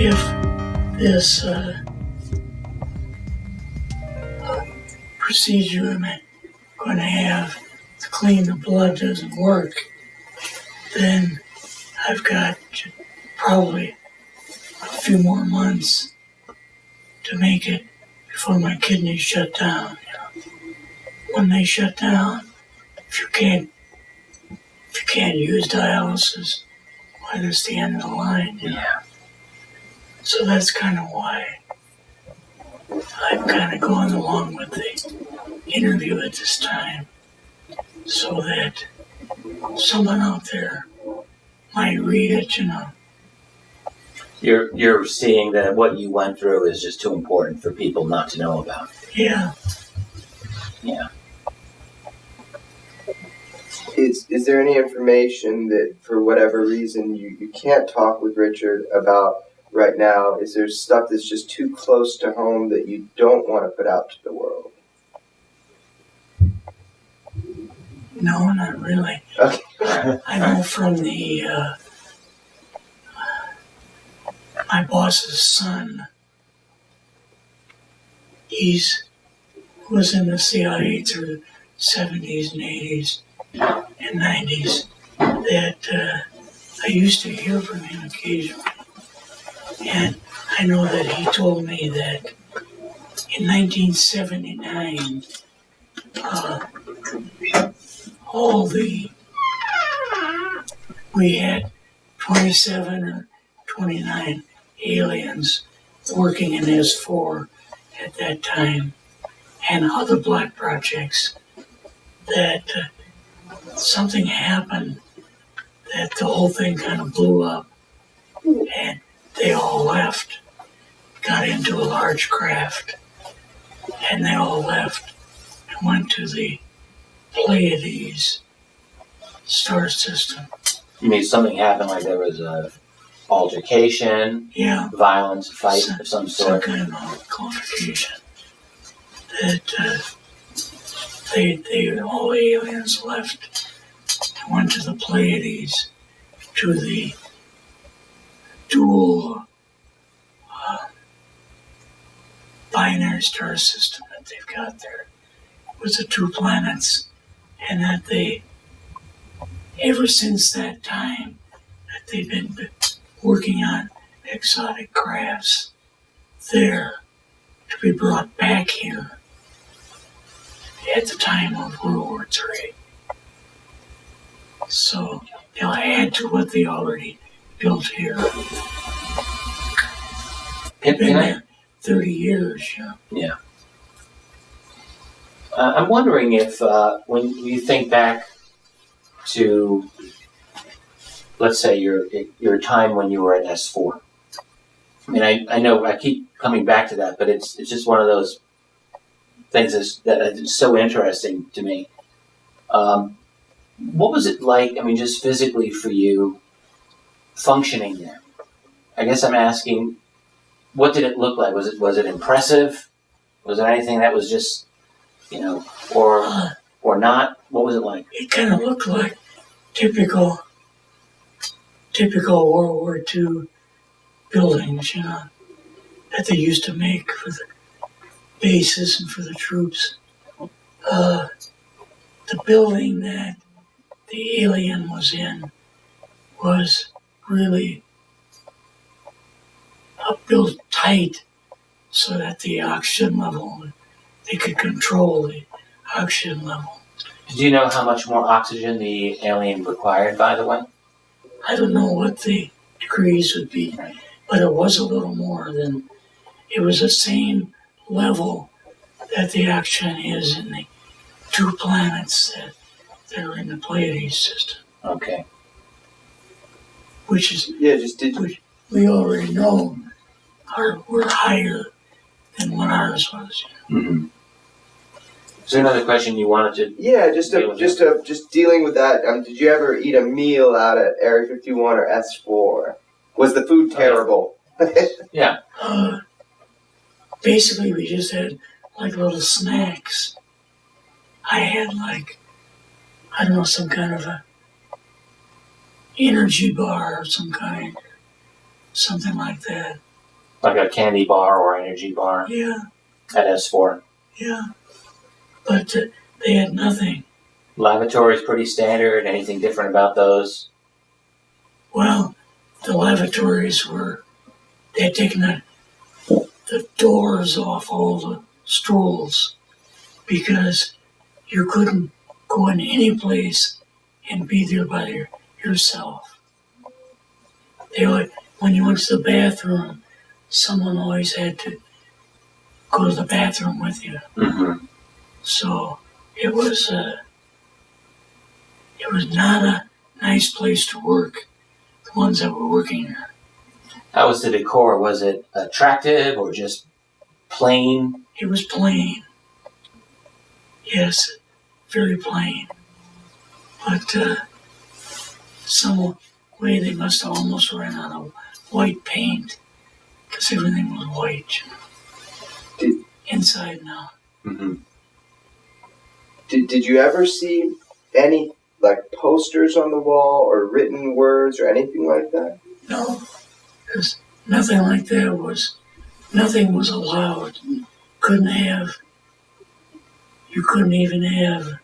if this procedure I'm going to have to clean the blood doesn't work, then I've got probably a few more months to make it before my kidneys shut down. When they shut down, if you can't use dialysis, well, that's the end of the line. Yeah. So that's kind of why I'm kind of going along with the interview at this time, so that someone out there might read it, You're seeing that what you went through is just too important for people not to know about. Yeah. Yeah. Is there any information that, for whatever reason, you can't talk with Richard about right now? Is there stuff that's just too close to home that you don't want to put out to the world? No, not really. Okay. I know from my boss's son, he was in the CIA through the 70s and 80s and 90s, that I used to hear from him occasionally. And I know that he told me that in 1979, we had 27 or 29 aliens working in S4 at that time, and other black projects, that something happened, that the whole thing kind of blew up, and they all left, got into a large craft, and they all left and went to the Pleiades star system. You mean something happened, like there was a altercation, Yeah, violence, fight of some some sort? kind of altercation. That they all aliens left and went to the Pleiades, to the dual binary star system that they've got there with the two planets, and that they, ever since that time, that they've been working on exotic crafts there to be brought back here at the time of World War III. So they'll add to what they already built here. They've been there 30 years, Yeah. I'm wondering if, when you think back to, let's say, your time when you were at S4. I mean, I know I keep coming back to that, but it's just one of those things that is so interesting to me. What was it like, I mean, just physically for you functioning there? I guess I'm asking, what did it look like? Was it impressive? Was there anything that was just, or not? What was it like? It kind of looked like typical World War II buildings, that they used to make for the bases and for the troops. The building that the alien was in was really built tight so that the oxygen level, they could control the oxygen level. Did you know how much more oxygen the alien required, by the way? I don't know what the degrees would be, but it was a little more than, it was the same level that the oxygen is in the two planets that are in the Pleiades system. Okay. Which is, which we already know we're higher than what ours was. Mm-hmm. Is there another question you wanted to? Yeah, just dealing with that. Did you ever eat a meal out at Area 51 or S4? Was the food terrible? Yeah. Basically, we just had like little snacks. I had some kind of a energy bar of some kind, something like that. Like a candy bar or energy bar Yeah, at S4. yeah. But they had nothing. Lavatories pretty standard. Anything different about those? Well, the lavatories they had taken the doors off all the stools because you couldn't go in any place and be there by yourself. When you went to the bathroom, someone always had to go to the bathroom with you. Mm-hmm. So it was not a nice place to work. The ones that were working there. How was the decor? Was it attractive or just plain? It was plain. Yes, very plain. But some way they must have almost ran out of white paint because everything was white. Inside now. Mm-hmm. Did you ever see any like posters on the wall or written words or anything like that? No, because nothing like that nothing was allowed. You couldn't even have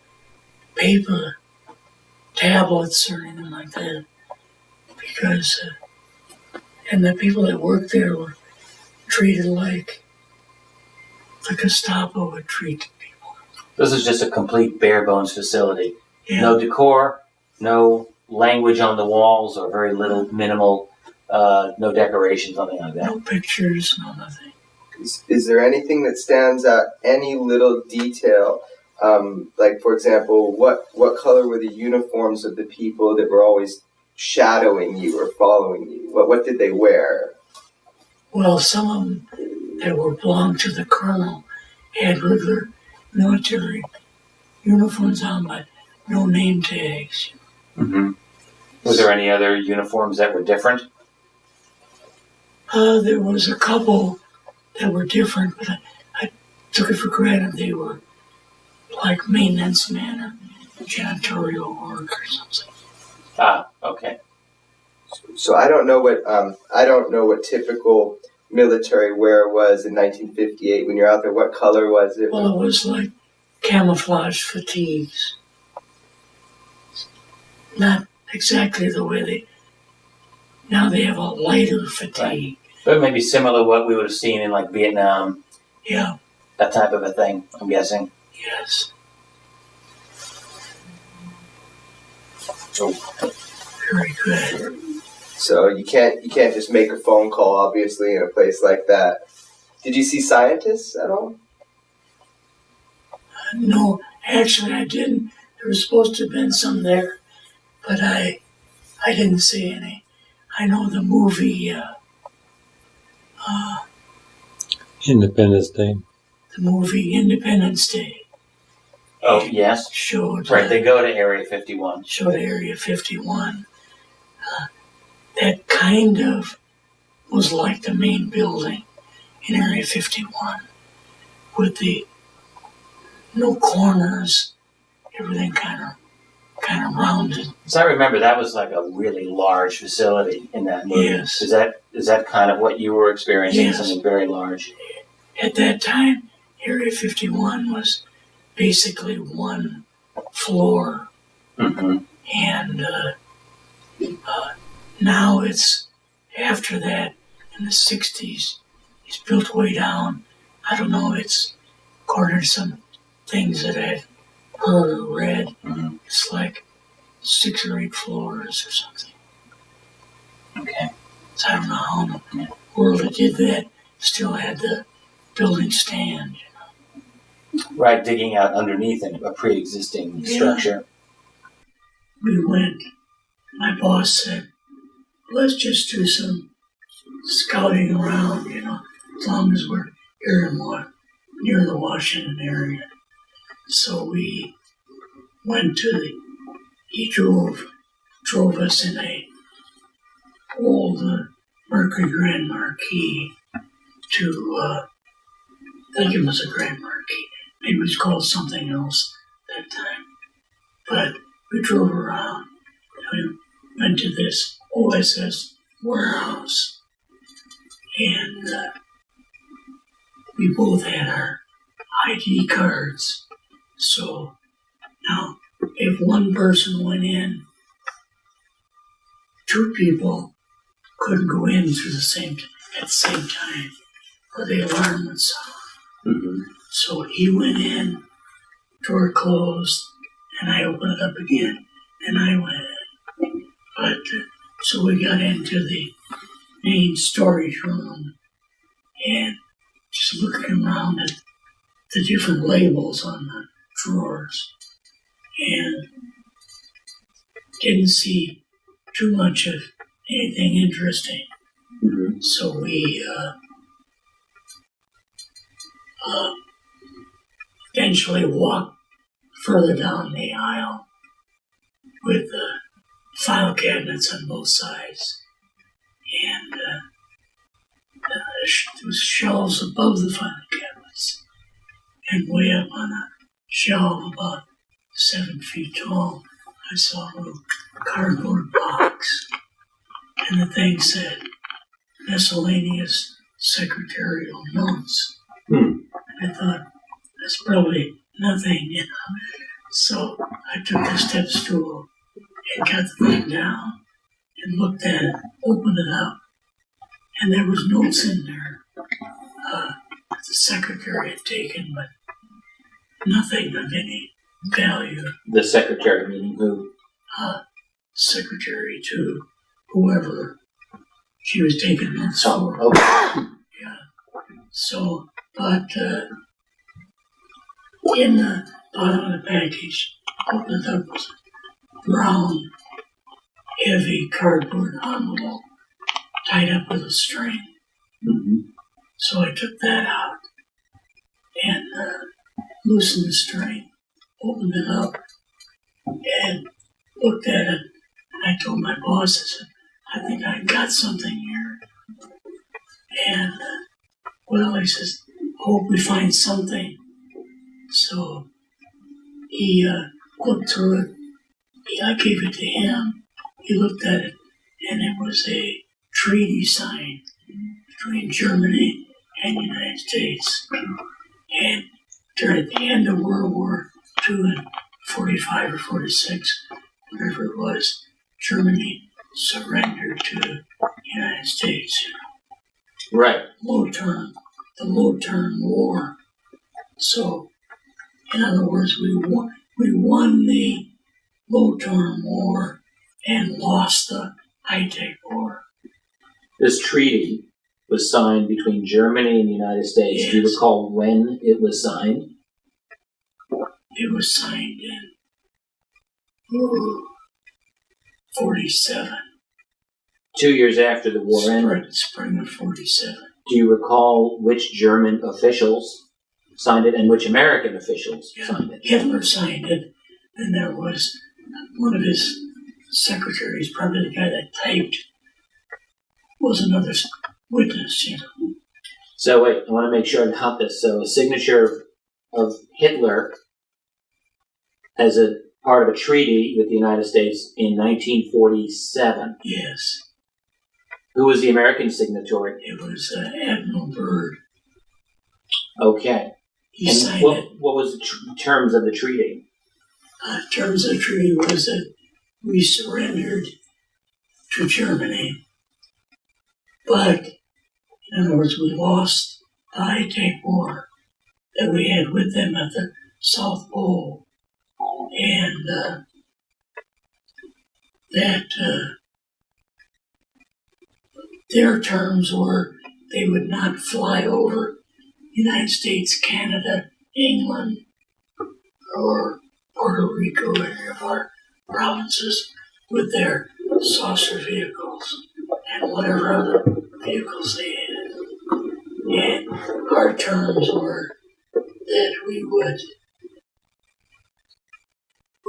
paper tablets or anything like that because, and the people that worked there were treated like the Gestapo would treat people. This is just a complete bare bones facility. Yeah. No decor, no language on the walls, or very little, minimal, no decorations, nothing like that. No pictures, no nothing. Is there anything that stands out? Any little detail? Like, for example, what color were the uniforms of the people that were always shadowing you or following you? What did they wear? Well, some of them that were belonged to the colonel had regular military uniforms on, but no name tags. Mm-hmm. Was there any other uniforms that were different? There was a couple that were different, but I took it for granted they were like maintenance men or janitorial work or something. Ah, okay. So I don't know what typical military wear was in 1958 when you're out there. What color was it? Well, it was like camouflage fatigues. Not exactly the way now they have a lighter fatigue. Right. But maybe similar to what we would have seen in like Vietnam. Yeah. That type of a thing, I'm guessing. Yes. So, very good. So you can't just make a phone call, obviously, in a place like that. Did you see scientists at all? No, actually I didn't. There was supposed to have been some there, but I didn't see any. I know the movie Independence Day. The movie Independence Day. oh, yes. Showed Right, they go to Area 51. Showed Area 51. That kind of was like the main building in Area 51, with the no corners, everything kind of rounded. So I remember that was like a really large facility in that movie. Yes. Is that kind of what you were experiencing? Yes. Something very large? At that time, Area 51 was basically one floor, Mm-hmm. and now it's, after that, in the 60s, it's built way down. I don't know, it's according to some things that I've heard or read, Mm-hmm. it's like 6 or 8 floors or something. Okay. So I don't know how in the world it did that, still had the building stand. Right, digging out underneath a pre-existing structure. We went, my boss said, let's just do some scouting around, as long as we're here near the Washington area. So we went he drove us in a old Mercury Grand Marquis to, I think it was a Grand Marquis. Maybe it was called something else that time. But we drove around and we went to this OSS warehouse. and we both had our ID cards. So now, if one person went in, two people couldn't go in through at the same time, or the alarm would sound. Mm-hmm. So he went in, door closed, and I opened it up again, and I went in. But so we got into the main storage room, and just looking around at the different labels on the drawers, and didn't see too much of anything interesting. Mm-hmm. So we eventually walked further down the aisle with file cabinets on both sides, and there was shelves above the file cabinets, and way up on a shelf about 7 feet tall, I saw a little cardboard box, and the thing said miscellaneous secretarial notes. And I thought, that's probably nothing, you know. So I took the step stool and got the thing down and looked at it, opened it up, and there was notes in there that the secretary had taken, but nothing of any value. The secretary, meaning who? Secretary to whoever she was taking notes for. Okay. Yeah. So, but in the bottom of the package, opened up was a brown, heavy cardboard envelope tied up with a string. Mm-hmm. So I took that out and loosened the string, opened it up, and looked at it. I told my boss, I said, I think I got something here. And, he says, hope we find something. So he looked through it. I gave it to him. He looked at it, and it was a treaty signed between Germany and the United States. And during the end of World War II in 45 or 46, whatever it was, Germany surrendered to the United States. Right. The low-term war. So, in other words, we won the low-term war and lost the high-tech war. This treaty was signed between Germany and the United States. Yes. Do you recall when it was signed? It was signed in 47. 2 years after the war ended. Spring of 47. Do you recall which German officials signed it and which American officials signed it? Hitler signed it, and there was one of his secretaries, probably the guy that typed, was another witness, you know. So wait, I want to make sure I got this. So a signature of Hitler as a part of a treaty with the United States in 1947. Yes. Who was the American signatory? It was Admiral Byrd. Okay. He and signed what it. was the terms of the treaty? Terms of the treaty was that we surrendered to Germany, but in other words, we lost the high-tech war that we had with them at the South Pole, and that their terms were they would not fly over United States, Canada, England, or Puerto Rico, any of our provinces, with their saucer vehicles and whatever other vehicles they had. And our terms were that we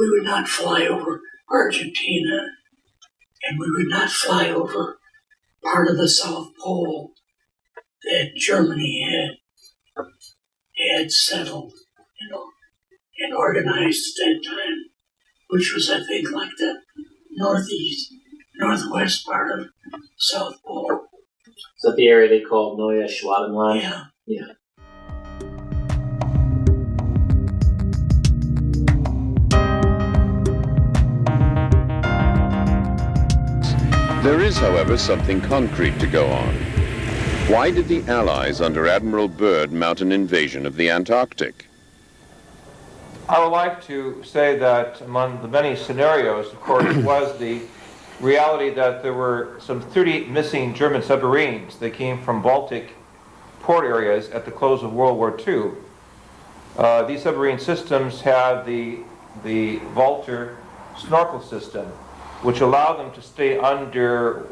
would not fly over Argentina, and we would not fly over part of the South Pole that Germany had settled, you know, and organized at that time, which was, I think, like the northwest part of South Pole. Is that the area they call Neue Schwabenland? Yeah. Yeah. There is, however, something concrete to go on. Why did the Allies under Admiral Byrd mount an invasion of the Antarctic? I would like to say that among the many scenarios, of course, was the reality that there were some 30 missing German submarines that came from Baltic port areas at the close of World War II. These submarine systems had the Walter snorkel system, which allowed them to stay under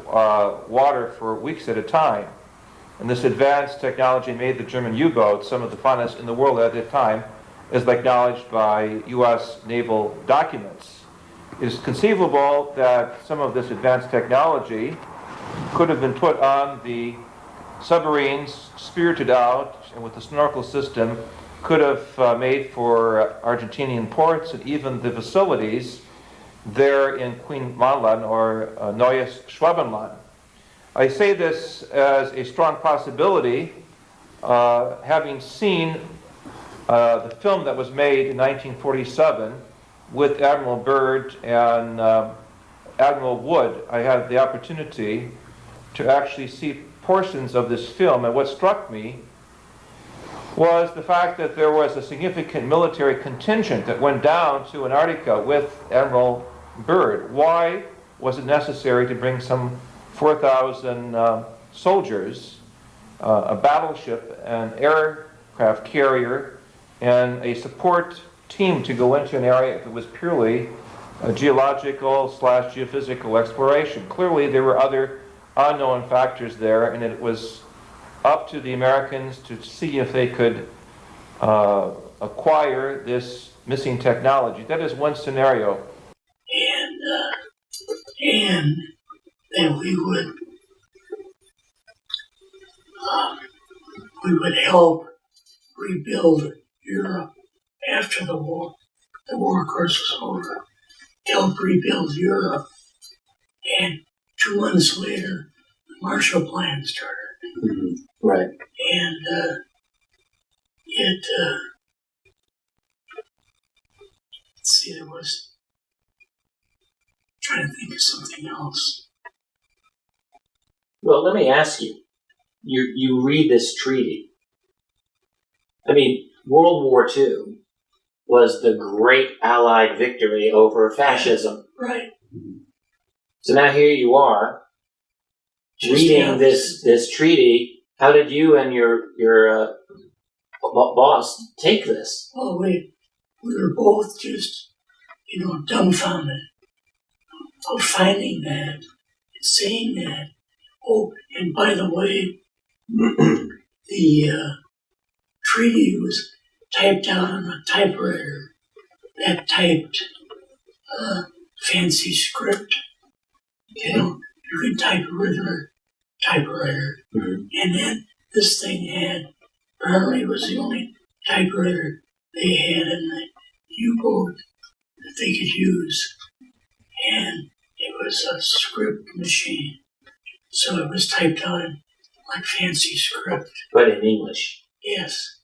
water for weeks at a time. And this advanced technology made the German U-boats some of the finest in the world at the time, as acknowledged by U.S. naval documents. It is conceivable that some of this advanced technology could have been put on the submarines, spirited out, and with the snorkel system could have made for Argentinian ports and even the facilities there in Queen Maudland or Neues Schwabenland. I say this as a strong possibility, having seen the film that was made in 1947 with Admiral Byrd and Admiral Wood. I had the opportunity to actually see portions of this film, and what struck me was the fact that there was a significant military contingent that went down to Antarctica with Admiral Byrd. Why was it necessary to bring some 4,000 soldiers, a battleship, an aircraft carrier, and a support team to go into an area if it was purely a geological/geophysical exploration? Clearly there were other unknown factors there, and it was up to the Americans to see if they could acquire this missing technology. That is one scenario. And that we would help rebuild Europe after the war. The war, of course, was over. Help rebuild Europe. And 2 months later, the Marshall Plan started. Mm-hmm. Right. And let's see, there was, trying to think of something else. Well, let me ask you. You read this treaty. I mean, World War II was the great Allied victory over fascism. Right. So now here you are, reading this treaty. How did you and your boss take this? Well, we were both just, dumbfounded of finding that, and saying that. Oh, and by the way, the treaty was typed out on a typewriter that typed fancy script. You could type a regular typewriter. Mm-hmm. And then this thing apparently it was the only typewriter they had in the U-boat that they could use. And it was a script machine. So it was typed out in like fancy script. But in English. Yes.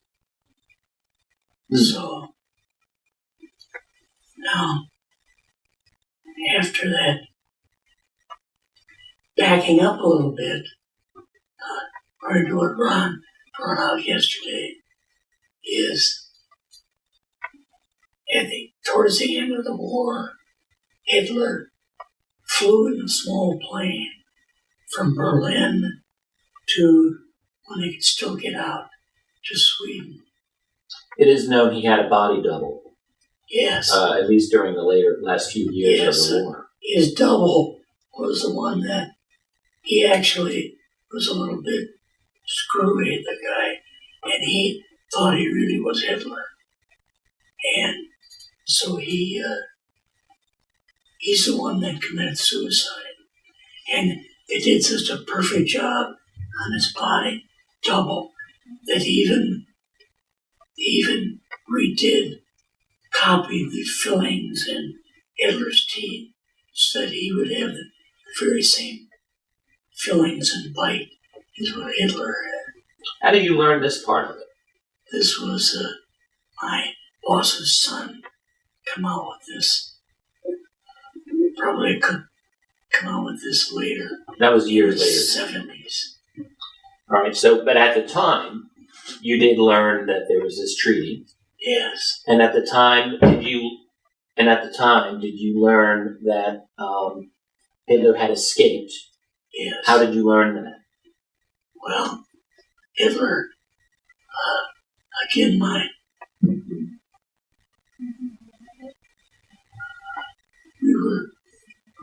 Mm. So now, after that, backing up a little bit, according to what Ron brought out yesterday, is towards the end of the war, Hitler flew in a small plane from Berlin to, when they could still get out, to Sweden. It is known he had a body double. Yes. At least during the last few years of the war. His double was the one that he actually was a little bit screwy, the guy, and he thought he really was Hitler. And so he's the one that committed suicide. And they did such a perfect job on his body double that even copied the fillings in Hitler's teeth so that he would have the very same fillings and bite is what Hitler had. How did you learn this part of it? This was my boss's son come out with this. Probably could come out with this later. That was years later. 70s. All right. So, but at the time, you did learn that there was this treaty. Yes. And at the time, did you learn that Hitler had escaped? Yes. How did you learn that? Well, Hitler, again, we were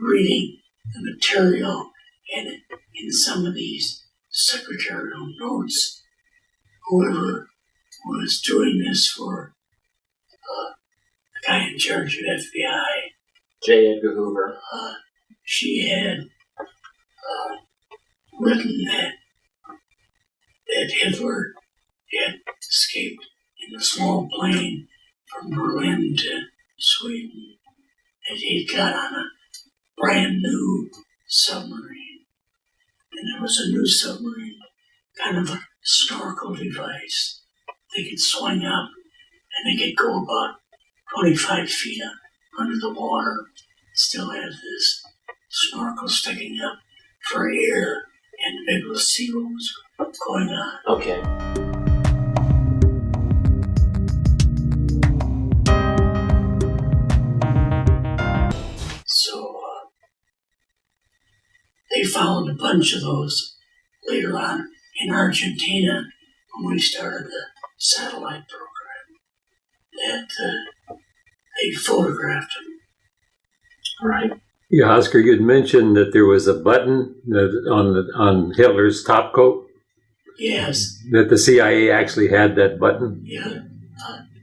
reading the material, and in some of these secretarial notes, whoever was doing this for the guy in charge of FBI, J. Edgar Hoover. she had written that Hitler had escaped in a small plane from Berlin to Sweden, and he got on a brand new submarine. And there was a new submarine, kind of a snorkel device. They could swing up and they could go about 25 feet under the water. Still have this snorkel sticking up for air and be able to see what was going on. Okay. So they found a bunch of those later on in Argentina when we started the satellite program. That they photographed them. Right. Yeah, Oscar, you had mentioned that there was a button on Hitler's top coat. Yes. That the CIA actually had that button. Yeah.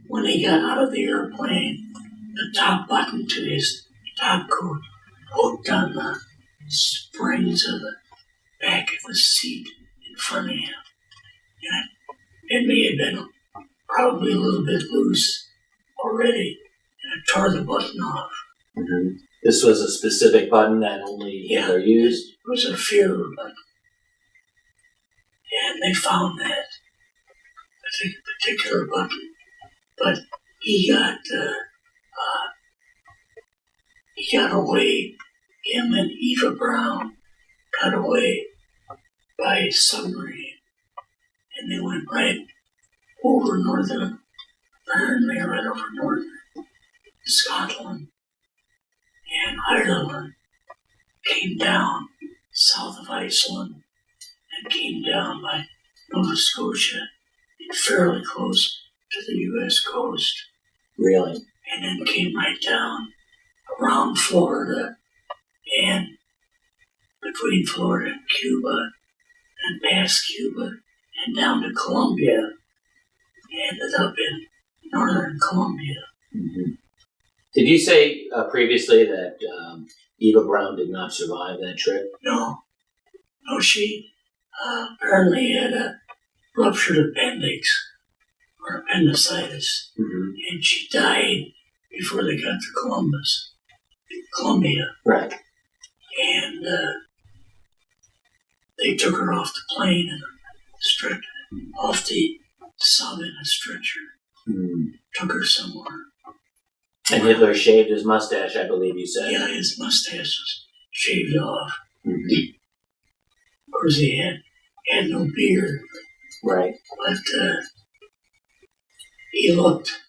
When he got out of the airplane, the top button to his top coat hooked on the springs of the back of the seat in front of him. And it may have been probably a little bit loose already, and it tore the button off. Mm-hmm. This was a specific button that only Hitler used? It was a Führer button. And they found that particular button. But he got away, him and Eva Braun got away by submarine. And they went right over apparently right over northern Scotland and Ireland, came down south of Iceland and came down by Nova Scotia and fairly close to the U.S. coast. Really? And then came right down around Florida and between Florida and Cuba and past Cuba and down to Colombia. Ended up in northern Colombia. Mm-hmm. Did you say previously that Eva Braun did not survive that trip? No, she apparently had a ruptured appendix or appendicitis, and she died before they got to Colombia. Right. And they took her off the plane and off the sub in a stretcher. Took her somewhere. And Hitler shaved his mustache, I believe you said. Yeah, his mustache was shaved off. Mm-hmm. Of course, he had no beard. Right. But he looked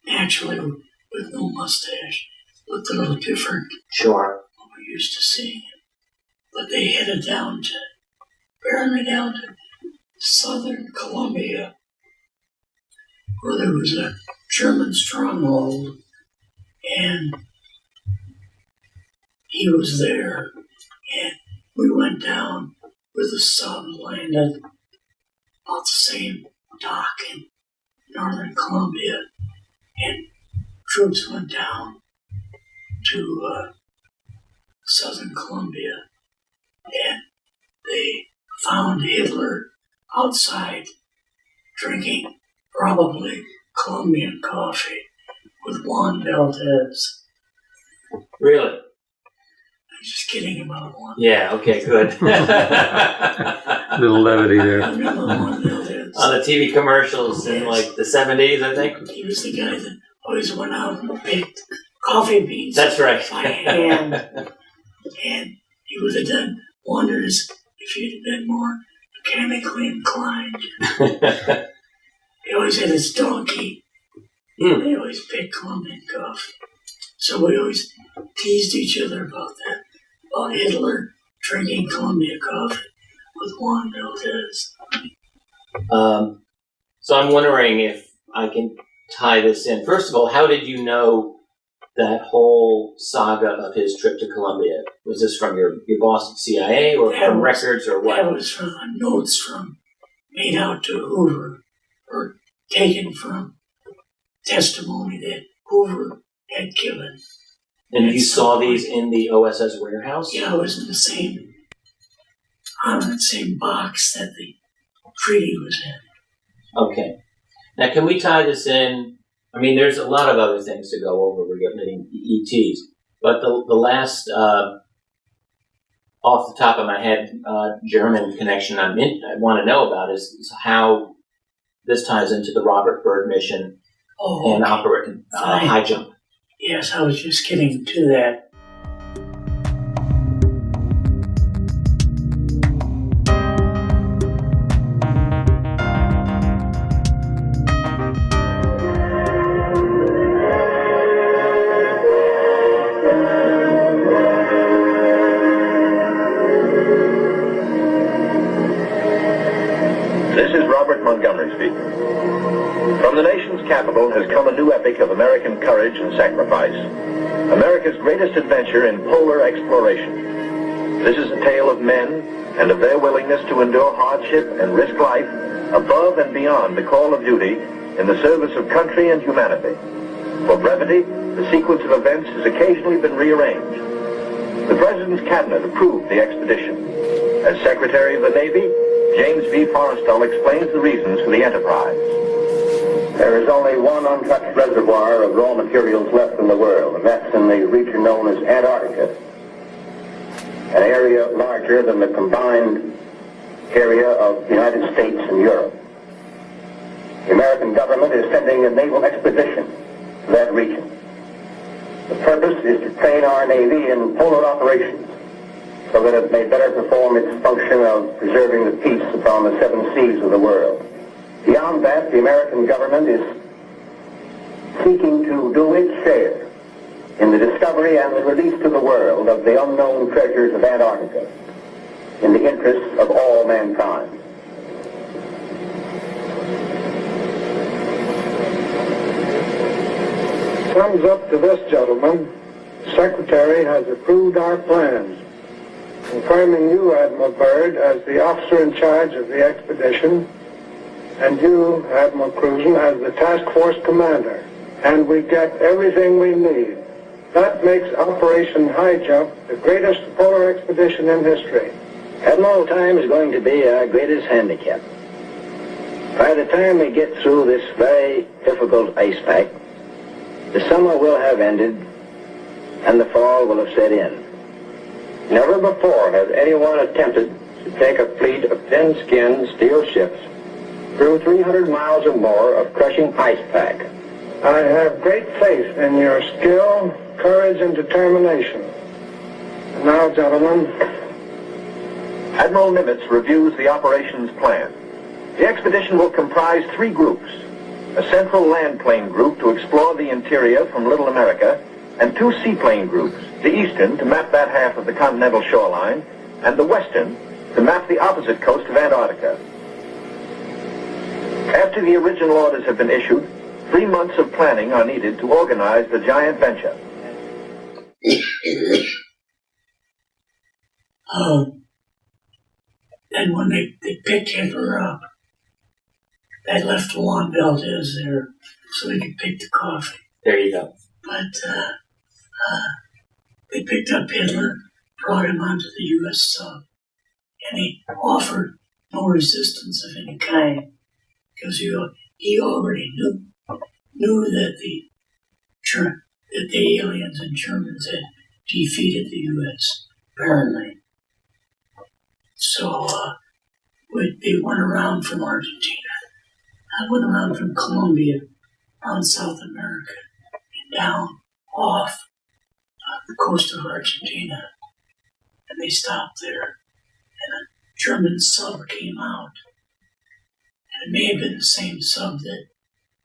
naturally with no mustache. Looked a little different. Sure. When we're used to seeing him. But they headed apparently down to southern Colombia, where there was a German stronghold, and he was there, and we went down with the sub, landed about the same dock in northern Colombia, and troops went down to southern Colombia, and they found Hitler outside drinking probably Colombian coffee with Juan Valdez. Really? I'm just kidding about Juan. Yeah, okay, good. Little levity I there. remember one Valdez. On the TV commercials in like the 70s, I think. He was the guy that always went out and picked coffee beans That's right. by hand. And he would have done wonders if he'd been more mechanically inclined. He always had his donkey. They always picked Colombian coffee. So we always teased each other about that. About Hitler drinking Columbia coffee with Juan Valdez. So I'm wondering if I can tie this in. First of all, how did you know that whole saga of his trip to Colombia? Was this from your boss at CIA or from records or what? That was from notes made out to Hoover, or taken from testimony that Hoover had given. And you saw these in the OSS warehouse? Yeah, it was in on the same box that the treaty was in. Okay. Now, can we tie this in? I mean, there's a lot of other things to go over regarding ETs, but the last, off the top of my head, German connection I want to know about is how this ties into the Robert Byrd mission and Operation High Jump. Yes, I was just getting to that. This is Robert Montgomery speaking. From the nation's capital has come a new epic of American courage and sacrifice. America's greatest adventure in polar exploration. This is a tale of men and of their willingness to endure hardship and risk life above and beyond the call of duty in the service of country and humanity. For brevity, the sequence of events has occasionally been rearranged. The President's Cabinet approved the expedition. As Secretary of the Navy, James V. Forrestal explains the reasons for the enterprise. There is only one untouched reservoir of raw materials left in the world, and that's in the region known as Antarctica, an area larger than the combined area of the United States and Europe. The American government is sending a naval expedition to that region. The purpose is to train our Navy in polar operations so that it may better perform its function of preserving the peace upon the seven seas of the world. Beyond that, the American government is seeking to do its share in the discovery and the release to the world of the unknown treasures of Antarctica in the interests of all mankind. Thumbs up to this gentleman. The Secretary has approved our plans, confirming you, Admiral Byrd, as the officer in charge of the expedition, and you, Admiral Cruzen, as the task force commander. And we get everything we need. That makes Operation High Jump the greatest polar expedition in history. Admiral, time is going to be our greatest handicap. By the time we get through this very difficult ice pack, the summer will have ended and the fall will have set in. Never before has anyone attempted to take a fleet of thin-skinned steel ships through 300 miles or more of crushing ice pack. I have great faith in your skill, courage, and determination. And now, gentlemen, Admiral Nimitz reviews the operations plan. The expedition will comprise 3 groups: a central land plane group to explore the interior from Little America, and 2 seaplane groups, the eastern to map that half of the continental shoreline, and the western to map the opposite coast of Antarctica. After the original orders have been issued, 3 months of planning are needed to organize the giant venture. Then when they picked Hitler up, they left Juan Valdez there so he could pick the coffee. There you go. But they picked up Hitler, brought him onto the U.S. sub, and he offered no resistance of any kind because he already knew that the aliens and Germans had defeated the U.S. apparently. So they went around from Argentina. I went around from Colombia, around South America, and down off the coast of Argentina. And they stopped there, and a German sub came out. And it may have been the same sub that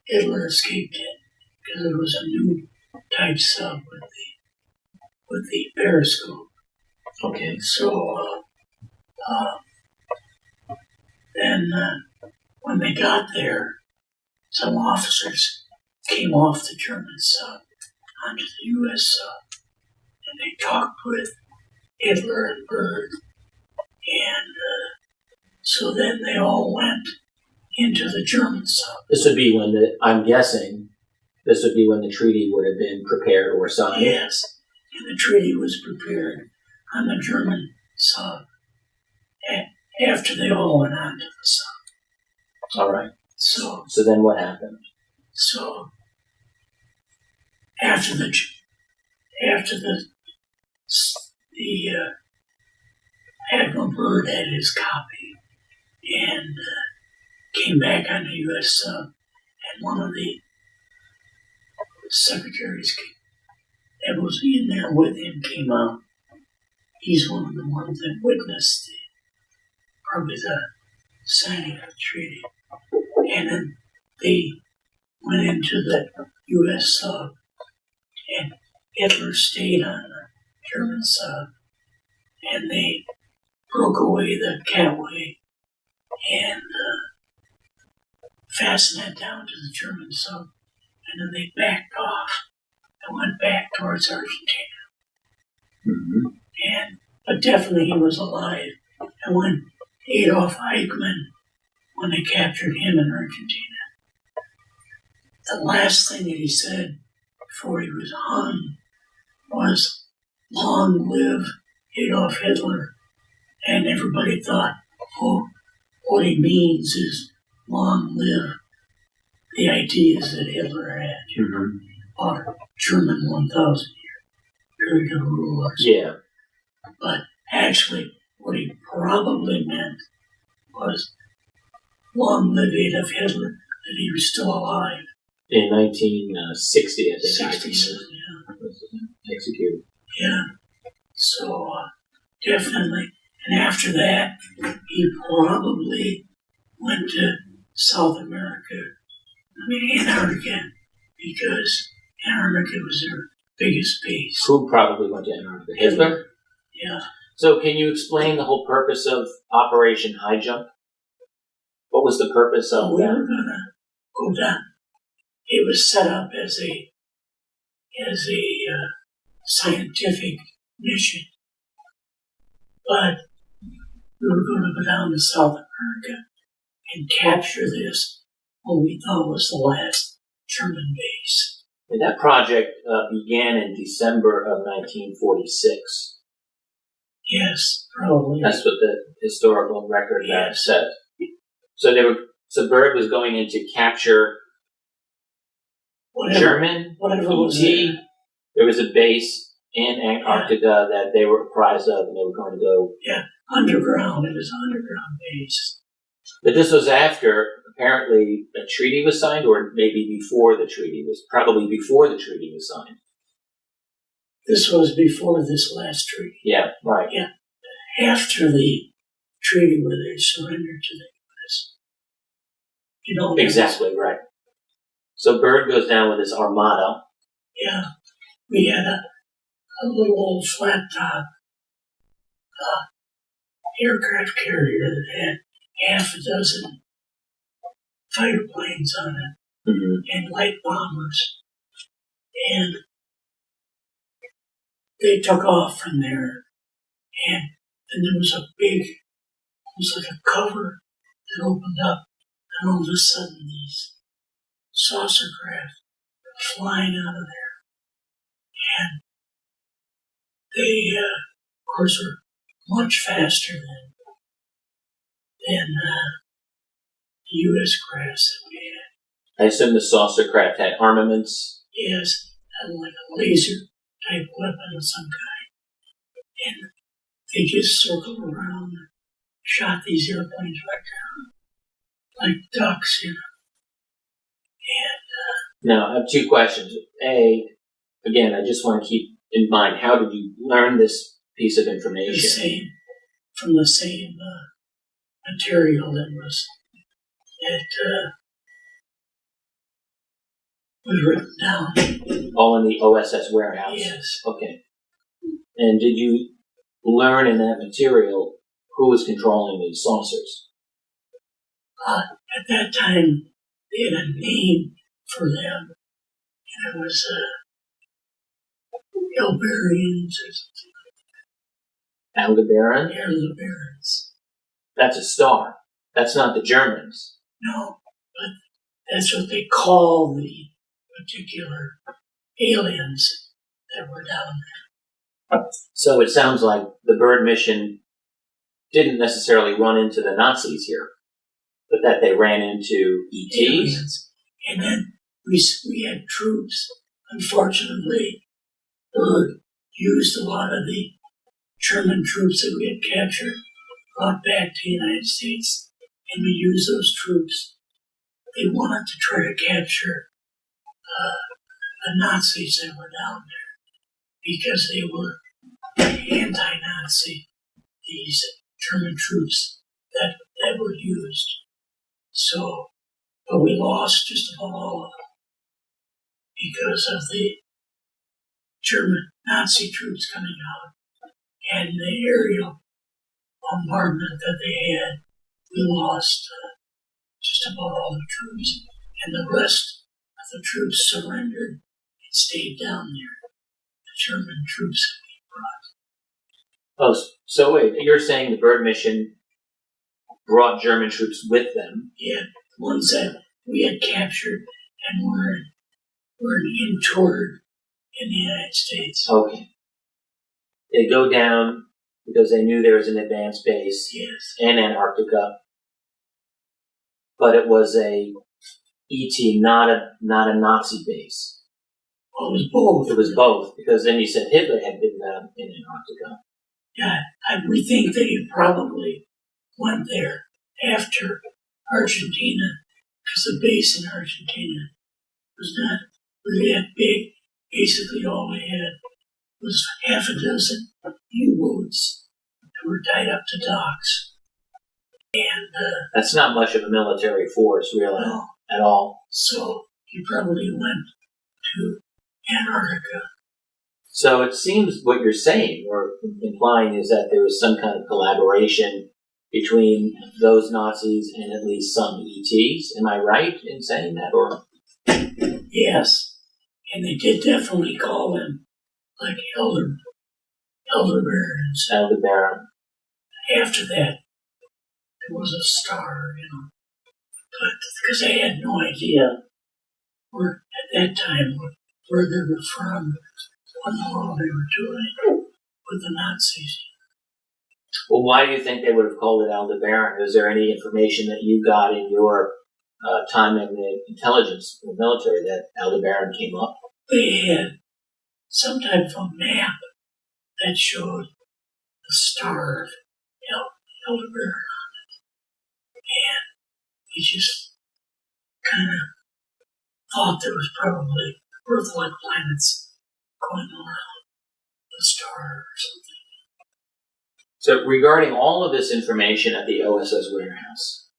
Hitler escaped in, because it was a new type sub with the periscope. Okay. So then when they got there, some officers came off the German sub onto the U.S. sub, and they talked with Hitler and Byrd, and so then they all went into the German sub. This would be when I'm guessing, this would be when the treaty would have been prepared or signed. Yes, and the treaty was prepared on the German sub after they all went onto the sub. All right. So then what happened? So after the Admiral Byrd had his copy and came back on the U.S. sub, and one of the secretaries that was in there with him came out. He's one of the ones that witnessed probably the signing of the treaty. And then they went into the U.S. sub, and Hitler stayed on the German sub, and they broke away the catway and fastened that down to the German sub, and then they backed off and went back towards Argentina. Mm-hmm. But definitely he was alive. And when Adolf Eichmann, when they captured him in Argentina, the last thing that he said before he was hung was, "Long live Adolf Hitler." And everybody thought, oh, what he means is long live the ideas that Hitler had, about German 1,000 year period of rule. Yeah. But actually, what he probably meant was long live Adolf Hitler, that he was still alive. In 1960, I think. 67, yeah. Executed. Yeah. So, definitely. And after that, he probably went to South America, Antarctica, because Antarctica was their biggest base. Who probably went to Antarctica? Hitler? Yeah. So can you explain the whole purpose of Operation High Jump? What was the purpose of We that? were going to go down. It was set up as a scientific mission, but we were going to go down to South America and capture this, what we thought was the last German base. And that project began in December of 1946. Yes, probably. That's what the historical record Yes. says. So Byrd was going in to capture German whatever was ET. There was a base in Antarctica that they were apprised of, and they were going to go. Yeah, underground. It was an underground base. But this was after, apparently, a treaty was signed, or maybe before the treaty was, probably before the treaty was signed. This was before this last treaty. Yeah, right. Yeah, after the treaty where they surrendered to the U.S. You know, Exactly, right. So Byrd goes down with his armada. Yeah, we had a little old flat top aircraft carrier that had half a dozen fighter planes on it and light bombers. And they took off from there, and then there was a big, almost like a cover that opened up, and all of a sudden these saucer craft were flying out of there. And they, of course, were much faster than the U.S. crafts that we had. I assume the saucer craft had armaments. Yes, had like a laser-type weapon of some kind. And they just circled around shot these airplanes back down like ducks, Now, I have two questions. A, again, I just want to keep in mind, how did you learn this piece of information? From the same material that was written down. All in the OSS warehouse? Yes. Okay. And did you learn in that material who was controlling these saucers? At that time, they had a name for them, and it was Albarians or something. Aldebaran? Aldebarans. That's a star. That's not the Germans. No, but that's what they call the particular aliens that were down there. So it sounds like the bird mission didn't necessarily run into the Nazis here, but that they ran into ETs. Aliens. And then we had troops. Unfortunately, Bird used a lot of the German troops that we had captured, brought back to the United States, and we used those troops. They wanted to try to capture the Nazis that were down there because they were anti-Nazi, these German troops that were used. So, but we lost just about all of them because of the German Nazi troops coming out and the aerial bombardment that they had. We lost just about all the troops, and the rest of the troops surrendered and stayed down there. The German troops that we brought. Oh, so wait, you're saying the bird mission brought German troops with them? Yeah, the ones that we had captured and were interned in the United States. Okay. They go down because they knew there was an advanced base in Antarctica, but it was a ET, not a Nazi base. Well, it was both. It was both, because then you said Hitler had been in Antarctica. Yeah, we think that he probably went there after Argentina, because the base in Argentina was not really that big. Basically, all we had was half a dozen U-boats that were tied up to docks. And that's not much of a military force, really, at all. So he probably went to Antarctica. So it seems what you're saying or implying is that there was some kind of collaboration between those Nazis and at least some ETs. Am I right in saying that? Or yes. And they did definitely call them like Aldebarans. Aldebaran. After that, there was a star, but because they had no idea where at that time where they were from, what in the world they were doing with the Nazis. Well, why do you think they would have called it Aldebaran? Is there any information that you got in your time in the intelligence, the military, that Aldebaran came up? They had some type of a map that showed the star of Aldebaran on it. And we just kind of thought there was probably Earth-like planets going around the star or something. So regarding all of this information at the OSS warehouse,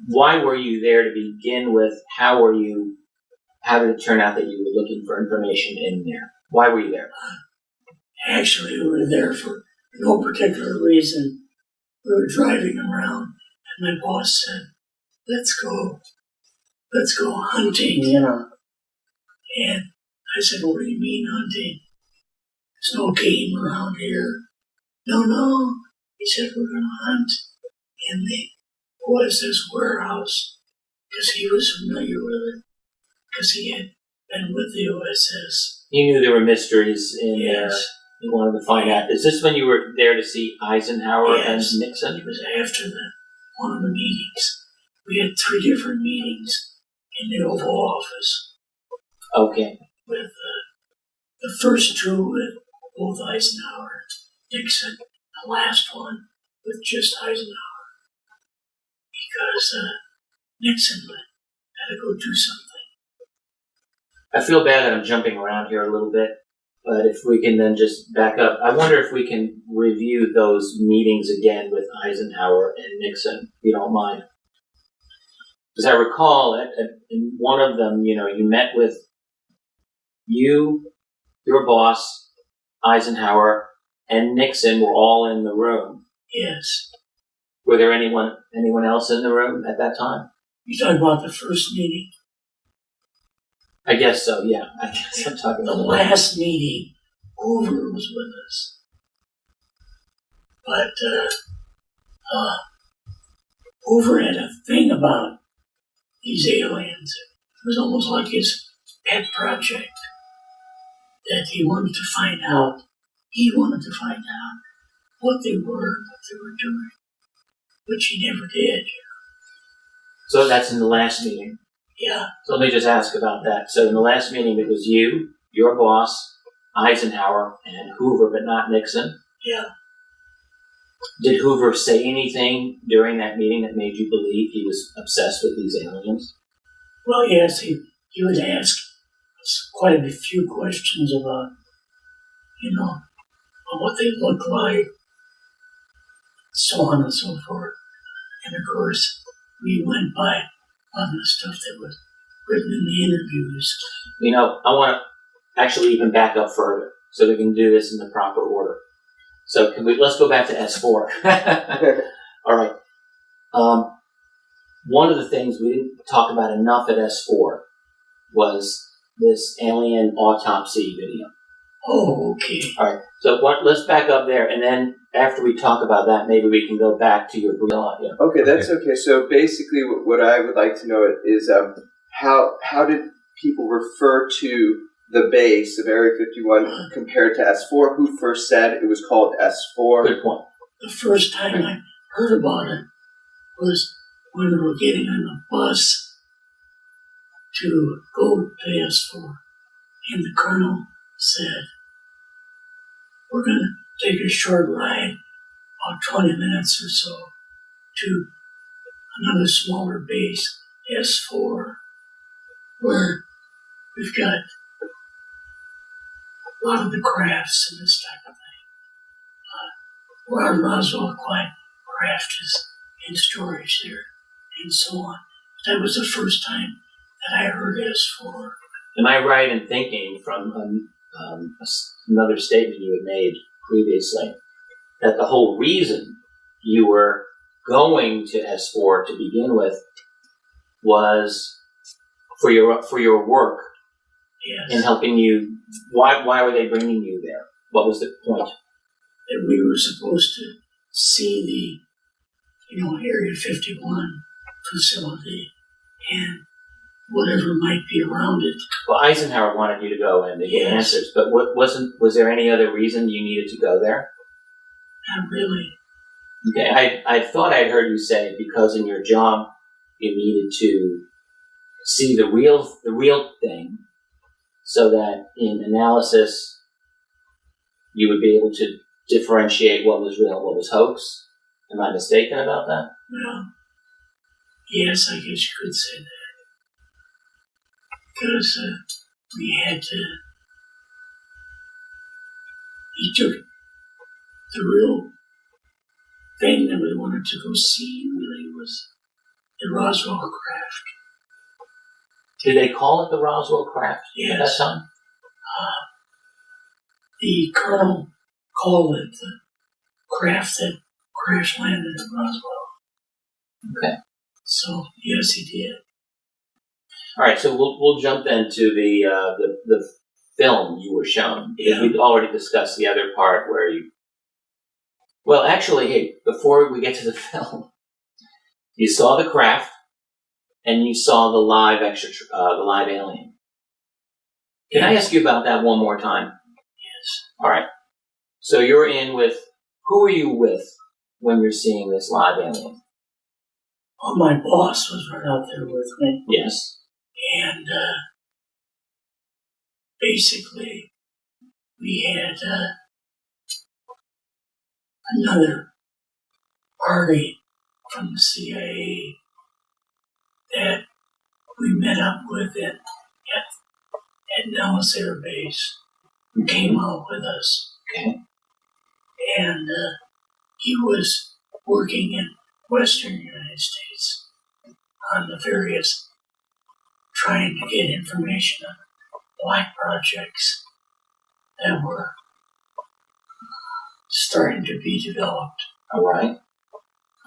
why were you there to begin with? How did it turn out that you were looking for information in there? Why were you there? Actually, we were there for no particular reason. We were driving around, and my boss said, let's go hunting, And I said, what do you mean hunting? There's no game around here. No. He said, we're going to hunt in the OSS warehouse, because he was familiar with it, because he had been with the OSS. You knew there were mysteries in there. Yes. You wanted to find out. Is this when you were there to see Eisenhower and Nixon? It was after one of the meetings. We had 3 different meetings in the Oval Office. Okay. With the first 2 with both Eisenhower and Nixon. The last one with just Eisenhower because Nixon had to go do something. I feel bad that I'm jumping around here a little bit, but if we can then just back up, I wonder if we can review those meetings again with Eisenhower and Nixon, if you don't mind. Because I recall in one of them, you met with you, your boss, Eisenhower, and Nixon were all in the room. Yes. Were there anyone else in the room at that time? You talking about the first meeting? I guess so, yeah. I guess I'm talking The about last meeting, Hoover was with us. But Hoover had a thing about these aliens. It was almost like his pet project that he wanted to find out. He wanted to find out what they were doing, which he never did. So that's in the last meeting. Yeah. So let me just ask about that. So in the last meeting, it was you, your boss, Eisenhower, and Hoover, but not Nixon. Yeah. Did Hoover say anything during that meeting that made you believe he was obsessed with these aliens? Well, yes, he would ask quite a few questions about, what they look like, so on and so forth. And of course, we went by on the stuff that was written in the interviews. I want to actually even back up further so we can do this in the proper order. So let's go back to S4. All right. One of the things we didn't talk about enough at S4 was this alien autopsy video. Oh, okay. All right. So let's back up there, and then after we talk about that, maybe we can go back to your real audio. Okay, that's okay. So basically, what I would like to know is how did people refer to the base of Area 51 compared to S4? Who first said it was called S4? Good point. The first time I heard about it was when we were getting on the bus to go to S4, and the colonel said, "We're going to take a short ride, about 20 minutes or so, to another smaller base, S4, where we've got a lot of the crafts and this type of thing. Where Roswell craft is in storage there, and so on." That was the first time that I heard S4. Am I right in thinking from another statement you had made previously that the whole reason you were going to S4 to begin with was for your work? Yes. And helping you? Why were they bringing you there? What was the point? That we were supposed to see the, Area 51 facility and whatever might be around it. Well, Eisenhower wanted you to go in to get answers, but was there any other reason you needed to go there? Not really. Okay, I thought I'd heard you say because in your job you needed to see the real thing, so that in analysis you would be able to differentiate what was real and what was hoax. Am I mistaken about that? Well, yes, I guess you could say that. Because we had to... He took the real thing that we wanted to go see, really, was the Roswell craft. Did they call it the Roswell craft at that time? The colonel called it the craft that crash landed at Roswell. Okay. So, yes, he did. All right, so we'll jump then to the film you were shown. Yeah. We'd already discussed the other part where you... Well, actually, hey, before we get to the film, you saw the craft and you saw the live alien. Can I ask you about that one more time? Yes. All right. So you're in with... Who are you with when you're seeing this live alien? Well, my boss was right out there with me. Yes. And basically, we had another party from the CIA that we met up with at Nellis Air Base, who came out with us. Okay. And he was working in Western United States on the various, trying to get information on black projects that were starting to be developed. All right.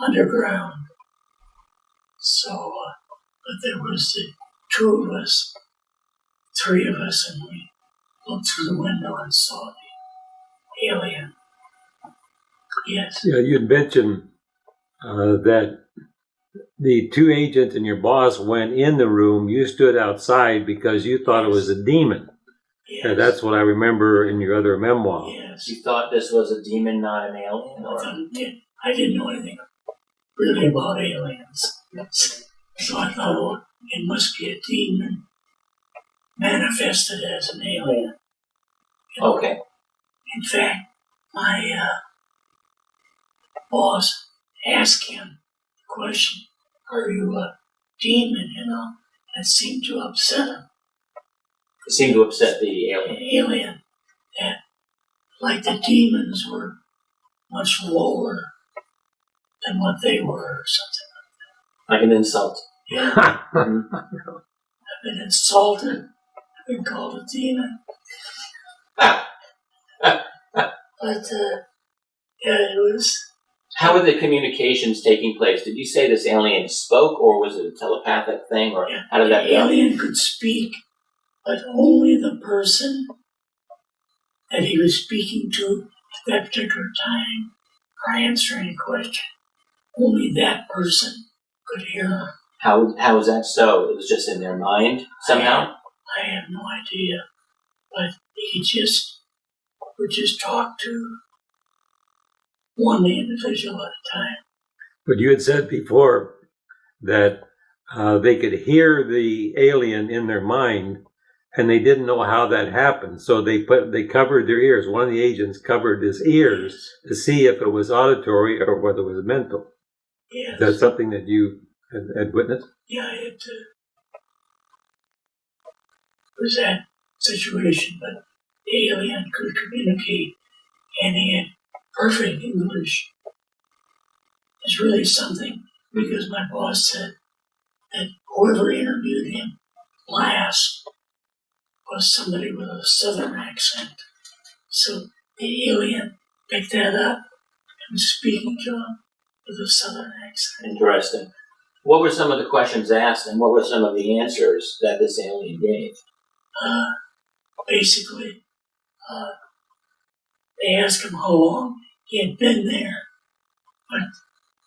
Underground. So, but there was the two of us, three of us, and we looked through the window and saw the alien. Yes. Yeah, you'd mentioned that the two agents and your boss went in the room. You stood outside because you thought it was a demon. Yes. Yeah, that's what I remember in your other memoir. Yes. You thought this was a demon, not an alien? Or? I didn't know anything really about aliens. So I thought, oh, it must be a demon manifested as an alien. You know? Okay. In fact, my boss asked him the question, are you a demon, you know? That seemed to upset him. It seemed to upset the alien. An alien that, like the demons, were much lower than what they were or something. Like an insult. Yeah. I've been insulted. I've been called a demon. But, yeah, it was... How were the communications taking place? Did you say this alien spoke, or was it a telepathic thing, or how did that the go? alien could speak, but only the person that he was speaking to at that particular time, or answering a question, only that person could hear him. How was that so? It was just in their mind somehow? I have no idea, but he would just talk to one individual at a time. But you had said before that they could hear the alien in their mind, and they didn't know how that happened. So they covered their ears. One of the agents covered his ears to see if it was auditory or whether it was mental. Yes. Is that something that you had witnessed? Yeah, it was that situation, but the alien could communicate, and he had perfect English. It's really something, because my boss said that whoever interviewed him last was somebody with a southern accent. So the alien picked that up and was speaking to him with a southern accent. Interesting. What were some of the questions asked, and what were some of the answers that this alien gave? Basically, they asked him how long he had been there, but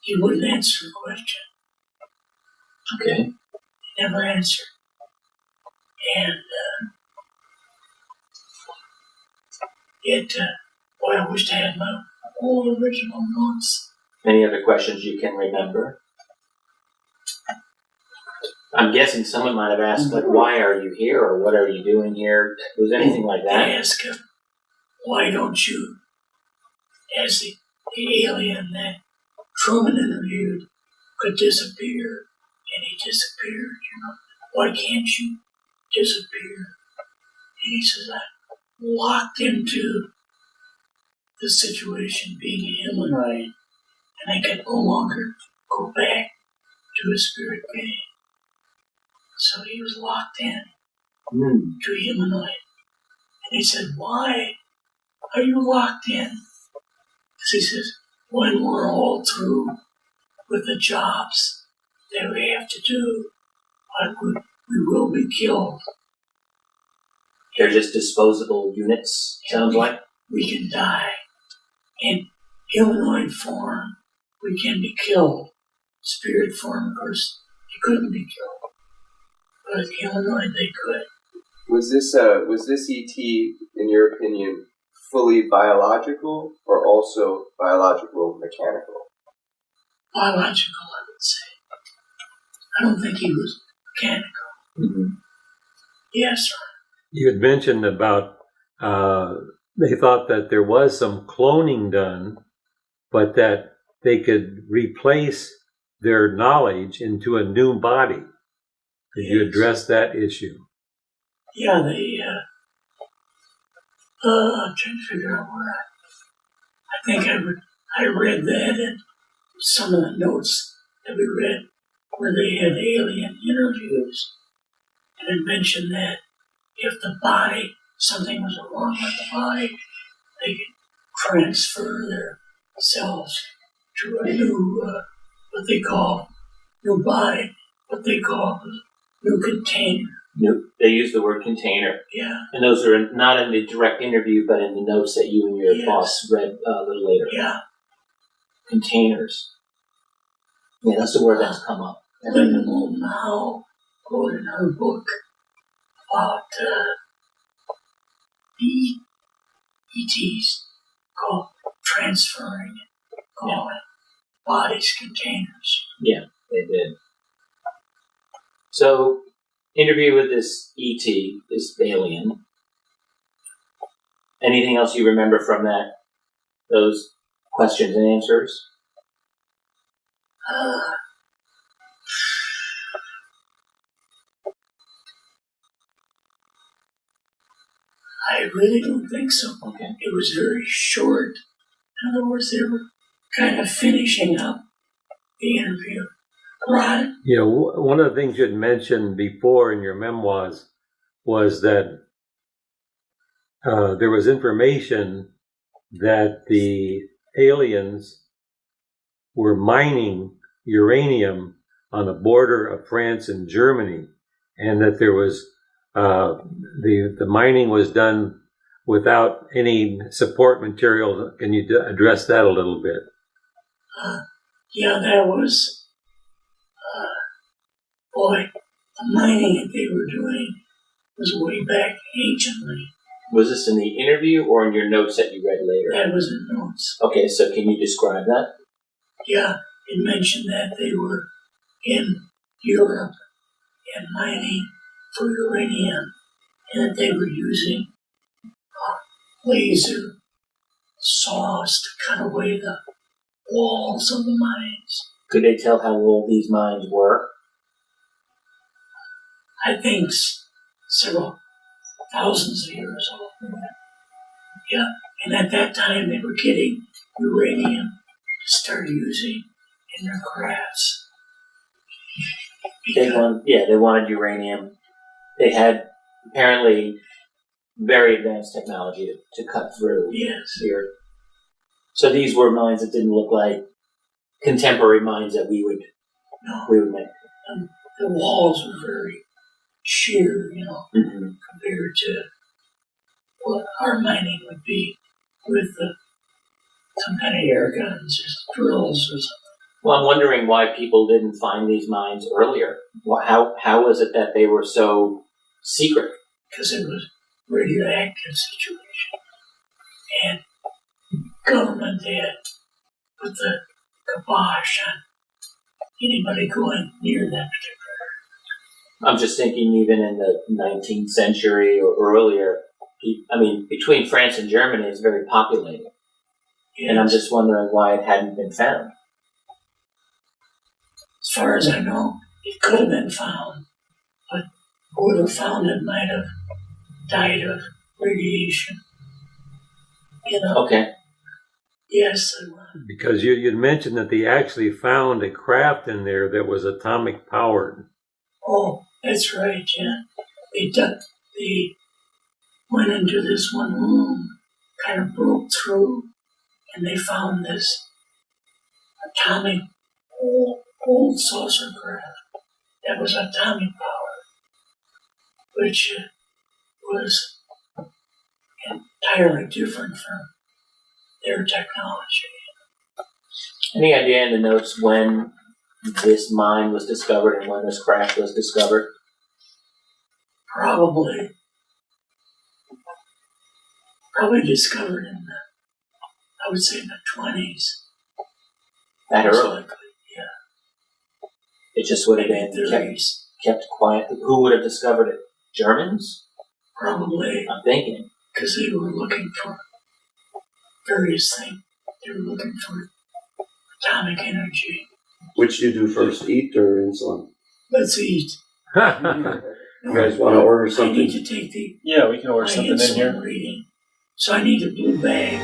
he wouldn't answer the question. Okay. He never answered. And boy, I wished I had my whole original notes. Any other questions you can remember? I'm guessing someone might have asked, like, why are you here, or what are you doing here? Was there anything like that? They asked him, why don't you, as the alien that Truman interviewed, could disappear, and he disappeared, you know, why can't you disappear? And he says, I'm locked into the situation being a humanoid, and I can no longer go back to a spirit being. So he was locked in to a humanoid. And he said, why are you locked in? Because he says, when we're all through with the jobs that we have to do, we will be killed. They're just disposable units, sounds like? We can die. In humanoid form, we can be killed. Spirit form, of course, they couldn't be killed. But humanoid, they could. Was this ET, in your opinion, fully biological or also biological mechanical? Biological, I would say. I don't think he was mechanical. Mm-hmm. Yes, sir. You had mentioned about they thought that there was some cloning done, but that they could replace their knowledge into a new body. Could you address that issue? Yeah, I'm trying to figure out where I think I read that in some of the notes that we read where they had alien interviews, and it mentioned that if the body, something was wrong with the body, they could transfer their cells to a new, what they call, new body, what they call new container. They use the word container. Yeah. And those are not in the direct interview, but in the notes that you and your boss read a little later. Yeah. Containers. Yeah, that's the word that's come up. Linda Moulton Howe wrote in her book about ETs called transferring, calling bodies containers. Yeah, they did. So, interview with this ET, this alien. Anything else you remember from that? Those questions and answers? I really don't think so. Okay. It was very short. In other words, they were kind of finishing up the interview. Right. You know, one of the things you had mentioned before in your memoirs was that there was information that the aliens were mining uranium on the border of France and Germany, and that there was the mining was done without any support material. Can you address that a little bit? Yeah, that was, boy, the mining that they were doing was way back anciently. Was this in the interview or in your notes that you read later? That was in notes. Okay, so can you describe that? Yeah, it mentioned that they were in Europe and mining for uranium, and that they were using laser saws to cut away the walls of the mines. Could they tell how old these mines were? I think several thousands of years old. Yeah, and at that time they were getting uranium to start using in their crafts. They wanted uranium. They had apparently very advanced technology to cut through. Yes. Here. So these were mines that didn't look like contemporary mines that we would make. The walls were very sheer, compared to what our mining would be with some kind of air guns or drills or something. Well, I'm wondering why people didn't find these mines earlier. How was it that they were so secret? Because it was a radioactive situation. And government had put the kibosh on anybody going near that particular. I'm just thinking even in the 19th century or earlier, I mean, between France and Germany, it's very populated. Yes. And I'm just wondering why it hadn't been found. As far as I know, it could have been found, but whoever found it might have died of radiation. Okay. Yes, I was. Because you'd mentioned that they actually found a craft in there that was atomic powered. Oh, that's right, yeah. They went into this one room, kind of broke through, and they found this atomic old saucer craft that was atomic powered, which was entirely different from their technology. Any idea in the notes when this mine was discovered and when this craft was discovered? Probably discovered in I would say in the 20s. That early? Likely, yeah. It just would have been kept quiet. Who would have discovered it? Germans? Probably. I'm thinking. Because they were looking for various things. They were looking for atomic energy. Which do you do first, eat or insulin? Let's eat. You guys want to order I need something? to take the Yeah, we can order my something in insulin here. reading. So I need a blue bag.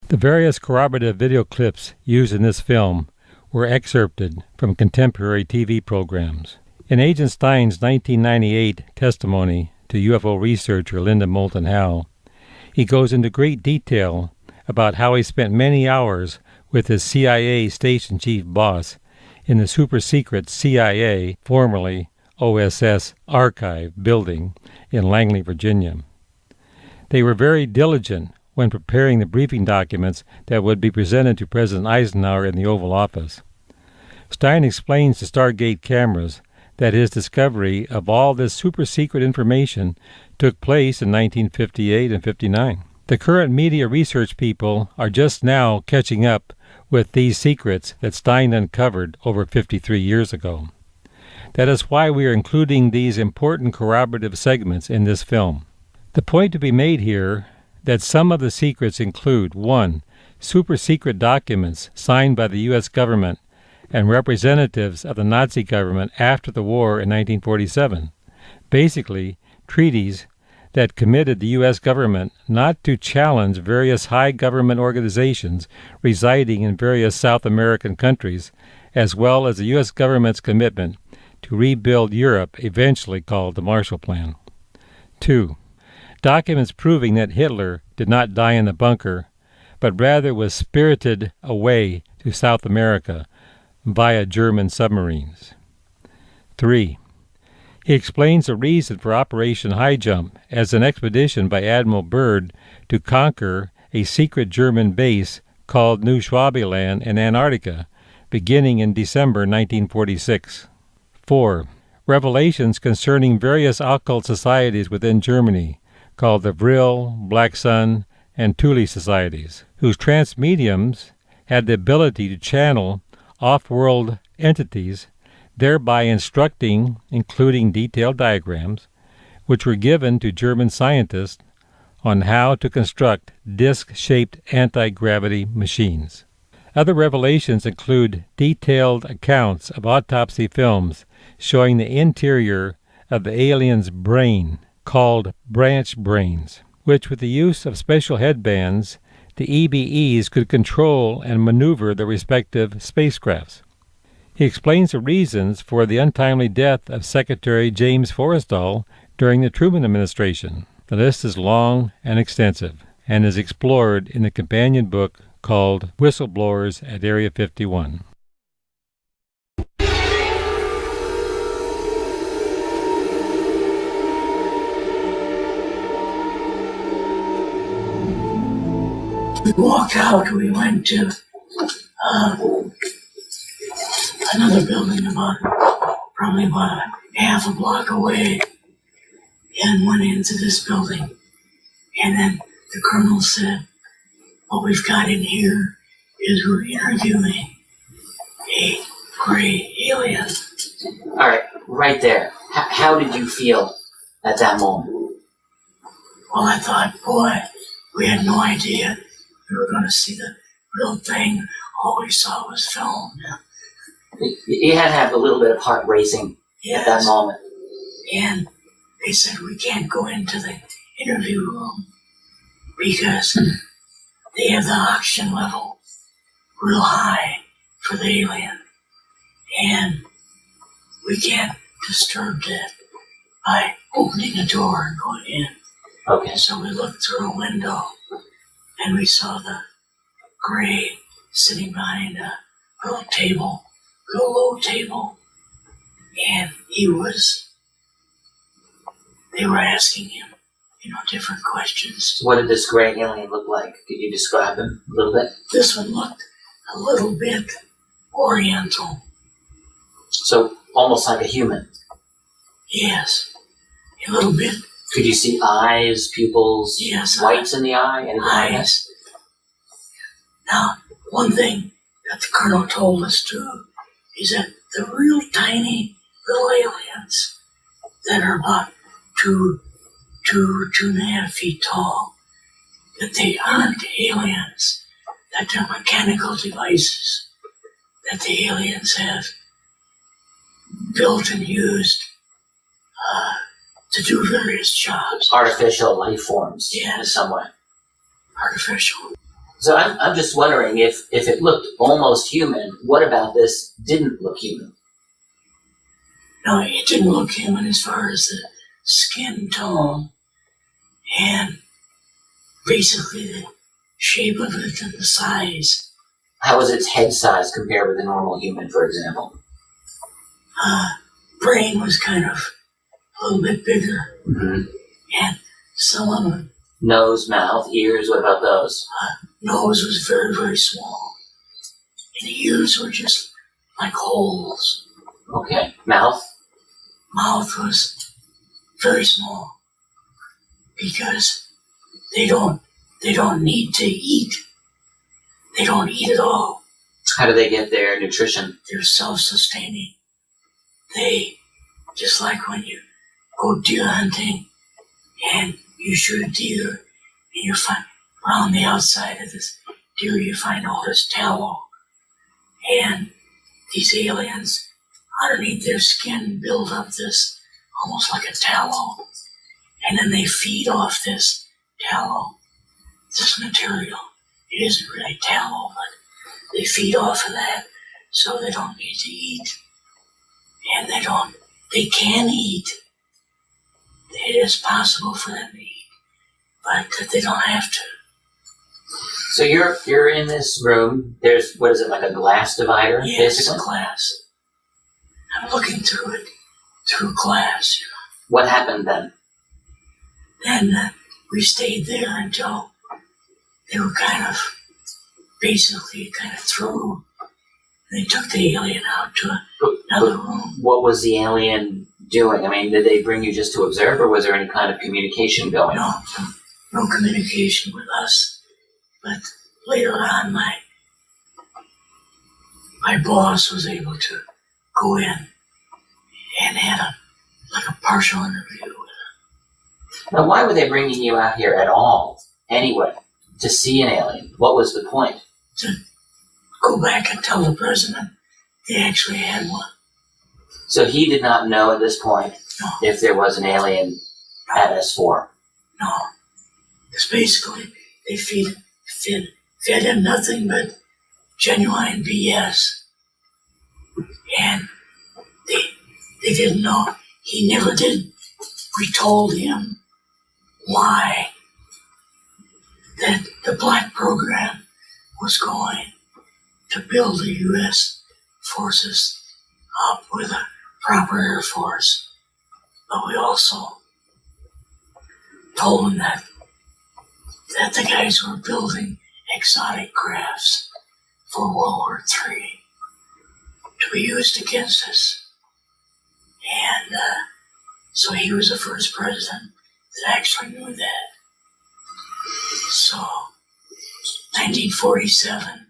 The various corroborative video clips used in this film were excerpted from contemporary TV programs. In Agent Stein's 1998 testimony to UFO researcher Linda Moulton Howe, he goes into great detail about how he spent many hours with his CIA station chief boss in the super-secret CIA, formerly OSS, archive building in Langley, Virginia. They were very diligent when preparing the briefing documents that would be presented to President Eisenhower in the Oval Office. Stein explains to Stargate cameras that his discovery of all this super-secret information took place in 1958 and 59. The current media research people are just now catching up with these secrets that Stein uncovered over 53 years ago. That is why we are including these important corroborative segments in this film. The point to be made here that some of the secrets include 1. Super-secret documents signed by the U.S. government and representatives of the Nazi government after the war in 1947, basically treaties that committed the U.S. government not to challenge various high government organizations residing in various South American countries, as well as the U.S. government's commitment to rebuild Europe, eventually called the Marshall Plan. 2. Documents proving that Hitler did not die in the bunker, but rather was spirited away to South America via German submarines. 3. He explains the reason for Operation High Jump as an expedition by Admiral Byrd to conquer a secret German base called New Schwabenland in Antarctica, beginning in December 1946. 4. Revelations concerning various occult societies within Germany, called the Vril, Black Sun, and Thule societies, whose trance mediums had the ability to channel off-world entities, thereby instructing, including detailed diagrams, which were given to German scientists on how to construct disc-shaped anti-gravity machines. Other revelations include detailed accounts of autopsy films showing the interior of the alien's brain, called branch brains, which with the use of special headbands, the EBEs could control and maneuver the respective spacecrafts. He explains the reasons for the untimely death of Secretary James Forrestal during the Truman administration. The list is long and extensive, and is explored in the companion book called Whistleblowers at Area 51. We walked out, we went to another building probably about half a block away, and went into this building. And then the colonel said, what we've got in here is we're interviewing a gray alien. All right, right there. How did you feel at that moment? Well, I thought, boy, we had no idea we were going to see the real thing. All we saw was film. You had to have a little bit of heart racing at that moment. And they said we can't go into the interview room because they have the oxygen level real high for the alien. And we can't disturb that by opening a door and going in. Okay. So we looked through a window and we saw the gray sitting behind a little table, real low table. And they were asking him different questions. What did this gray alien look like? Could you describe him a little bit? This one looked a little bit oriental. So almost like a human. Yes, a little bit. Could you see eyes, pupils, Yes, whites in the eye, anything like that? eyes. Now, one thing that the colonel told us too is that the real tiny little aliens that are about 2.5 feet tall, that they aren't aliens, that they're mechanical devices that the aliens have built and used to do various jobs. Artificial life forms in Yes. some way. Artificial. So I'm just wondering if it looked almost human, what about this didn't look human? No, it didn't look human as far as the skin tone and basically the shape of it and the size. How was its head size compared with a normal human, for example? Brain was kind of a little bit bigger, Mm-hmm. and some of them, Nose, mouth, ears, what about those? nose was very, very small, and the ears were just like holes. Okay. Mouth? Mouth was very small because they don't need to eat. They don't eat at all. How do they get their nutrition? They're self-sustaining. They, just like when you go deer hunting and you shoot a deer and you find around the outside of this deer you find all this tallow, and these aliens underneath their skin build up this almost like a tallow, and then they feed off this tallow, this material. It isn't really tallow, but they feed off of that so they don't need to eat. And they can eat. It is possible for them to eat, but that they don't have to. So you're in this room. There's, what is it, like a glass divider, Yes, basically? glass. I'm looking through it, through glass, What happened then? Then we stayed there until they were basically through. They took the alien out to another room. What was the alien doing? I mean, did they bring you just to observe, or was there any kind of communication going on? No communication with us. But later on, my boss was able to go in and had a partial interview with her. Now, why were they bringing you out here at all, anyway, to see an alien? What was the point? To go back and tell the president they actually had one. So he did not know at this point No. if there was an alien at S4. No. Because basically they fed him nothing but genuine BS. And they didn't know. He never did. We told him why that the black program was going to build the U.S. forces up with a proper air force. But we also told him that the guys were building exotic crafts for World War III to be used against us. And so he was the first president that actually knew that. So, 1947,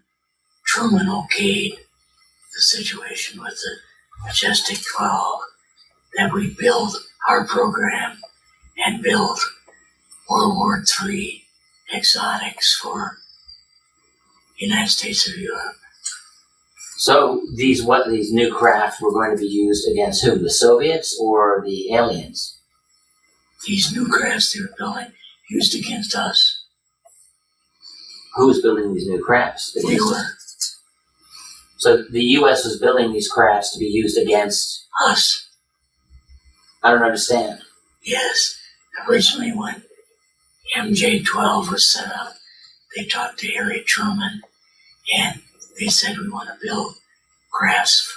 Truman okayed the situation with the Majestic 12 that we build our program and build World War III exotics for the United States of Europe. So these new craft were going to be used against whom? The Soviets or the aliens? These new crafts they were building used against us. Who was building these new crafts? We were. So the U.S. was building these crafts to be used against Us. I don't understand. Yes. Originally when MJ-12 was set up, they talked to Harry Truman and they said we want to build crafts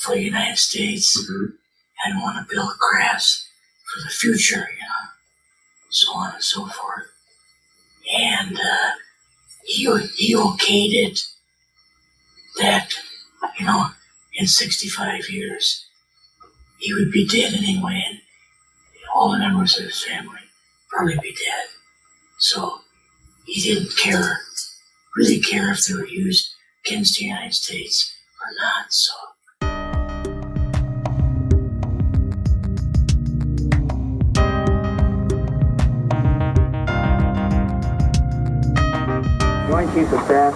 for the United States and want to build crafts for the future, so on and so forth. And he okayed it that, in 65 years, he would be dead anyway, and all the members of his family probably be dead. So he didn't really care if they were used against the United States or not. So. Joint Chiefs of Staff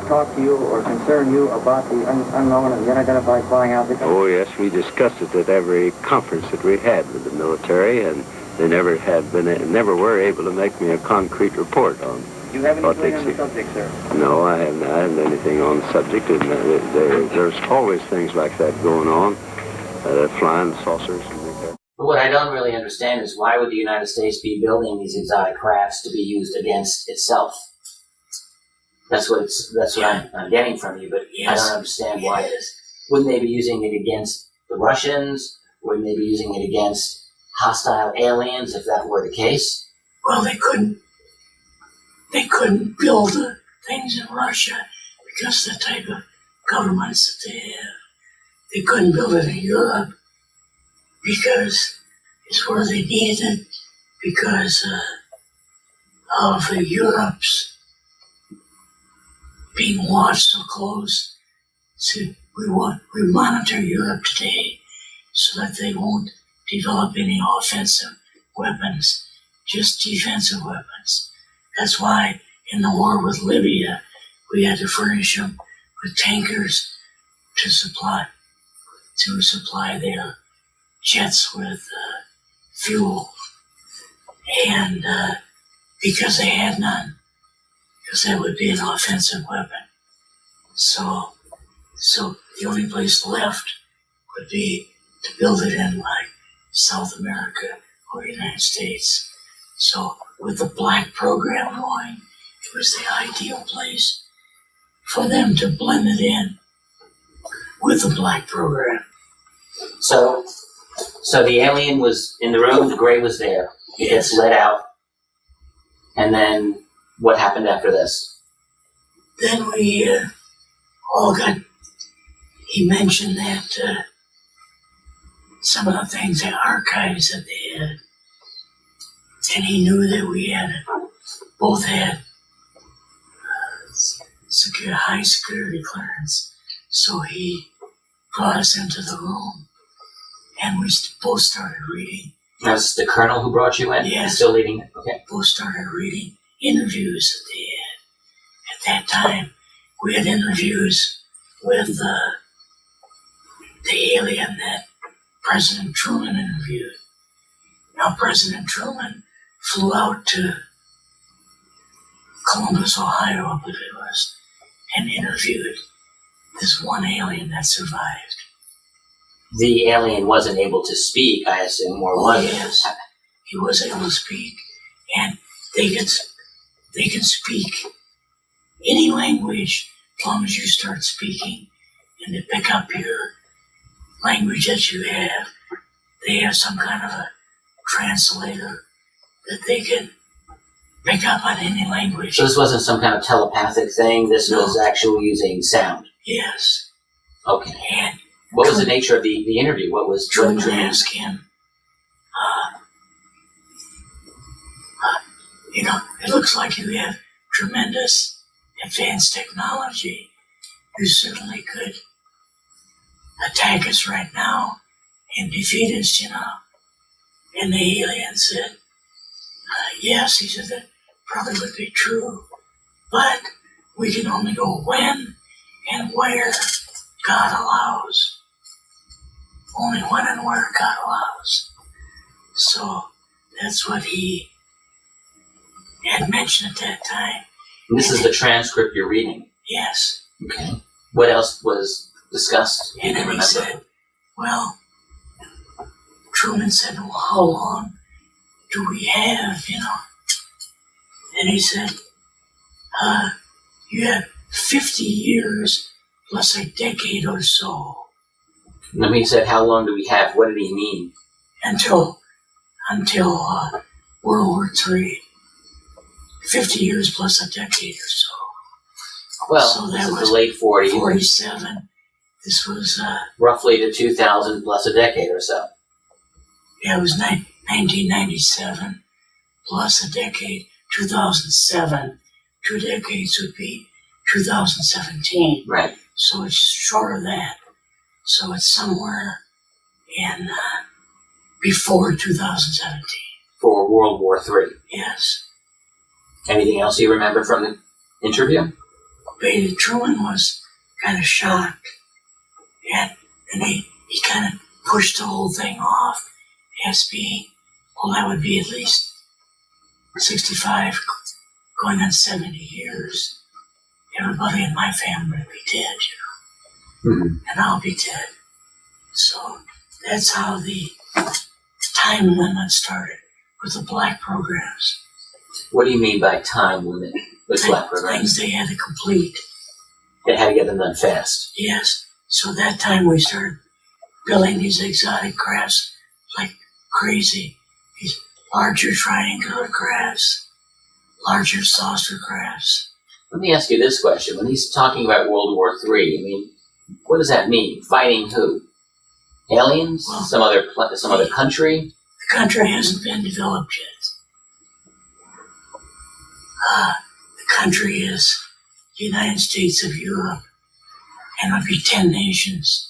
talk to you or concern you about the unknown and the unidentified flying object? Oh, yes, we discussed it at every conference that we had with the military, and they never were able to make me a concrete report on. Do you have anything on the subject, sir? No, I haven't anything on the subject, and there's always things like that going on, flying saucers and things like that. But what I don't really understand is why would the United States be building these exotic crafts to be used against itself? That's what I'm getting from you, but yes. I don't understand why it is. Wouldn't they be using it against the Russians? Wouldn't they be using it against hostile aliens if that were the case? Well, they couldn't build things in Russia because of the type of governments that they have. They couldn't build it in Europe because it's where they needed it, because of Europe's being watched so close. So we monitor Europe today so that they won't develop any offensive weapons, just defensive weapons. That's why in the war with Libya, we had to furnish them with tankers to supply their jets with fuel, and because they had none, because that would be an offensive weapon. So the only place left would be to build it in like South America or the United States. So with the black program going, it was the ideal place for them to blend it in with the black program. So the alien was in the room, the gray was there. It gets let out. And then what happened after this? Then we he mentioned that some of the things, the archives that they had, and he knew that we both had high security clearance. So he brought us into the room, and we both started reading. That's the colonel who brought you in? Yes. Still leading it? Okay. Both started reading interviews that they had. At that time, we had interviews with the alien that President Truman interviewed. Now, President Truman flew out to Columbus, Ohio, I believe it was, and interviewed this one alien that survived. The alien wasn't able to speak, I assume, or was it? Yes, he was able to speak, and they can speak any language as long as you start speaking, and to pick up your language that you have. They have some kind of a translator that they can pick up on any language. So this wasn't some kind of telepathic thing? This was actually using sound? Yes. Okay. And what was the nature of the interview? What was Truman asked him, it looks like you have tremendous advanced technology. You certainly could attack us right now and defeat us, And the alien said, yes, he said that probably would be true, but we can only go when and where God allows. Only when and where God allows. So that's what he had mentioned at that time. And this is the transcript you're reading? Yes. Okay. What else was discussed? And then he said, well, Truman said, well, how long do we have, And he said, you have 50 years plus a decade or so. And then he said, how long do we have? What did he mean? Until World War III. 50 years plus a decade or so. Well, so this that is was the late 40s. 47. This was, roughly to 2000 plus a decade or so. Yeah, it was 1997 plus a decade, 2007. 2 decades would be 2017. Right. So it's short of that. So it's somewhere in before 2017. For World War III. Yes. Anything else you remember from the interview? But Truman was kind of shocked. And he kind of pushed the whole thing off as being, well, that would be at least 65, going on 70 years. Everybody in my family would be dead, Mm-hmm. and I'll be dead. So that's how the time limit started with the black programs. What do you mean by time limit with black programs? Things they had to complete. They had to get them done fast. Yes. So that time we started building these exotic crafts like crazy. These larger triangular crafts, larger saucer crafts. Let me ask you this question. When he's talking about World War III, I mean, what does that mean? Fighting who? Aliens? Well, some other country? The country hasn't been developed yet. The country is the United States of Europe, and it would be 10 nations.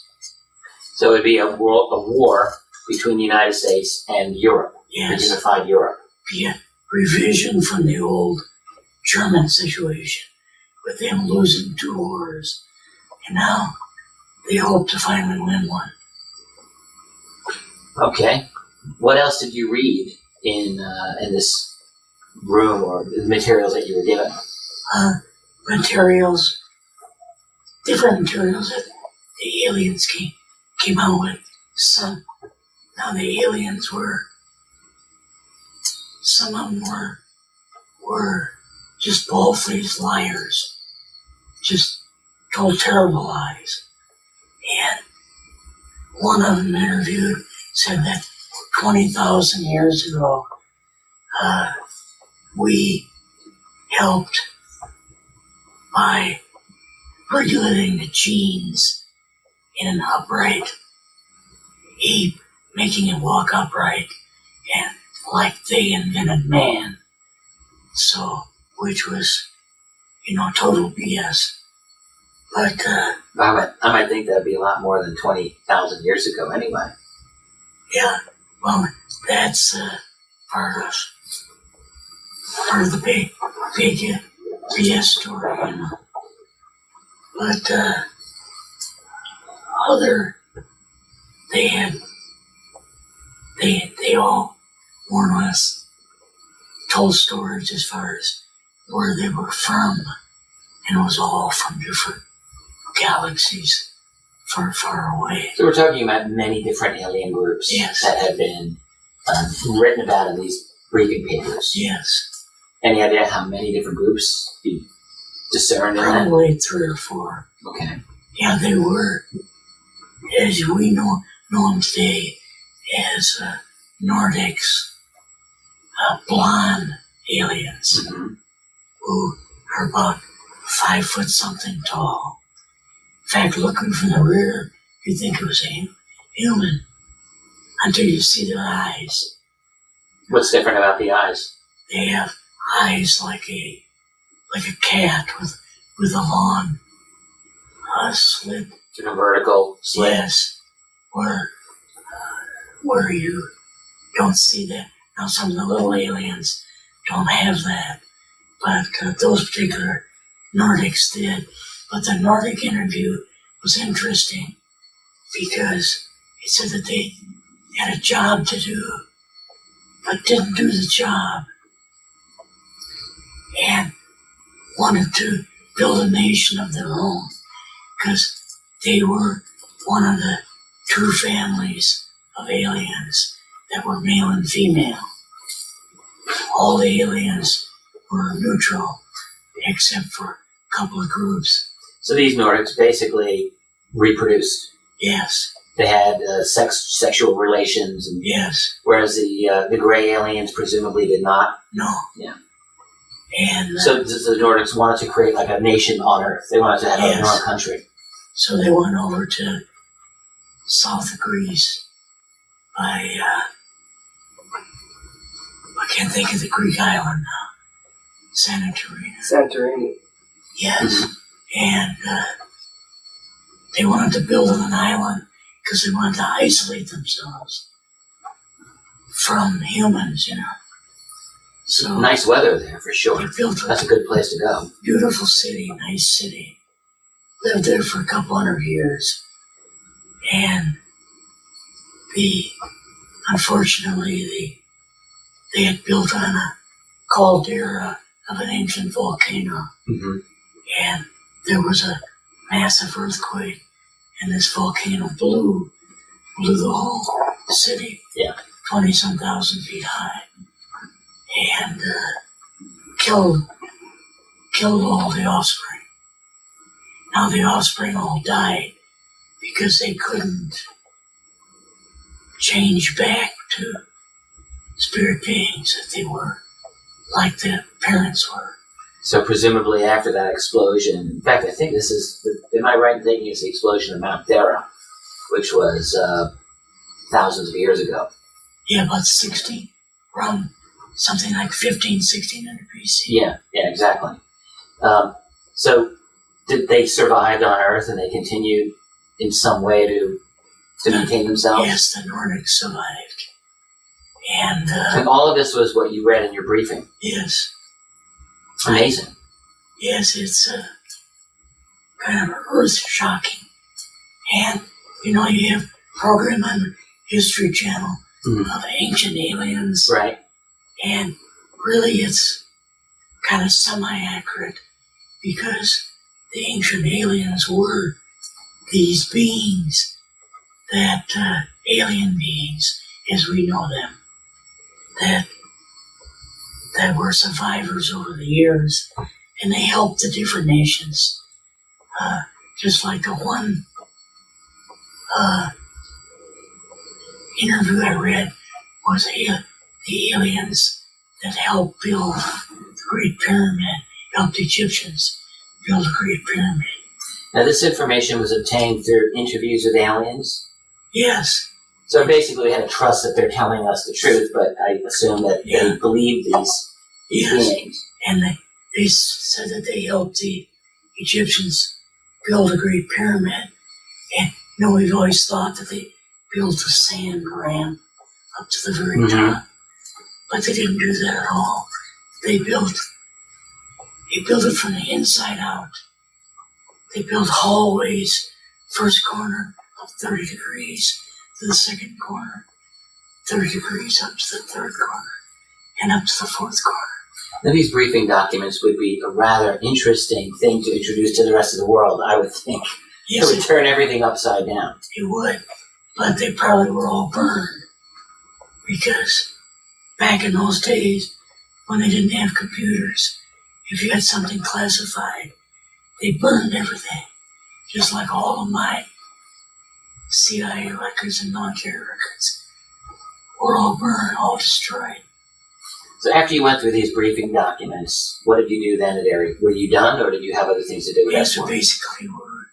So it would be a war between the United States and Europe. Yes. The unified Europe. Be a revision from the old German situation, with them losing 2 wars, and now they hope to finally win one. Okay. What else did you read in this room or the materials that you were given? Different materials that the aliens came out with. Now the aliens some of them were just bald-faced liars, just told terrible lies. And one of them interviewed said that 20,000 years ago, we helped by regulating the genes in an upright ape, making it walk upright, and like they invented man. So, which was, total BS. But, I might think that'd be a lot more than 20,000 years ago anyway. Yeah, well, that's part of the big BS story, But they all more or less told stories as far as where they were from, and it was all from different galaxies far, far away. So we're talking about many different alien groups that have been written about in these briefing papers. Yes. Any idea how many different groups you discerned in that? Probably 3 or 4. Okay. Yeah, they were, as we know them today, as Nordics, blonde aliens, who are about 5 foot something tall. In fact, looking from the rear, you think it was a human until you see their eyes. What's different about the eyes? They have eyes like a cat with a long slit. A vertical slit. Yes, where you don't see that. Now some of the little aliens don't have that, but those particular Nordics did. But the Nordic interview was interesting because it said that they had a job to do, but didn't do the job, and wanted to build a nation of their own because they were one of the 2 families of aliens that were male and female. All the aliens were neutral except for a couple of groups. So these Nordics basically reproduced. Yes, they had sexual relations, and Yes. whereas the gray aliens presumably did not. No. Yeah. And So the Nordics wanted to create like a nation on Earth. They wanted to have Yes. their own country. so they went over to south of Greece by, I can't think of the Greek island now. Santorini. Yes. And they wanted to build an island because they wanted to isolate themselves from humans, So Nice weather there for sure. they built That's a good place to go. beautiful city, nice city. Lived there for a couple hundred years. And unfortunately, they had built on a caldera of an ancient volcano. Mm-hmm. And there was a massive earthquake, and this volcano blew the whole city. Yeah. 20-some thousand feet high. And killed all the offspring. Now the offspring all died because they couldn't change back to spirit beings that they were, like the parents were. So presumably after that explosion, in fact, I think this is, am I right in thinking it's the explosion of Mount Thera, which was thousands of years ago? Yeah, about 60, around something like 1600 BC. Yeah, exactly. So did they survive on Earth and they continued in some way to maintain themselves? Yes, the Nordics survived. And And all of this was what you read in your briefing? yes, Amazing. yes, it's kind of earth-shocking. And, you have a program on the History Channel of ancient aliens. Right. And really it's kind of semi-accurate because the ancient aliens were these beings that, alien beings as we know them, that were survivors over the years, and they helped the different nations. Just like the one interview I read was the aliens that helped build the Great Pyramid, helped Egyptians build the Great Pyramid. Now this information was obtained through interviews with aliens? Yes. So basically we had to trust that they're telling us the truth, but I assume that they believe these beings. And they said that they helped the Egyptians build a Great Pyramid. And we've always thought that they built a sand ramp up to the very top. But they didn't do that at all. They built it from the inside out. They built hallways, first corner up 30 degrees to the second corner, 30 degrees up to the third corner, and up to the fourth corner. Now these briefing documents would be a rather interesting thing to introduce to the rest of the world, I would think. Yes, it would turn everything upside down. It would, but they probably were all burned. Because back in those days, when they didn't have computers, if you had something classified, they burned everything. Just like all of my CIA records and military records were all burned, all destroyed. So after you went through these briefing documents, what did you do then at Area? Were you done, or did you have other things to do with Yes, that? so basically we were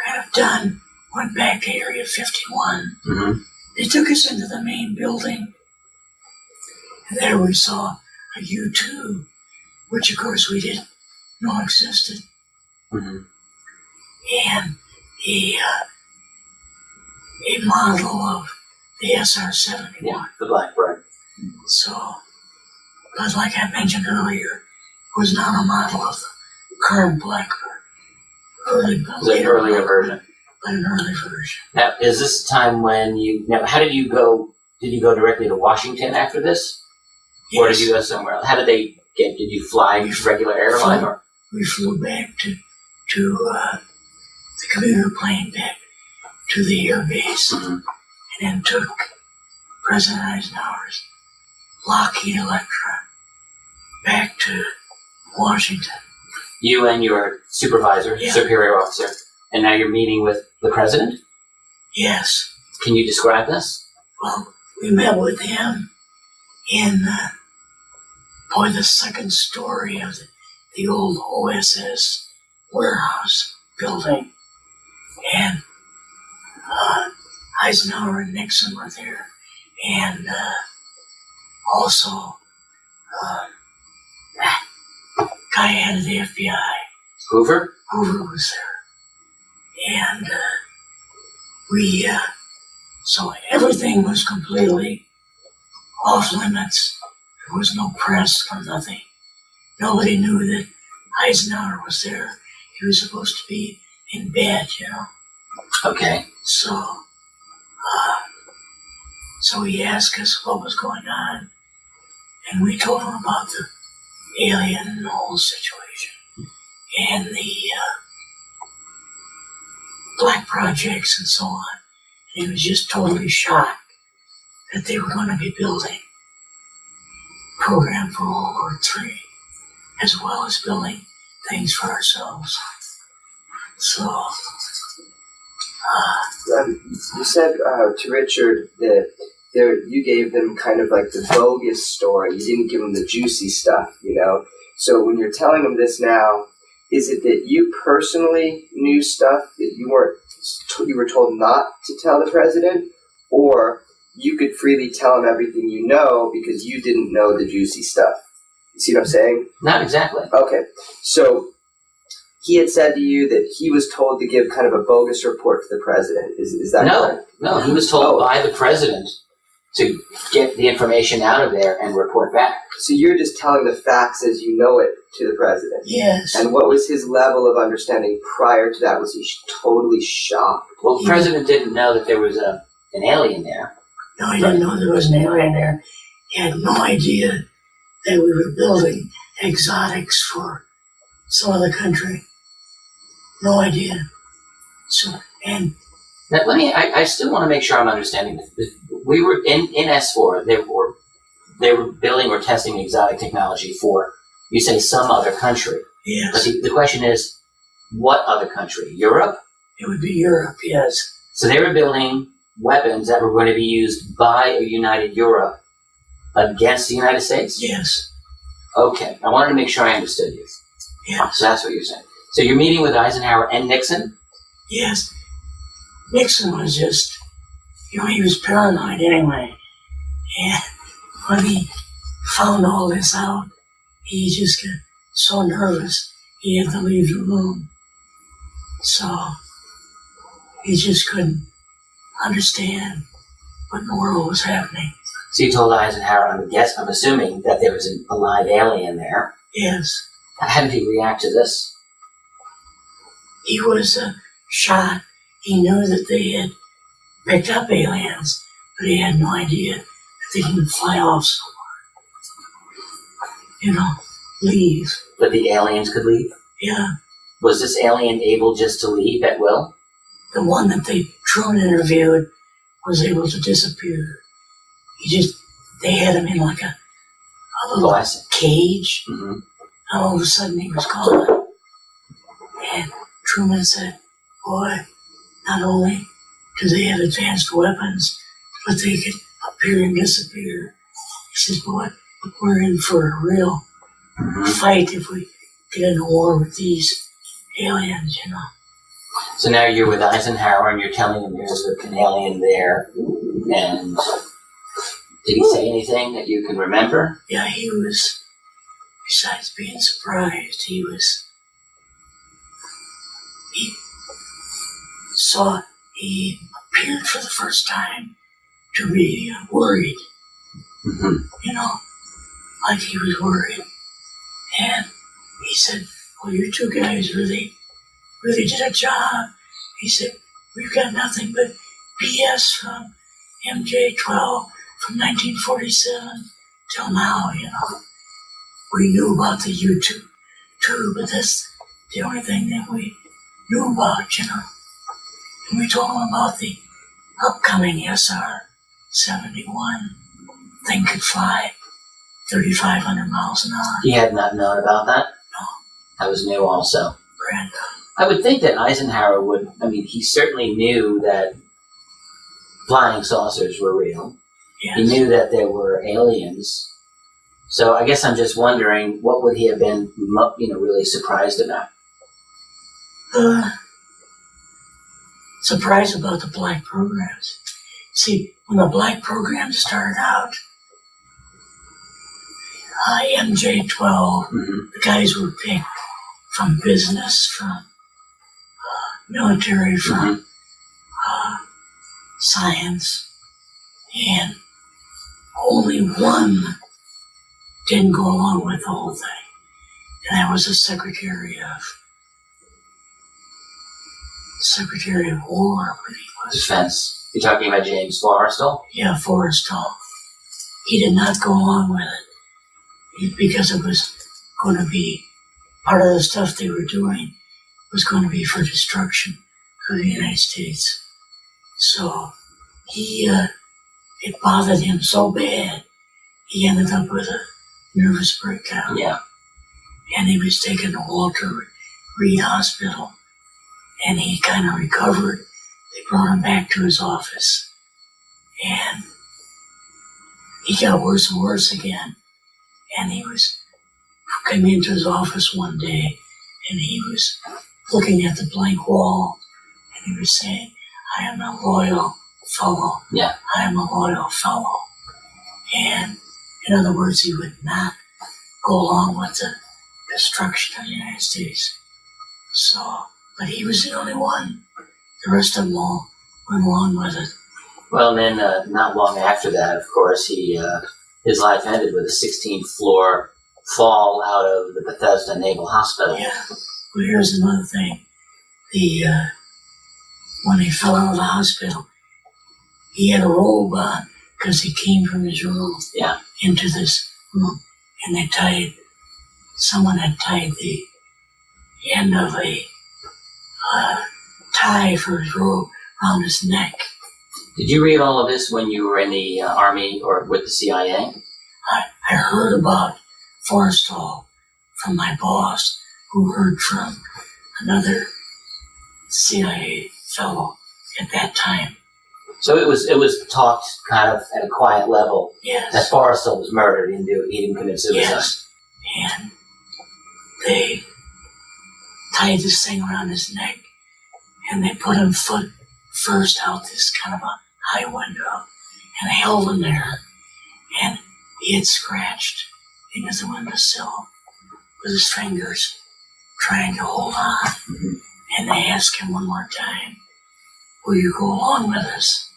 kind of done. Went back to Area 51. Mm-hmm. They took us into the main building. And there we saw a U-2, which of course we didn't know existed. Mm-hmm. And a model of the SR-71. Yeah, the Blackbird. So, but like I mentioned earlier, it was not a model of the current Blackbird. It was an earlier version. But an early version. Now, is this a time when how did you go? Did you go directly to Washington after this? Yes. Or did you go somewhere else? How did they did you fly regular airline? Or? We flew back to the commuter plane back to the air base, and then took President Eisenhower's Lockheed Electra back to Washington. You and your supervisor, superior officer, and now you're meeting with the president? Yes. Can you describe this? Well, we met with him in, the second story of the old OSS warehouse building. And Eisenhower and Nixon were there. And also, that guy head of the FBI. Hoover? Hoover was there. And so everything was completely off limits. There was no press or nothing. Nobody knew that Eisenhower was there. He was supposed to be in bed, Okay. So he asked us what was going on, and we told him about the alien and the whole situation, and the black projects and so on. And he was just totally shocked that they were going to be building a program for World War III, as well as building things for ourselves. So, you said to Richard that you gave them kind of like the bogus story. You didn't give them the juicy stuff, So when you're telling them this now, is it that you personally knew stuff that you were told not to tell the president, or you could freely tell him everything you know because you didn't know the juicy stuff? You see what I'm saying? Not exactly. Okay, so he had said to you that he was told to give kind of a bogus report to the president. Is that correct? No, he was told by the president to get the information out of there and report back. So you're just telling the facts as you know it to the president? Yes. And what was his level of understanding prior to that? Was he totally shocked? Well, the president didn't know that there was an alien there. No, he didn't know there was an alien there. He had no idea that we were building exotics for some other country. No idea. So, and now, I still want to make sure I'm understanding this. We were in S4, they were building or testing exotic technology for, you say, some other country. Yes. But the question is, what other country? Europe? It would be Europe, yes. So they were building weapons that were going to be used by a united Europe against the United States? Yes. Okay, I wanted to make sure I understood you. Yeah. So that's what you're saying. So you're meeting with Eisenhower and Nixon? Yes. Nixon was just, he was paranoid anyway. And when he found all this out, he just got so nervous he had to leave the room. So he just couldn't understand what in the world was happening. So you told Eisenhower, I'm assuming that there was a live alien there. Yes. How did he react to this? He was shocked. He knew that they had picked up aliens, but he had no idea that they can fly off somewhere. Leave. But the aliens could leave? Yeah. Was this alien able just to leave at will? The one that Truman interviewed was able to disappear. They had him in like a little cage. Mm-hmm. And all of a sudden he was gone. And Truman said, boy, not only do they have advanced weapons, but they could appear and disappear. He said, boy, we're in for a real fight if we get in a war with these aliens, So now you're with Eisenhower and you're telling him there's an alien there. And did he say anything that you can remember? Yeah, he was, besides being surprised, he appeared for the first time to be worried. Mm-hmm. Like he was worried. And he said, well, you two guys really did a job. He said, we've got nothing but BS from MJ-12 from 1947 till now, We knew about the U-2 too, but that's the only thing that we knew about, And we told him about the upcoming SR-71. Thing could fly 3,500 miles an hour. He had not known about that? No. That was new also. Brand new. I would think that Eisenhower he certainly knew that flying saucers were real. Yes. He knew that there were aliens. So I guess I'm just wondering, what would he have been, really surprised about? Surprised about the black programs. See, when the black programs started out, MJ-12, the guys were picked from business, from military, from science, and only one didn't go along with the whole thing, and that was the Secretary of War, what he was. Defense. You're talking about James Forrestal? Yeah, Forrestal. He did not go along with it because it was going to be part of the stuff they were doing was going to be for destruction of the United States. So it bothered him so bad, he ended up with a nervous breakdown. Yeah. And he was taken to Walter Reed Hospital, and he kind of recovered. They brought him back to his office, and he got worse and worse again. And he came into his office one day, and he was looking at the blank wall, and he was saying, "I am a loyal fellow. Yeah. I am a loyal fellow." And in other words, he would not go along with the destruction of the United States. So, but he was the only one. The rest of them all went along with it. Well, then not long after that, of course, his life ended with a 16th floor fall out of the Bethesda Naval Hospital. Yeah. Well, here's another thing. When he fell out of the hospital, he had a robe on because he came from his room into this room, and someone had tied the end of a tie for his robe around his neck. Did you read all of this when you were in the Army or with the CIA? I heard about Forrestal from my boss, who heard from another CIA fellow at that time. So it was talked kind of at a quiet level. Yes. That Forrestal was murdered. He didn't commit suicide. Yes. And they tied this thing around his neck, and they put him foot first out this kind of a high window, and held him there, and he had scratched into the windowsill with his fingers, trying to hold on. Mm-hmm. And they asked him one more time, "Will you go along with us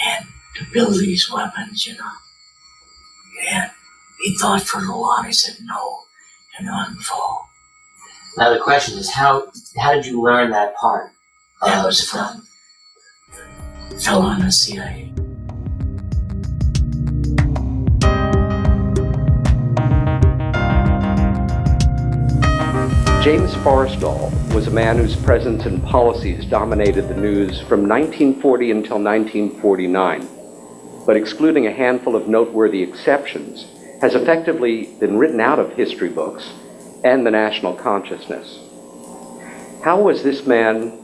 and to build these weapons, And he thought for a little while, and he said no, and let him fall. Now the question is, how did you learn that part? That was from a fellow in the CIA. James Forrestal was a man whose presence and policies dominated the news from 1940 until 1949, but excluding a handful of noteworthy exceptions, has effectively been written out of history books and the national consciousness. How was this man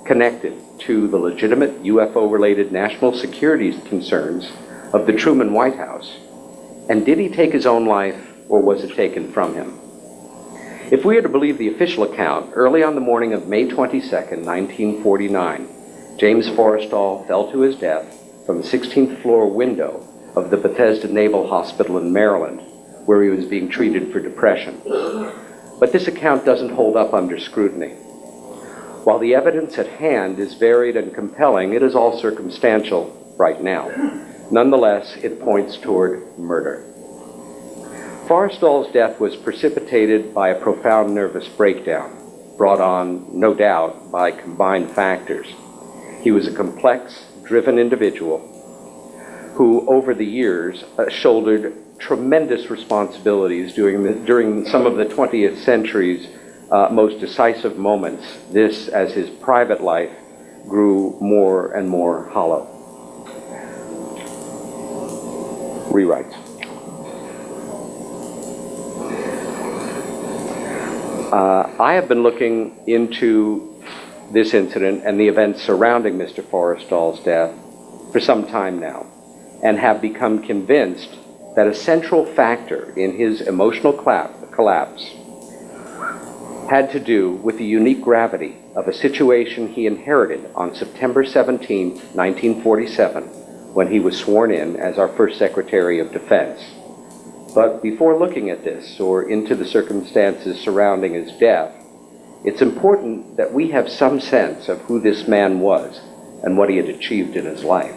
connected to the legitimate UFO-related national security concerns of the Truman White House? And did he take his own life, or was it taken from him? If we are to believe the official account, early on the morning of May 22nd, 1949, James Forrestal fell to his death from the 16th floor window of the Bethesda Naval Hospital in Maryland, where he was being treated for depression. But this account doesn't hold up under scrutiny. While the evidence at hand is varied and compelling, it is all circumstantial right now. Nonetheless, it points toward murder. Forrestal's death was precipitated by a profound nervous breakdown, brought on, no doubt, by combined factors. He was a complex, driven individual who, over the years, shouldered tremendous responsibilities during some of the 20th century's most decisive moments. This, as his private life grew more and more hollow. Rewrites. I have been looking into this incident and the events surrounding Mr. Forrestal's death for some time now, and have become convinced that a central factor in his emotional collapse had to do with the unique gravity of a situation he inherited on September 17, 1947, when he was sworn in as our first Secretary of Defense. But before looking at this or into the circumstances surrounding his death, it's important that we have some sense of who this man was and what he had achieved in his life.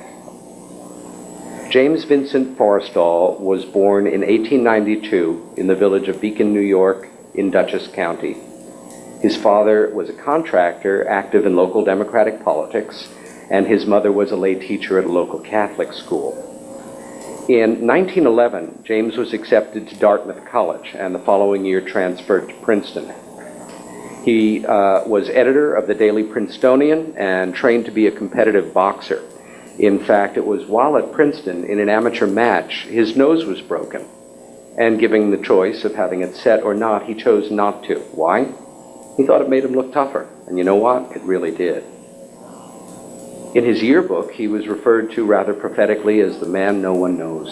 James Vincent Forrestal was born in 1892 in the village of Beacon, New York, in Dutchess County. His father was a contractor active in local Democratic politics, and his mother was a lay teacher at a local Catholic school. In 1911, James was accepted to Dartmouth College, and the following year transferred to Princeton. He was editor of the Daily Princetonian and trained to be a competitive boxer. In fact, it was while at Princeton, in an amateur match, his nose was broken. And given the choice of having it set or not, he chose not to. Why? He thought it made him look tougher. And you know what? It really did. In his yearbook, he was referred to rather prophetically as the man no one knows.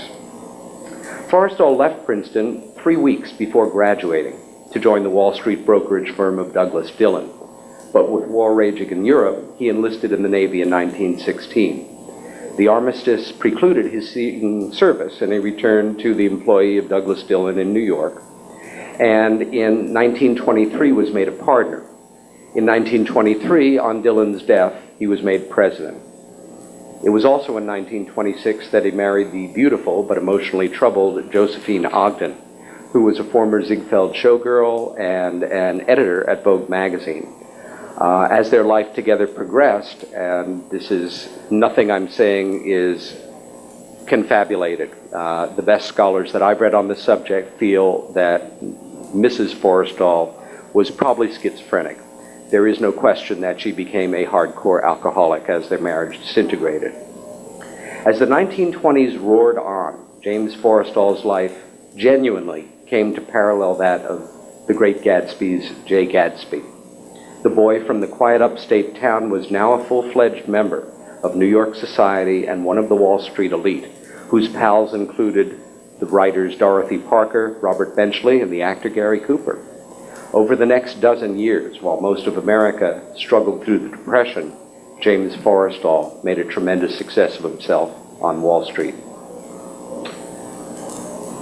Forrestal left Princeton 3 weeks before graduating to join the Wall Street brokerage firm of Douglas Dillon. But with war raging in Europe, he enlisted in the Navy in 1916. The armistice precluded his seeking service, and he returned to the employee of Douglas Dillon in New York, and in 1923 was made a partner. In 1923, on Dillon's death, he was made president. It was also in 1926 that he married the beautiful but emotionally troubled Josephine Ogden, who was a former Ziegfeld showgirl and an editor at Vogue magazine. As their life together progressed, and this is nothing I'm saying is confabulated, the best scholars that I've read on the subject feel that Mrs. Forrestal was probably schizophrenic. There is no question that she became a hardcore alcoholic as their marriage disintegrated. As the 1920s roared on, James Forrestal's life genuinely came to parallel that of the great Gatsby's Jay Gatsby. The boy from the quiet upstate town was now a full-fledged member of New York society and one of the Wall Street elite, whose pals included the writers Dorothy Parker, Robert Benchley, and the actor Gary Cooper. Over the next dozen years, while most of America struggled through the Depression, James Forrestal made a tremendous success of himself on Wall Street.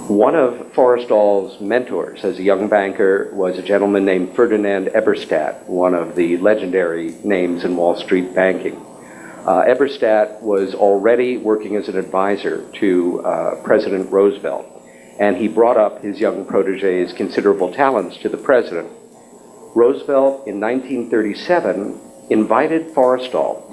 One of Forrestal's mentors as a young banker was a gentleman named Ferdinand Eberstadt, one of the legendary names in Wall Street banking. Eberstadt was already working as an advisor to President Roosevelt, and he brought up his young protege's considerable talents to the president. Roosevelt, in 1937, invited Forrestal,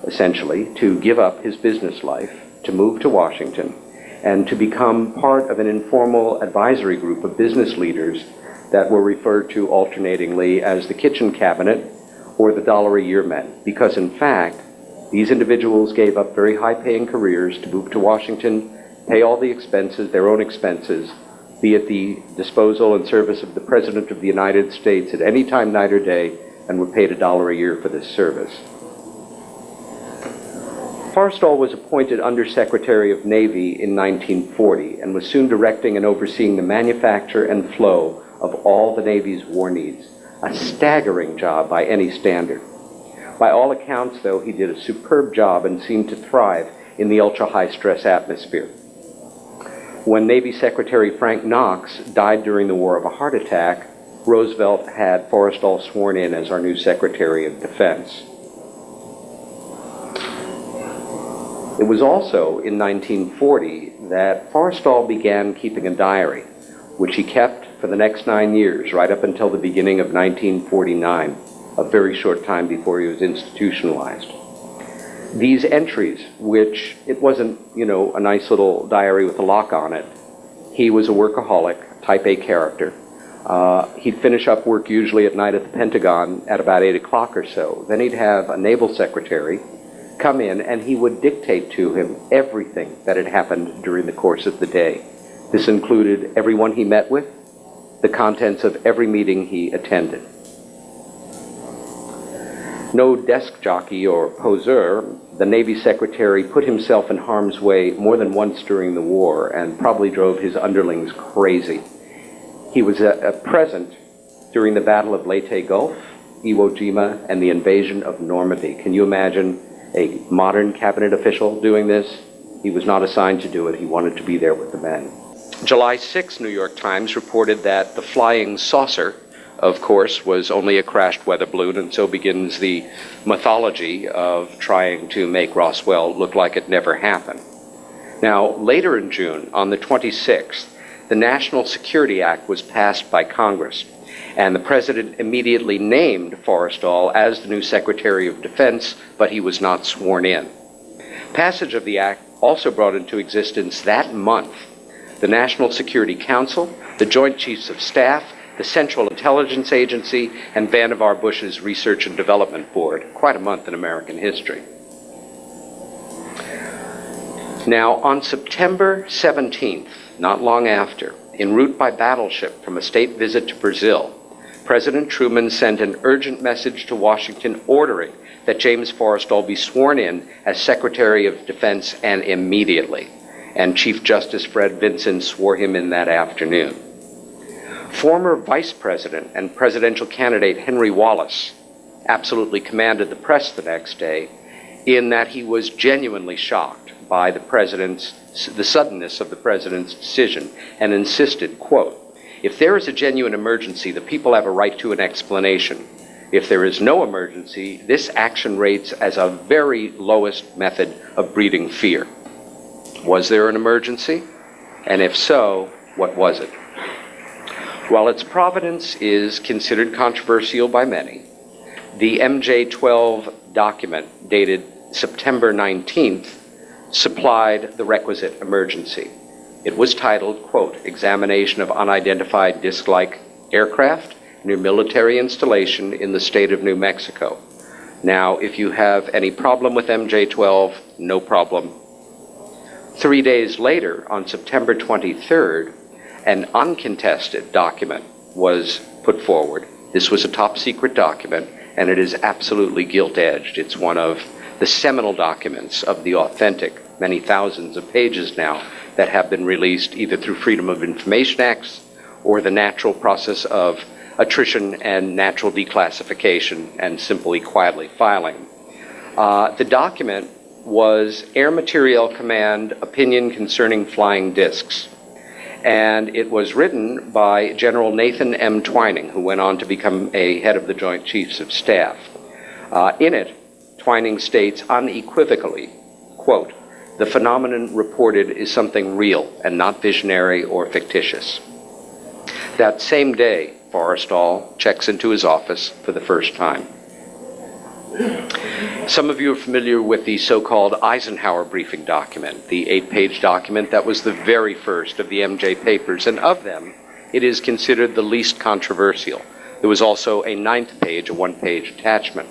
essentially, to give up his business life, to move to Washington, and to become part of an informal advisory group of business leaders that were referred to alternatingly as the kitchen cabinet or the $1-a-year men, because in fact, these individuals gave up very high-paying careers to move to Washington, pay all the expenses, their own expenses, be at the disposal and service of the President of the United States at any time, night or day, and were paid $1 a year for this service. Forrestal was appointed Under-Secretary of Navy in 1940 and was soon directing and overseeing the manufacture and flow of all the Navy's war needs, a staggering job by any standard. By all accounts, though, he did a superb job and seemed to thrive in the ultra-high-stress atmosphere. When Navy Secretary Frank Knox died during the war of a heart attack, Roosevelt had Forrestal sworn in as our new Secretary of Defense. It was also in 1940 that Forrestal began keeping a diary, which he kept for the next 9 years, right up until the beginning of 1949, a very short time before he was institutionalized. These entries, which it wasn't, a nice little diary with a lock on it. He was a workaholic, type A character. He'd finish up work usually at night at the Pentagon at about 8 o'clock or so. Then he'd have a naval secretary come in, and he would dictate to him everything that had happened during the course of the day. This included everyone he met with, the contents of every meeting he attended. No desk jockey or poseur, the Navy Secretary put himself in harm's way more than once during the war and probably drove his underlings crazy. He was present during the Battle of Leyte Gulf, Iwo Jima, and the invasion of Normandy. Can you imagine a modern cabinet official doing this? He was not assigned to do it. He wanted to be there with the men. July 6, New York Times reported that the flying saucer, of course, was only a crashed weather balloon, and so begins the mythology of trying to make Roswell look like it never happened. Now, later in June, on the 26th, the National Security Act was passed by Congress, and the President immediately named Forrestal as the new Secretary of Defense, but he was not sworn in. Passage of the Act also brought into existence that month the National Security Council, the Joint Chiefs of Staff, the Central Intelligence Agency, and Vannevar Bush's Research and Development Board. Quite a month in American history. Now, on September 17th, not long after, en route by battleship from a state visit to Brazil, President Truman sent an urgent message to Washington ordering that James Forrestal be sworn in as Secretary of Defense, and immediately. And Chief Justice Fred Vinson swore him in that afternoon. Former Vice President and presidential candidate Henry Wallace absolutely commanded the press the next day, in that he was genuinely shocked by the suddenness of the president's decision, and insisted, quote, "If there is a genuine emergency, the people have a right to an explanation. If there is no emergency, this action rates as a very lowest method of breeding fear." Was there an emergency? And if so, what was it? While its provenance is considered controversial by many, the MJ-12 document dated September 19th supplied the requisite emergency. It was titled, quote, "Examination of Unidentified Disc-like Aircraft Near Military Installation in the State of New Mexico." Now, if you have any problem with MJ-12, no problem. 3 days later, on September 23rd, an uncontested document was put forward. This was a top-secret document, and it is absolutely gilt-edged. It's one of the seminal documents of the authentic, many thousands of pages now, that have been released either through Freedom of Information Acts or the natural process of attrition and natural declassification and simply quietly filing. The document was Air Materiel Command Opinion Concerning Flying Discs. And it was written by General Nathan M. Twining, who went on to become a head of the Joint Chiefs of Staff. In it, Twining states unequivocally, quote, "The phenomenon reported is something real and not visionary or fictitious." That same day, Forrestal checks into his office for the first time. Some of you are familiar with the so-called Eisenhower briefing document, the 8-page document that was the very first of the MJ papers, and of them, it is considered the least controversial. There was also a 9th page, a 1-page attachment.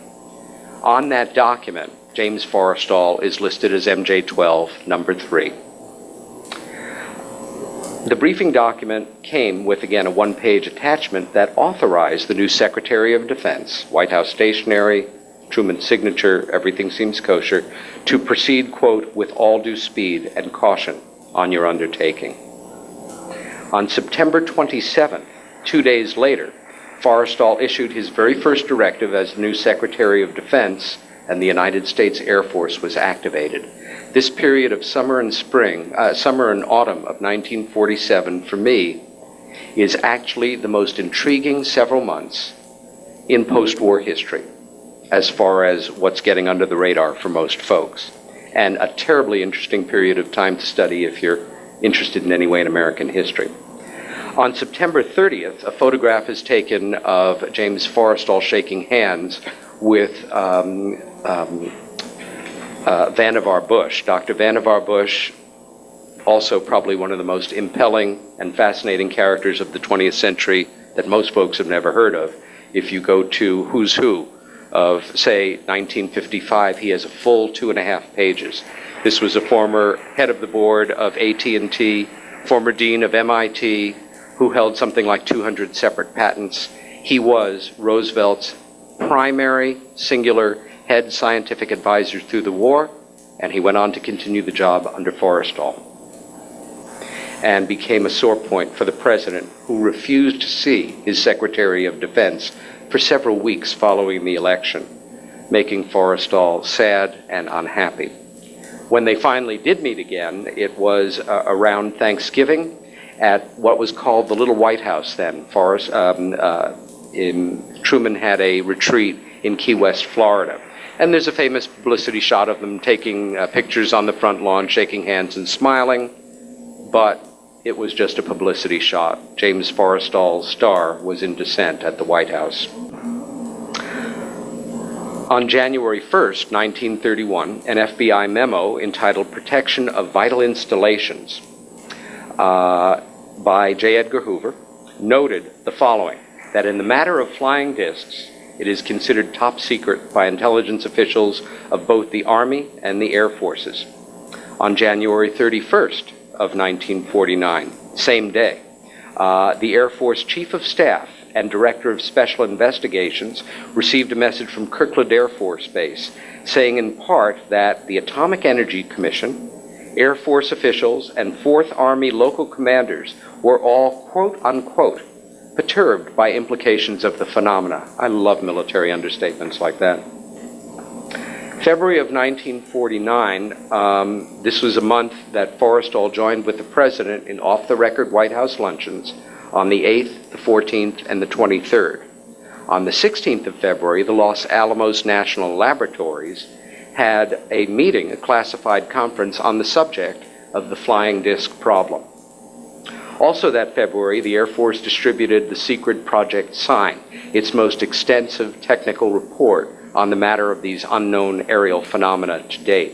On that document, James Forrestal is listed as MJ-12, number 3. The briefing document came with, again, a 1-page attachment that authorized the new Secretary of Defense, White House stationery, Truman's signature, everything seems kosher, to proceed, quote, "with all due speed and caution on your undertaking." On September 27th, 2 days later, Forrestal issued his very first directive as new Secretary of Defense, and the United States Air Force was activated. This period of summer and autumn of 1947, for me, is actually the most intriguing several months in post-war history, as far as what's getting under the radar for most folks, and a terribly interesting period of time to study if you're interested in any way in American history. On September 30th, a photograph is taken of James Forrestal shaking hands with Vannevar Bush. Dr. Vannevar Bush, also probably one of the most impelling and fascinating characters of the 20th century that most folks have never heard of. If you go to Who's Who of, say, 1955, he has a full 2.5 pages. This was a former head of the board of AT&T, former dean of MIT, who held something like 200 separate patents. He was Roosevelt's primary, singular head scientific advisor through the war, and he went on to continue the job under Forrestal, and became a sore point for the president, who refused to see his Secretary of Defense for several weeks following the election, making Forrestal sad and unhappy. When they finally did meet again, it was around Thanksgiving at what was called the Little White House then. Truman had a retreat in Key West, Florida. And there's a famous publicity shot of them taking pictures on the front lawn, shaking hands and smiling, but it was just a publicity shot. James Forrestal's star was in descent at the White House. On January 1st, 1931, an FBI memo entitled Protection of Vital Installations by J. Edgar Hoover noted the following, that in the matter of flying discs, it is considered top secret by intelligence officials of both the Army and the Air Forces. On January 31st of 1949, same day, the Air Force Chief of Staff and Director of Special Investigations received a message from Kirkland Air Force Base saying in part that the Atomic Energy Commission, Air Force officials, and 4th Army local commanders were all, quote unquote, perturbed by implications of the phenomena. I love military understatements like that. February of 1949, this was a month that Forrestal joined with the President in off-the-record White House luncheons on the 8th, the 14th, and the 23rd. On the 16th of February, the Los Alamos National Laboratories had a meeting, a classified conference, on the subject of the flying disc problem. Also that February, the Air Force distributed the secret Project Sign, its most extensive technical report on the matter of these unknown aerial phenomena to date.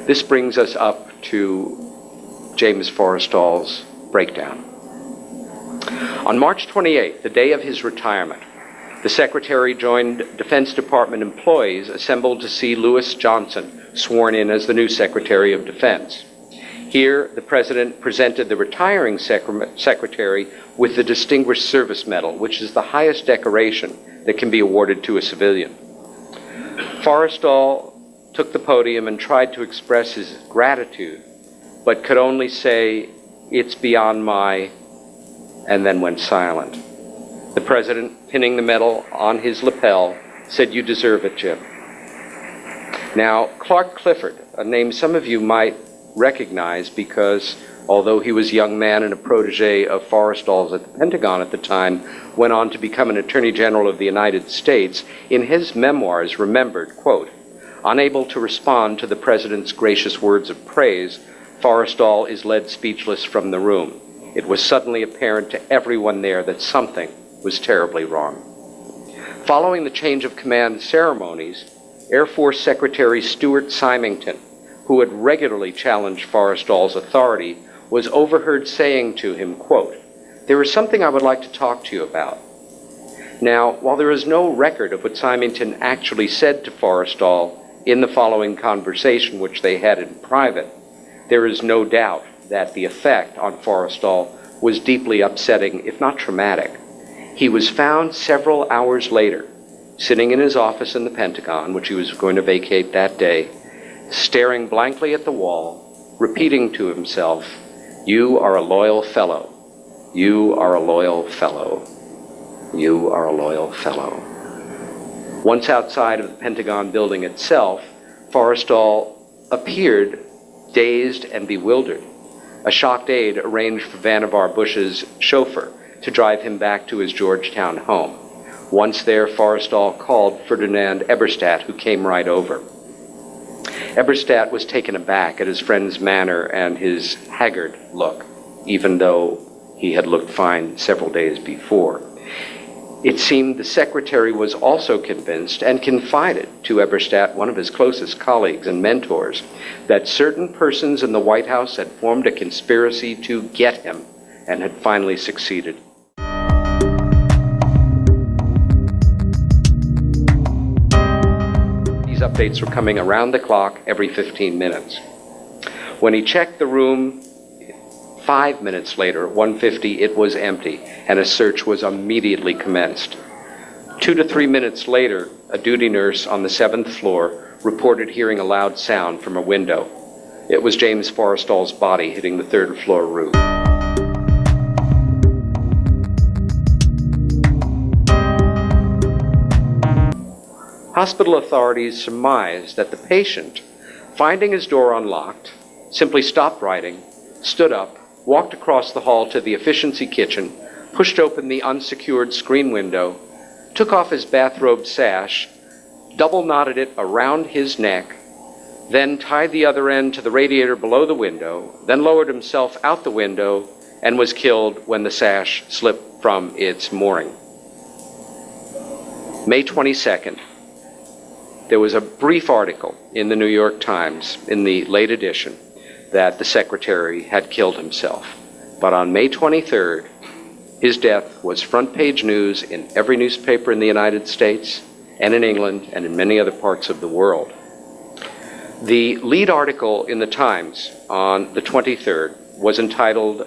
This brings us up to James Forrestal's breakdown. On March 28th, the day of his retirement, the Secretary joined Defense Department employees assembled to see Lewis Johnson sworn in as the new Secretary of Defense. Here, the President presented the retiring Secretary with the Distinguished Service Medal, which is the highest decoration that can be awarded to a civilian. Forrestal took the podium and tried to express his gratitude, but could only say, "It's beyond my," and then went silent. The President, pinning the medal on his lapel, said, "You deserve it, Jim." Now, Clark Clifford, a name some of you might recognize because, although he was a young man and a protege of Forrestal's at the Pentagon at the time, went on to become an Attorney General of the United States, in his memoirs remembered, quote, "Unable to respond to the President's gracious words of praise, Forrestal is led speechless from the room. It was suddenly apparent to everyone there that something was terribly wrong." Following the change of command ceremonies, Air Force Secretary Stuart Symington, who had regularly challenged Forrestal's authority, was overheard saying to him, quote, "There is something I would like to talk to you about." Now, while there is no record of what Symington actually said to Forrestal in the following conversation, which they had in private, there is no doubt that the effect on Forrestal was deeply upsetting, if not traumatic. He was found several hours later, sitting in his office in the Pentagon, which he was going to vacate that day, staring blankly at the wall, repeating to himself, "You are a loyal fellow. You are a loyal fellow. You are a loyal fellow." Once outside of the Pentagon building itself, Forrestal appeared dazed and bewildered. A shocked aide arranged for Vannevar Bush's chauffeur to drive him back to his Georgetown home. Once there, Forrestal called Ferdinand Eberstadt, who came right over. Eberstadt was taken aback at his friend's manner and his haggard look, even though he had looked fine several days before. It seemed the Secretary was also convinced and confided to Eberstadt, one of his closest colleagues and mentors, that certain persons in the White House had formed a conspiracy to get him and had finally succeeded. Updates were coming around the clock every 15 minutes. When he checked the room 5 minutes later, at 1:50, it was empty, and a search was immediately commenced. 2 to 3 minutes later, a duty nurse on the 7th floor reported hearing a loud sound from a window. It was James Forrestal's body hitting the 3rd floor roof. Hospital authorities surmised that the patient, finding his door unlocked, simply stopped writing, stood up, walked across the hall to the efficiency kitchen, pushed open the unsecured screen window, took off his bathrobe sash, double knotted it around his neck, then tied the other end to the radiator below the window, then lowered himself out the window, and was killed when the sash slipped from its mooring. May 22nd, there was a brief article in the New York Times, in the late edition, that the secretary had killed himself. But on May 23rd, his death was front page news in every newspaper in the United States and in England and in many other parts of the world. The lead article in the Times on the 23rd was entitled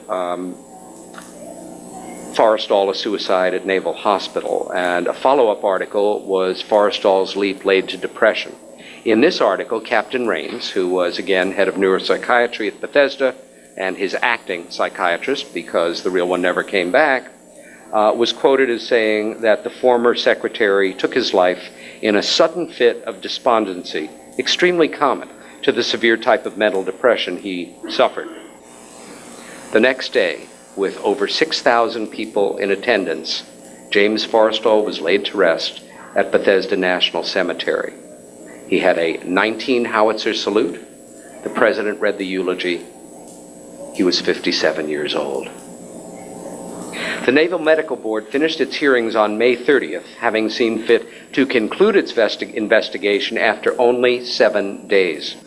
Forrestal, a Suicide at Naval Hospital, and a follow-up article was Forrestal's Leap Laid to Depression. In this article, Captain Rains, who was again head of neuropsychiatry at Bethesda and his acting psychiatrist, because the real one never came back, was quoted as saying that the former secretary took his life in a sudden fit of despondency, extremely common to the severe type of mental depression he suffered. The next day, with over 6,000 people in attendance, James Forrestal was laid to rest at Bethesda National Cemetery. He had a 19-howitzer salute. The president read the eulogy. He was 57 years old. The Naval Medical Board finished its hearings on May 30th, having seen fit to conclude its investigation after only 7 days.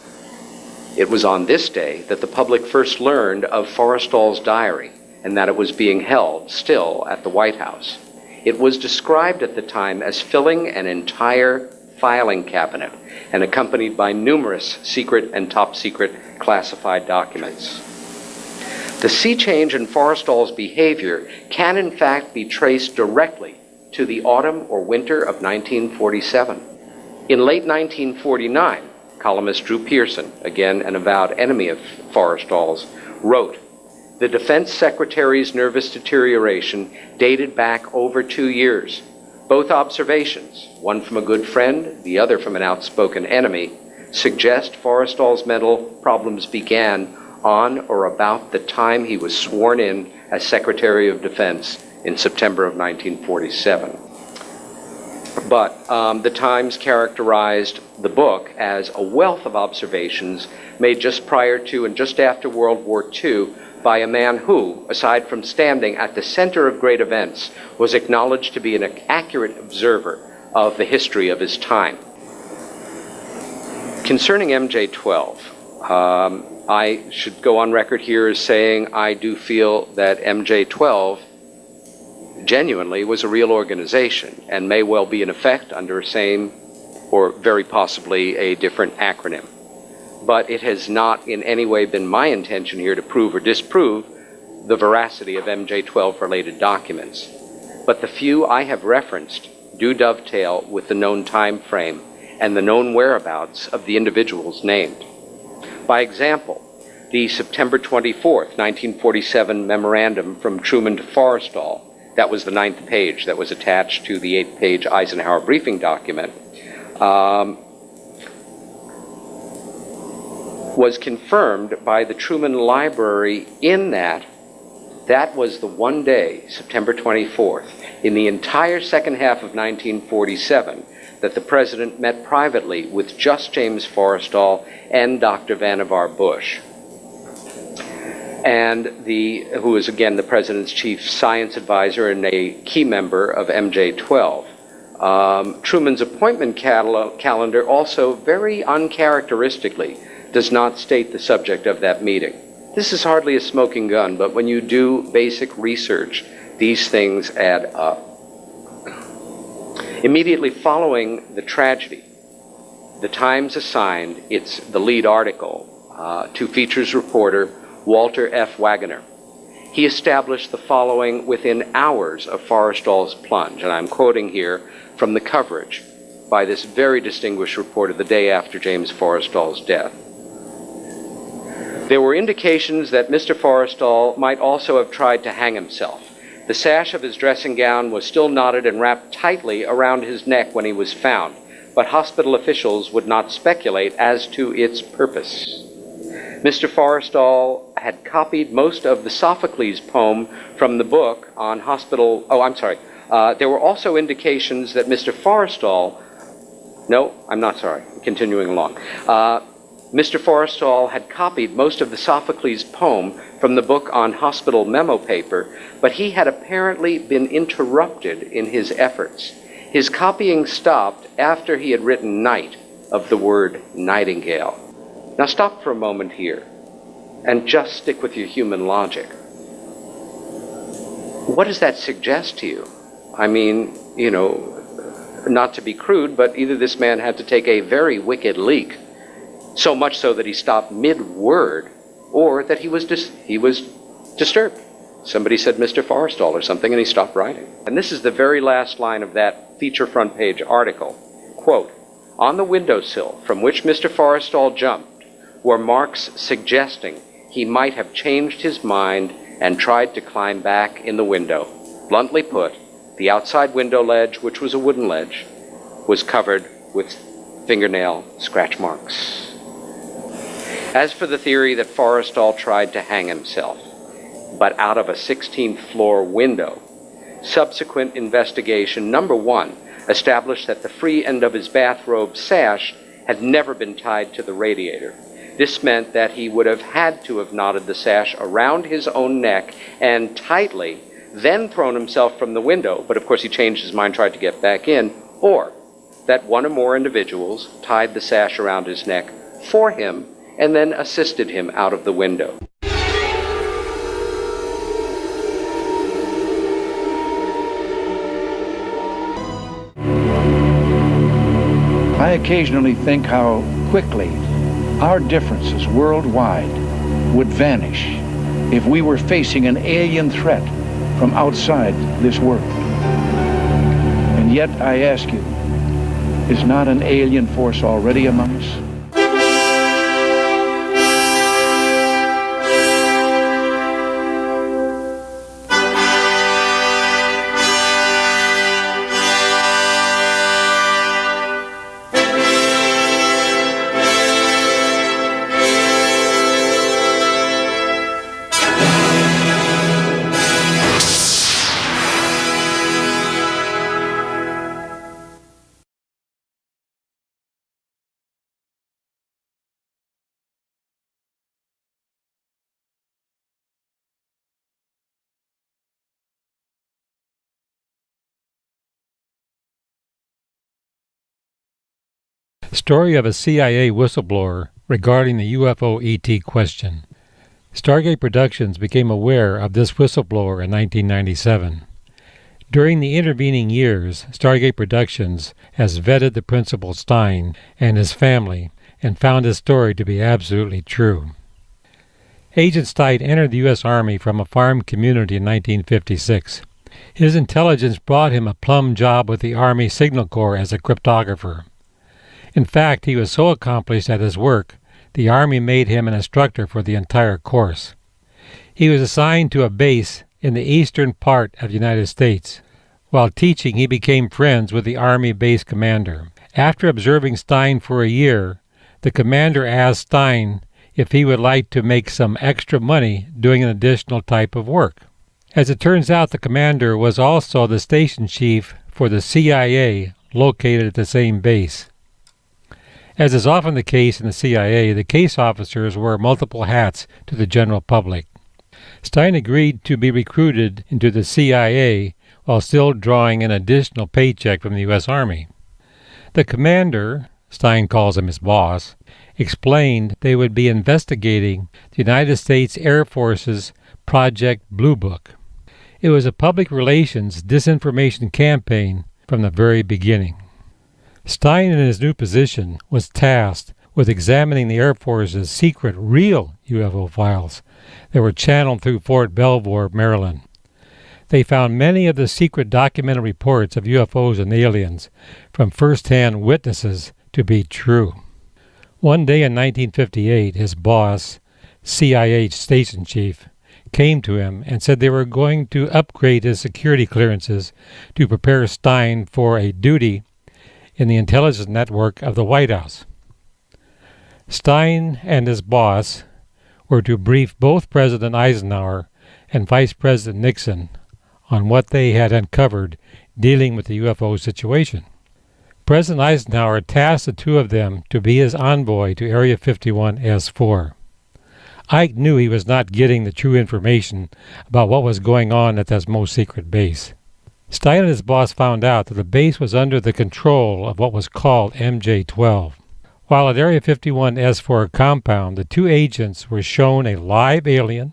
It was on this day that the public first learned of Forrestal's diary and that it was being held still at the White House. It was described at the time as filling an entire filing cabinet and accompanied by numerous secret and top-secret classified documents. The sea change in Forrestal's behavior can in fact be traced directly to the autumn or winter of 1947. In late 1949, columnist Drew Pearson, again an avowed enemy of Forrestal's, wrote, "The Defense Secretary's nervous deterioration dated back over 2 years. Both observations, one from a good friend, the other from an outspoken enemy, suggest Forrestal's mental problems began on or about the time he was sworn in as Secretary of Defense in September of 1947. But the Times characterized the book as a wealth of observations made just prior to and just after World War II by a man who, aside from standing at the center of great events, was acknowledged to be an accurate observer of the history of his time. Concerning MJ-12, I should go on record here as saying I do feel that MJ-12 genuinely was a real organization and may well be in effect under a same or very possibly a different acronym. But it has not in any way been my intention here to prove or disprove the veracity of MJ-12 related documents. But the few I have referenced do dovetail with the known time frame and the known whereabouts of the individuals named. By example, the September 24th, 1947 memorandum from Truman to Forrestal, that was the 9th page that was attached to the 8-page Eisenhower briefing document, was confirmed by the Truman Library in that was the one day, September 24th, in the entire second half of 1947, that the president met privately with just James Forrestal and Dr. Vannevar Bush, and who is again the president's chief science advisor and a key member of MJ-12. Truman's appointment calendar also very uncharacteristically does not state the subject of that meeting. This is hardly a smoking gun, but when you do basic research, these things add up. Immediately following the tragedy, the Times assigned the lead article to features reporter Walter F. Wagoner. he established the following within hours of Forrestal's plunge, and I'm quoting here from the coverage by this very distinguished reporter the day after James Forrestal's death. There were indications that Mr. Forrestal might also have tried to hang himself. The sash of his dressing gown was still knotted and wrapped tightly around his neck when he was found, but hospital officials would not speculate as to its purpose. Mr. Forrestal had copied most of the Sophocles poem from the book on hospital... there were also indications that Mr. Forrestal... No, I'm not sorry. Continuing along. Mr. Forrestal had copied most of the Sophocles poem from the book on hospital memo paper, but he had apparently been interrupted in his efforts. His copying stopped after he had written night of the word nightingale. Now stop for a moment here and just stick with your human logic. What does that suggest to you? I mean, not to be crude, but either this man had to take a very wicked leak, so much so that he stopped mid-word, or that he was disturbed. Somebody said Mr. Forrestal or something, and he stopped writing. And this is the very last line of that feature front page article. Quote, "On the windowsill from which Mr. Forrestal jumped were marks suggesting he might have changed his mind and tried to climb back in the window. Bluntly put, the outside window ledge, which was a wooden ledge, was covered with fingernail scratch marks." As for the theory that Forrestal tried to hang himself, but out of a 16th floor window, subsequent investigation, number one, established that the free end of his bathrobe sash had never been tied to the radiator. This meant that he would have had to have knotted the sash around his own neck and tightly, then thrown himself from the window, but of course he changed his mind, tried to get back in, or that one or more individuals tied the sash around his neck for him and then assisted him out of the window. I occasionally think how quickly our differences worldwide would vanish if we were facing an alien threat from outside this world. And yet, I ask you, is not an alien force already among us? Story of a CIA whistleblower regarding the UFO ET question. Stargate Productions became aware of this whistleblower in 1997. During the intervening years, Stargate Productions has vetted the Principal Stein and his family and found his story to be absolutely true. Agent Stein entered the U.S. Army from a farm community in 1956. His intelligence brought him a plum job with the Army Signal Corps as a cryptographer. In fact, he was so accomplished at his work, the Army made him an instructor for the entire course. He was assigned to a base in the eastern part of the United States. While teaching, he became friends with the Army base commander. After observing Stein for a year, the commander asked Stein if he would like to make some extra money doing an additional type of work. As it turns out, the commander was also the station chief for the CIA located at the same base. As is often the case in the CIA, the case officers wear multiple hats to the general public. Stein agreed to be recruited into the CIA while still drawing an additional paycheck from the U.S. Army. The commander, Stein calls him his boss, explained they would be investigating the United States Air Force's Project Blue Book. It was a public relations disinformation campaign from the very beginning. Stein, in his new position, was tasked with examining the Air Force's secret real UFO files that were channeled through Fort Belvoir, Maryland. They found many of the secret documented reports of UFOs and aliens from first-hand witnesses to be true. One day in 1958, his boss, CIA station chief, came to him and said they were going to upgrade his security clearances to prepare Stein for a duty in the intelligence network of the White House. Stein and his boss were to brief both President Eisenhower and Vice President Nixon on what they had uncovered dealing with the UFO situation. President Eisenhower tasked the two of them to be his envoy to Area 51S4. Ike knew he was not getting the true information about what was going on at this most secret base. Stein and his boss found out that the base was under the control of what was called MJ-12. While at Area 51S4 compound, the two agents were shown a live alien,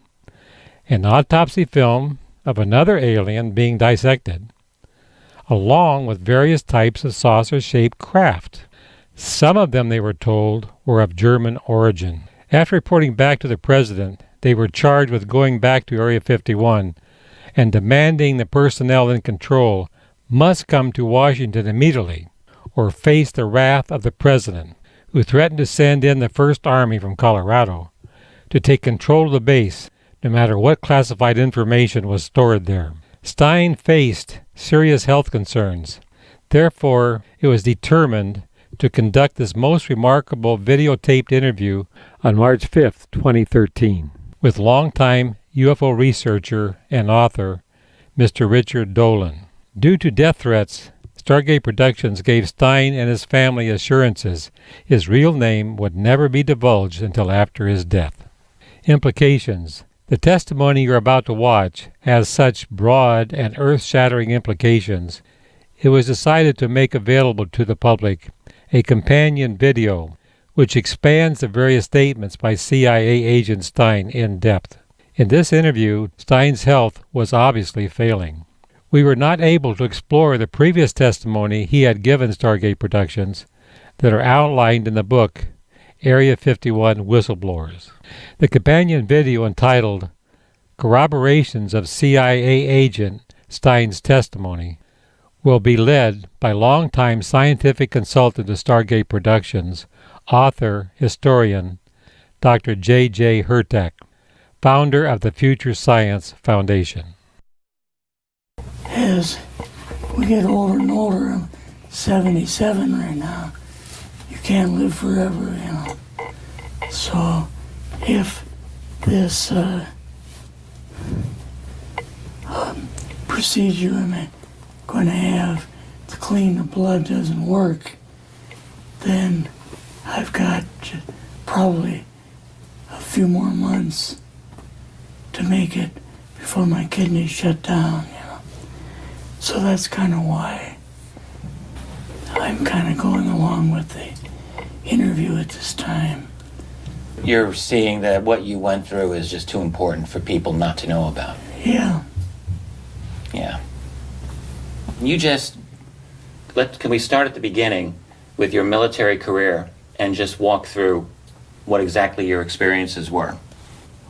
an autopsy film of another alien being dissected, along with various types of saucer-shaped craft. Some of them, they were told, were of German origin. After reporting back to the president, they were charged with going back to Area 51 and demanding the personnel in control must come to Washington immediately or face the wrath of the president, who threatened to send in the First Army from Colorado to take control of the base no matter what classified information was stored there. Stein faced serious health concerns. Therefore, it was determined to conduct this most remarkable videotaped interview on March 5, 2013, with longtime UFO researcher and author Mr. Richard Dolan. Due to death threats, Stargate Productions gave Stein and his family assurances his real name would never be divulged until after his death. Implications. The testimony you're about to watch has such broad and earth-shattering implications, it was decided to make available to the public a companion video which expands the various statements by CIA agent Stein in depth. In this interview, Stein's health was obviously failing. We were not able to explore the previous testimony he had given Stargate Productions that are outlined in the book Area 51 Whistleblowers. The companion video entitled Corroborations of CIA Agent Stein's Testimony will be led by longtime scientific consultant to Stargate Productions, author, historian, Dr. J.J. Hurtak, founder of the Future Science Foundation. As we get older and older, I'm 77 right now, you can't live forever, you know. So if this procedure I'm going to have to clean the blood doesn't work, then I've got probably a few more months to make it before my kidneys shut down, you know. So that's kind of why I'm kind of going along with the interview at this time. You're seeing that what you went through is just too important for people not to know about. Yeah. Yeah. Can we start at the beginning with your military career and just walk through what exactly your experiences were?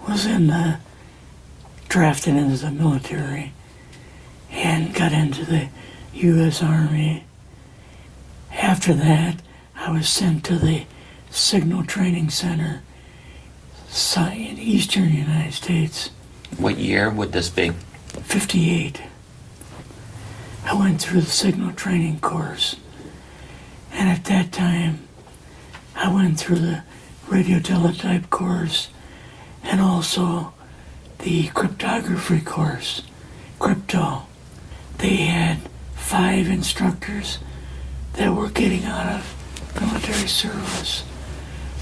Was drafted into the military and got into the U.S. Army. After that, I was sent to the Signal Training Center in eastern United States. What year would this be? 58. I went through the Signal Training course, and at that time, I went through the radio teletype course and also the cryptography course, crypto. They had 5 instructors that were getting out of military service.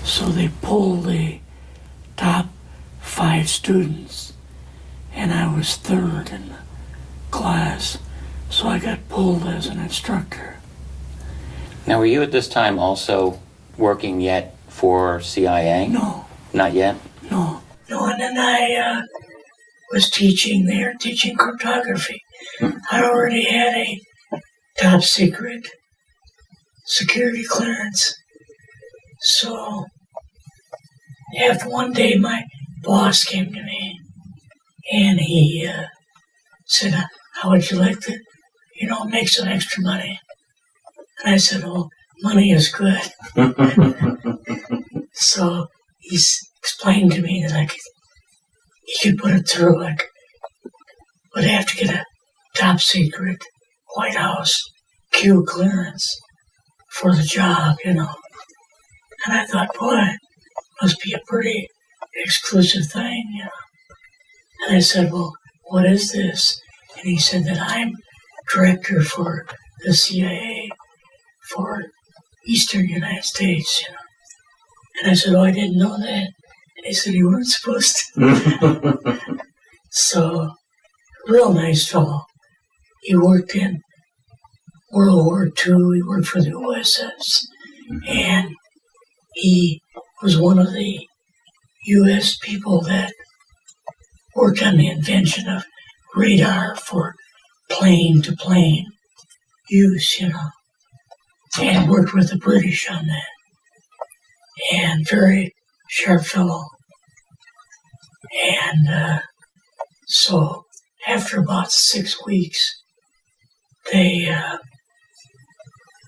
So they pulled the top 5 students, and I was 3rd in the class. So I got pulled as an instructor. Now, were you at this time also working yet for CIA? No. Not yet? No, and then I was teaching there, teaching cryptography. I already had a top secret security clearance. So, after one day, my boss came to me and he said, how would you like to, make some extra money? And I said, well, money is good. So he's explained to me that he could put it through, would have to get a top secret White House Q clearance for the job, And I thought, boy, must be a pretty exclusive thing, And I said, well, what is this? And he said that I'm director for the CIA for Eastern United States, And I said, oh, I didn't know that. And he said, you weren't supposed to. So, real nice fellow. He worked in World War II. He worked for the OSS. And he was one of the U.S. people that worked on the invention of radar for plane-to-plane use, and worked with the British on that. And very sharp fellow. And so after about 6 weeks,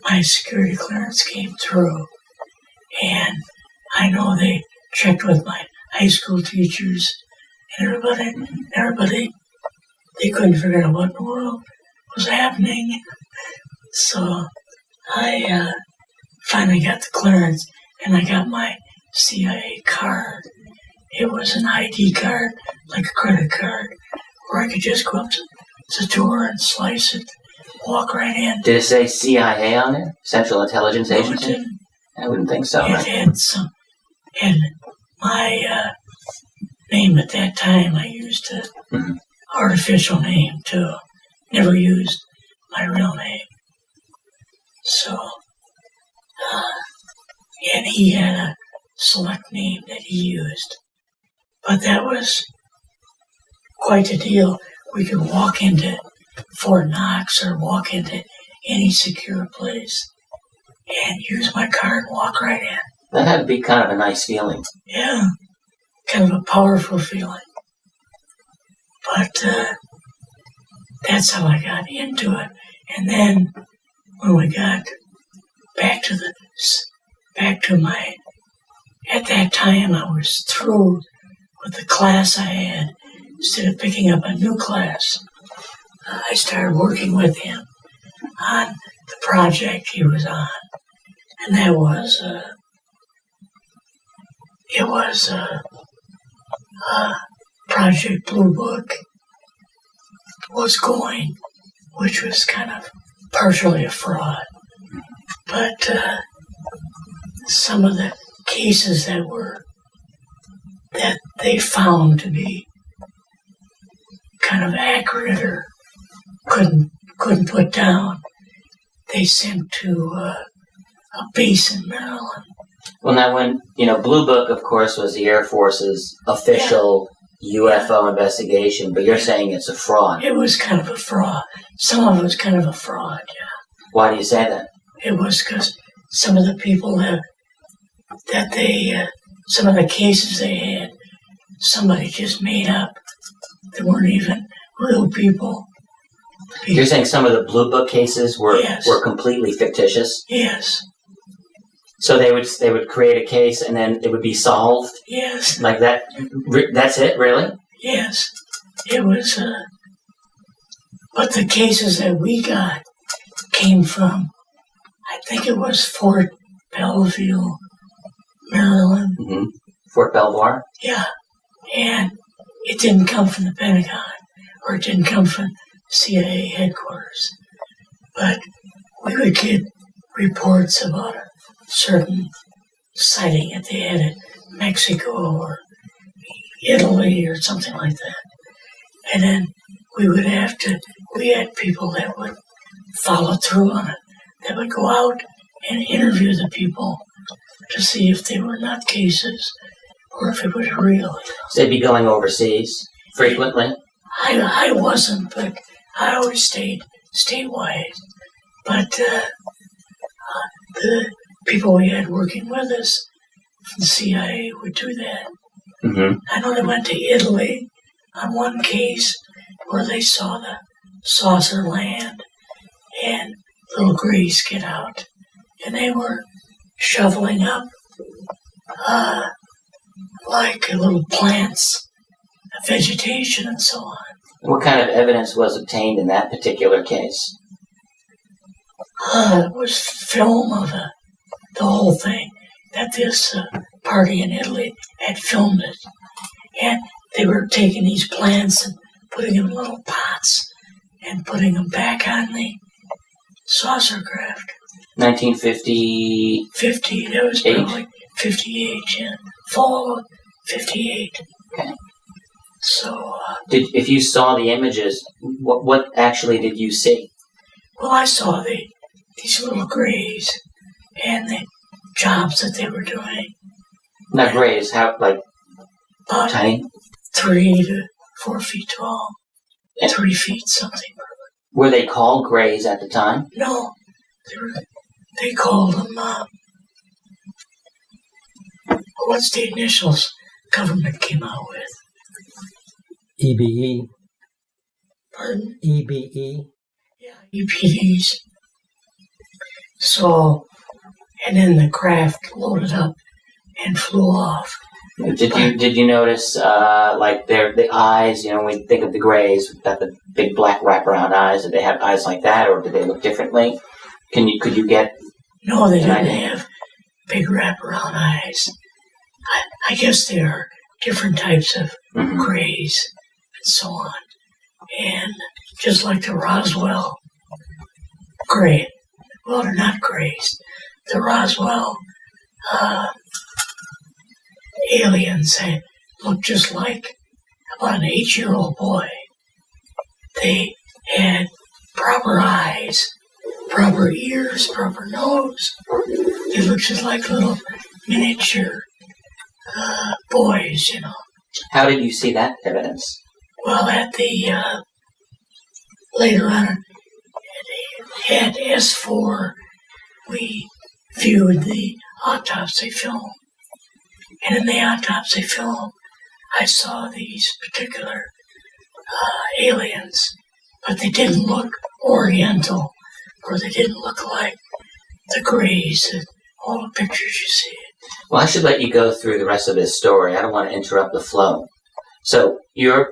my security clearance came through, and I know they checked with my high school teachers and everybody. They couldn't figure out what in the world was happening. So I finally got the clearance, and I got my CIA card. It was an ID card, like a credit card, where I could just go up to the door and slice it, walk right in. Did it say CIA on it? Central Intelligence No, Agency? it didn't. I wouldn't think so. It had some, and my name at that time, I used an artificial name too. Never used my real name. So, and he had a select name that he used. But that was quite a deal. We could walk into Fort Knox or walk into any secure place and use my card and walk right in. That had to be kind of a nice feeling. Yeah, kind of a powerful feeling. But that's how I got into it. And then when we got back to my, at that time I was through with the class I had. Instead of picking up a new class, I started working with him on the project he was on. And that was, Project Blue Book was going, which was kind of partially a fraud. But some of the cases that they found to be kind of accurate or couldn't put down, they sent to a base in Maryland. Well, now when, Blue Book, of course, was the Air Force's official UFO investigation, but you're saying it's a fraud. It was kind of a fraud. Some of it was kind of a fraud, yeah. Why do you say that? It was because some of the people some of the cases they had, somebody just made up. They weren't even real people. You're saying some of the Blue Book cases were completely fictitious? Yes. So they would create a case and then it would be solved? Yes. Like that? That's it, really? Yes. It was, but the cases that we got came from, I think it was Fort Belvoir, Maryland. Mm-hmm. Fort Belvoir? Yeah. And it didn't come from the Pentagon, or it didn't come from CIA headquarters. But we would get reports about a certain sighting that they had in Mexico or Italy or something like that. And then we had people that would follow through on it, that would go out and interview the people to see if they were nutcases or if it was real. So they'd be going overseas frequently? I wasn't, but I always stayed statewide. But the people we had working with us from the CIA would do that. Mm-hmm. I know they went to Italy on one case where they saw the saucer land and little greys get out, and they were shoveling up like little plants, vegetation, and so on. What kind of evidence was obtained in that particular case? It was film of the whole thing, that this party in Italy had filmed it. And they were taking these plants and putting them in little pots and putting them back on the saucer craft. 1950? 50, that was probably 58, yeah. Fall of 58. Okay. So, If you saw the images, what actually did you see? well, I saw these little greys and the jobs that they were doing. Not grays, how, like, About tiny? 3 to 4 feet tall. 3 feet something. Were they called grays at the time? No, they called them, what's the initials government came out with? EBE. Pardon? EBE. EPDs. So, and then the craft loaded up and flew off. Did you notice like the eyes? You know, when we think of the grays, we've got the big black wraparound eyes. Did they have eyes like that, or did they look differently? Could you get? No, they didn't have big wraparound eyes. I guess there are different types of grays and so on, and just like the Roswell gray. Well, they're not grays. The Roswell aliens, they looked just like about an 8-year-old boy. They had proper eyes, proper ears, proper nose. They looked just like little miniature boys, you know. How did you see that evidence? Well, at the later on at S4, we viewed the autopsy film. And in the autopsy film, I saw these particular aliens, but they didn't look oriental, or they didn't look like the grays and all the pictures you see. Well, I should let you go through the rest of this story. I don't want to interrupt the flow. So you're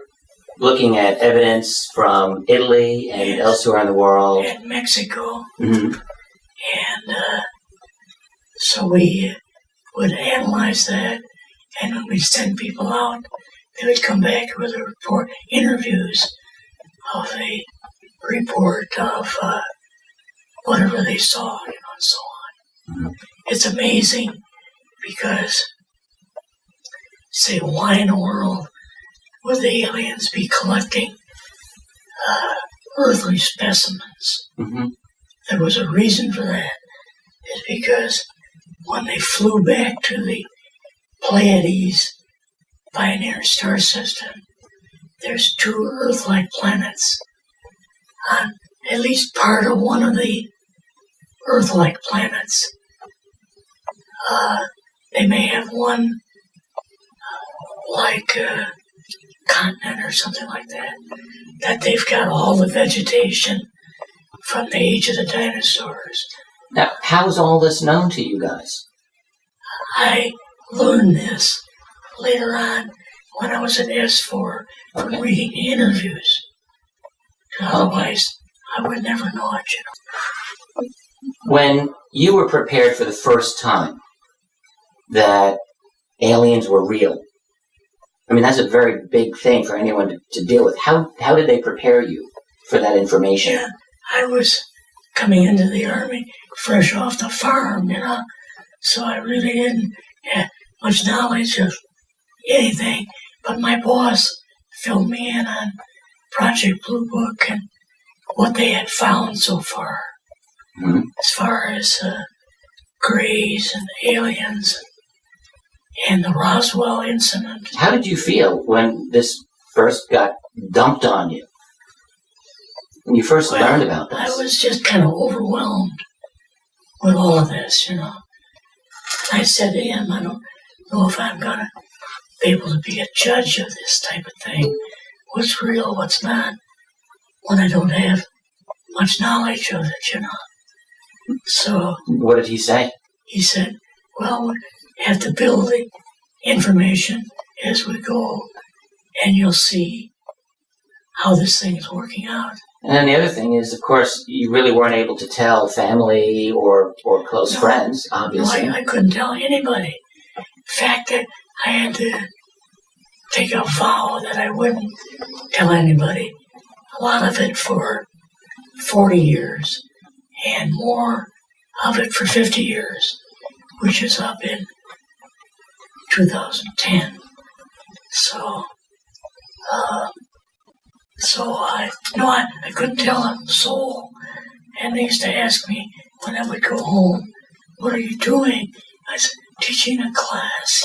looking at evidence from Italy and elsewhere in the world. And Mexico. Mm-hmm. And so we would analyze that, and when we'd send people out, they would come back with a report, interviews of a report of whatever they saw, you know, and so on. Mm-hmm. It's amazing because, say, why in the world would the aliens be collecting earthly specimens? Mm-hmm. There was a reason for that. It's because when they flew back to the Pleiades binary star system, there's 2 Earth-like planets on at least part of one of the Earth-like planets. They may have one like a continent or something like that they've got all the vegetation from the age of the dinosaurs. Now, how is all this known to you guys? I learned this later on when I was at S4 from reading the interviews. Otherwise, I would never know it, you know. When you were prepared for the first time that aliens were real, I mean, that's a very big thing for anyone to deal with. How did they prepare you for that information? Yeah, I was coming into the Army fresh off the farm, you know, so I really didn't have much knowledge of anything. But my boss filled me in on Project Blue Book and what they had found so far, as far as grays and aliens and the Roswell incident. How did you feel when this first got dumped on you? When you first learned about this? I was just kind of overwhelmed with all of this, you know. I said to him, I don't know if I'm going to be able to be a judge of this type of thing. What's real, what's not, when I don't have much knowledge of it, So. What did he say? He said, well, we have to build the information as we go, and you'll see how this thing is working out. And then the other thing is, of course, you really weren't able to tell family or close friends, obviously. No, I couldn't tell anybody. In fact, I had to take a vow that I wouldn't tell anybody. A lot of it for 40 years, and more of it for 50 years, which is up in 2010. So I couldn't tell a soul. And they used to ask me when I would go home, what are you doing? I said, teaching a class.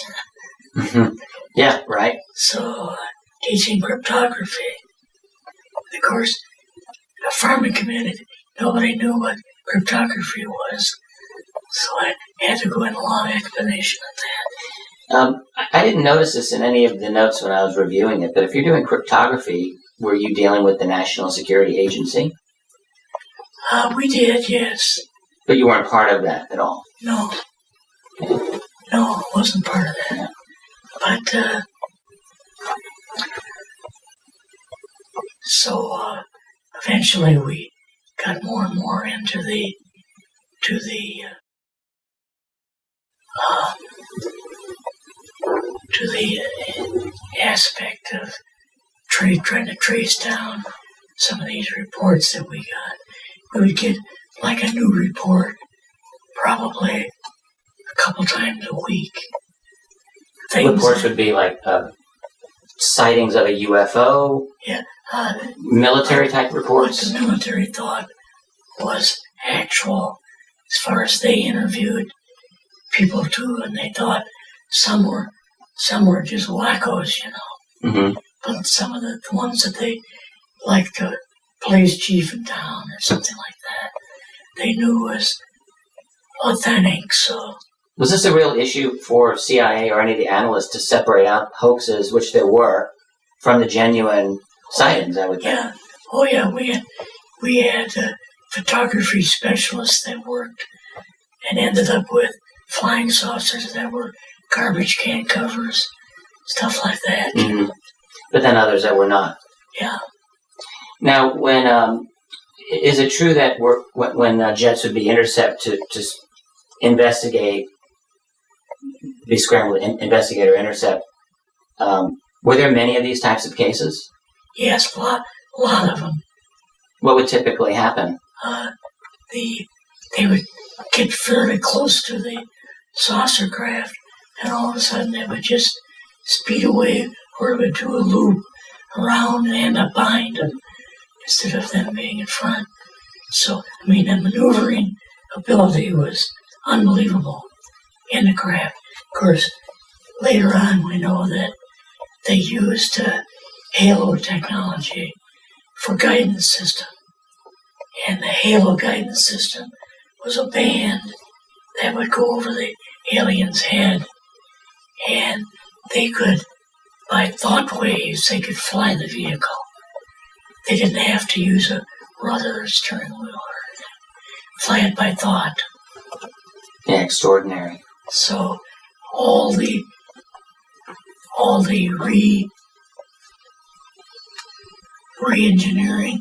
Mm-hmm. Yeah, right. So, teaching cryptography. Of course, the farming community, nobody knew what cryptography was. So I had to go in a long explanation of that. I didn't notice this in any of the notes when I was reviewing it, but if you're doing cryptography, were you dealing with the National Security Agency? We did, yes. But you weren't part of that at all? No. No, it wasn't part of that. But, so, eventually we got more and more into the aspect of trying to trace down some of these reports that we got. We would get like a new report probably a couple times a week. Reports would be like sightings of a UFO? Yeah. Military type reports? What the military thought was actual, as far as they interviewed people too, and they thought some were just wackos, Mm-hmm. But some of the ones that they, like the police chief in town or something like that, they knew was authentic. So was this a real issue for CIA or any of the analysts to separate out hoaxes, which there were, from the genuine sightings? I would think. Yeah. Oh yeah. We had photography specialists that worked and ended up with flying saucers that were garbage can covers, stuff like that. Mm-hmm. But then others that were not. Yeah. Now, when is it true that when jets would be intercepted to investigate, be scrambled, investigate or intercept, were there many of these types of cases? Yes, a lot of them. What would typically happen? They would get fairly close to the saucer craft, and all of a sudden they would just speed away, or it would do a loop around and end up behind them instead of them being in front. So, the maneuvering ability was unbelievable in the craft. Of course, later on we know that they used halo technology for guidance system. And the halo guidance system was a band that would go over the alien's head, and they could, by thought waves, they could fly the vehicle. They didn't have to use a rudder or steering wheel or anything. Fly it by thought. Yeah, extraordinary. So all the re-engineering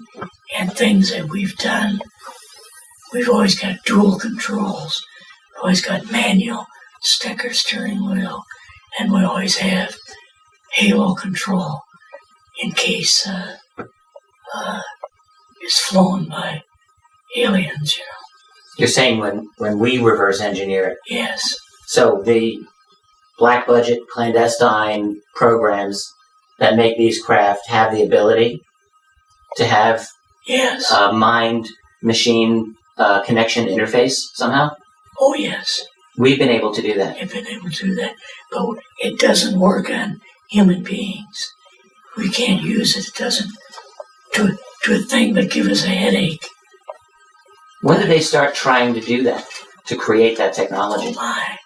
and things that we've done, we've always got dual controls. We've always got manual stecker steering wheel, and we always have halo control in case it's flown by aliens, You're saying when we reverse engineer it? Yes. So the black budget clandestine programs that make these craft have the ability to have yes. mind-machine connection interface somehow? Oh, yes. We've been able to do that. We've been able to do that, but it doesn't work on human beings. We can't use it. It doesn't do a thing but give us a headache. When did they start trying to do that, to create that technology? Oh my.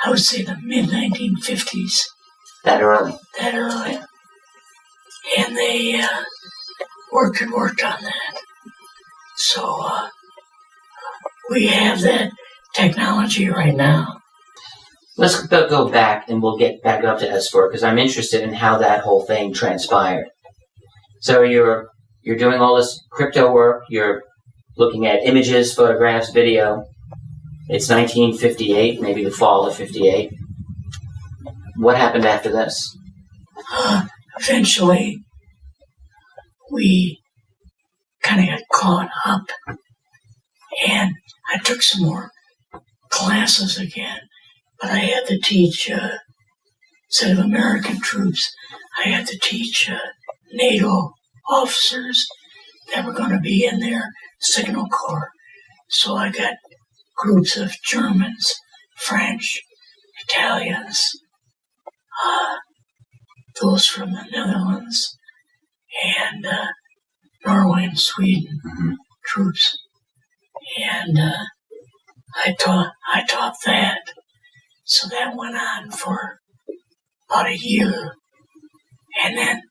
I would say the mid-1950s. That early. That early. And they worked on that. So we have that technology right now. Let's go back, and we'll get back up to S4, because I'm interested in how that whole thing transpired. So you're doing all this crypto work, you're looking at images, photographs, video. It's 1958, maybe the fall of 58. What happened after this? Eventually, we kind of got caught up, and I took some more classes again, but I had to teach, instead of American troops, I had to teach NATO officers that were going to be in their Signal Corps. So I got groups of Germans, French, Italians, those from the Netherlands, and Norway and Sweden troops. And I taught that. So that went on for about a year. And then